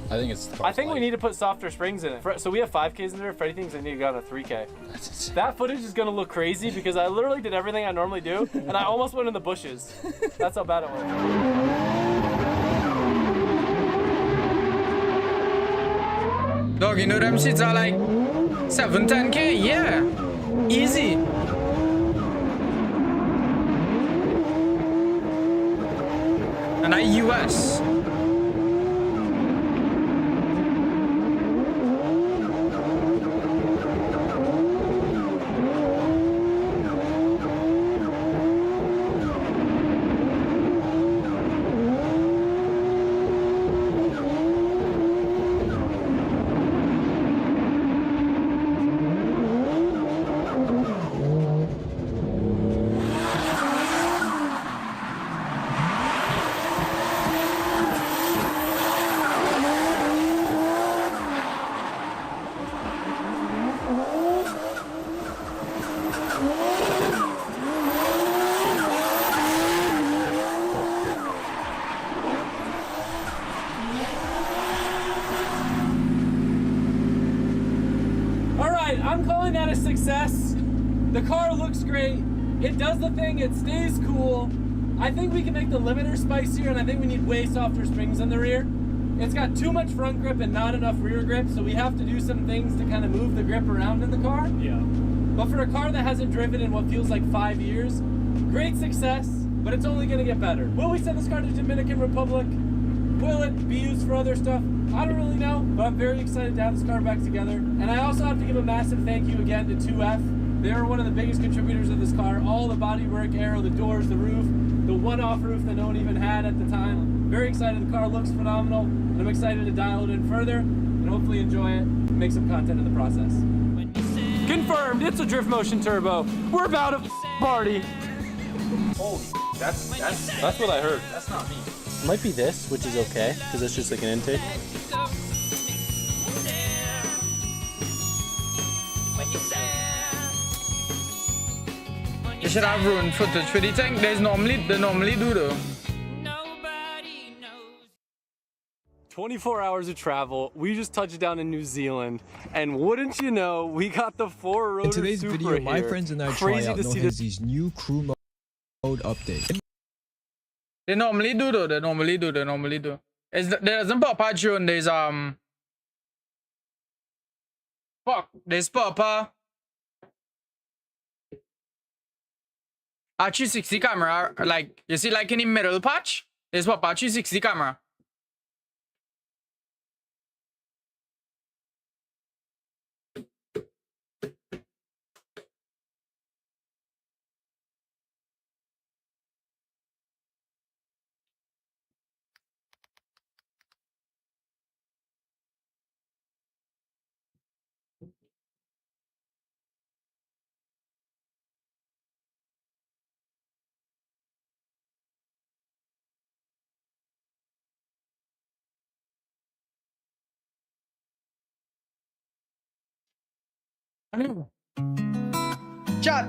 I think it's... I think we need to put softer springs in it. So we have 5Ks in there. Freddie thinks I need to go on a 3K. That footage is gonna look crazy because I literally did everything I normally do, and I almost went in the bushes. That's how bad it was. Dog, you know them shits are like 7, 10K? Yeah. Easy. And I US. I'm calling that a success. The car looks great. It does the thing, it stays cool. I think we can make the limiter spicier, and I think we need way softer springs in the rear. It's got too much front grip and not enough rear grip, so we have to do some things to kind of move the grip around in the car. Yeah. But for a car that hasn't driven in what feels like 5 years, great success, but it's only gonna get better. Will we send this car to Dominican Republic? Will it be used for other stuff? I don't really know, but I'm very excited to have this car back together. And I also have to give a massive thank you again to 2F. They're one of the biggest contributors of this car. All the bodywork, aero, the doors, the roof, the one-off roof that no one even had at the time. Very excited. The car looks phenomenal, and I'm excited to dial it in further and hopefully enjoy it and make some content in the process. Confirmed, it's a Drift Motion Turbo. We're about to party. Holy, that's what I heard. That's not me. Might be this, which is okay, because it's just like an intake. You should have ruined footage for the tank. They normally do though. 24 hours of travel. We just touched down in New Zealand, and wouldn't you know, we got the 4-rotor In today's Supra video, my here. friends and I Crazy try out to see Nohez's new crew mode update. They normally do though. They normally do. There doesn't pop a drone. There's There's Papa. A 360 camera, like you see, like in the middle patch. There's Papa 360 camera. Chat.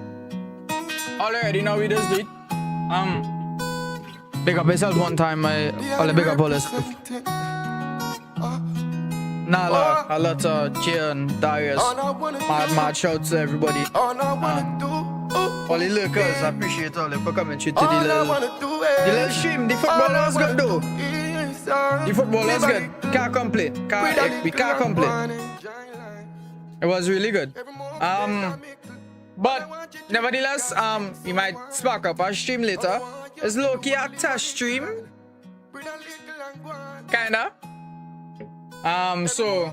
Already know we just did. Big up yourself one time. I'll big up all this. Nala, a lot of Cheer and Darius. Mad shouts to everybody. All the lurkers, I appreciate all them for coming to the little stream. The football was good though. The football was good. Can't complain. We can't complain. It was really good. But nevertheless, we might spark up our stream later. It's low-key a test stream. Kinda. So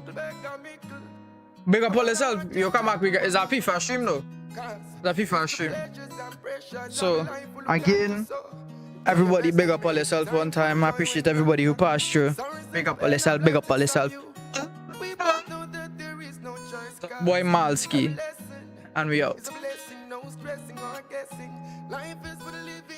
big up all yourself. You come back, it's a FIFA stream though. It's a FIFA stream. So again, everybody big up all yourself one time. I appreciate everybody who passed through. Big up all yourself, big up all yourself. boy Malskiix, and we out.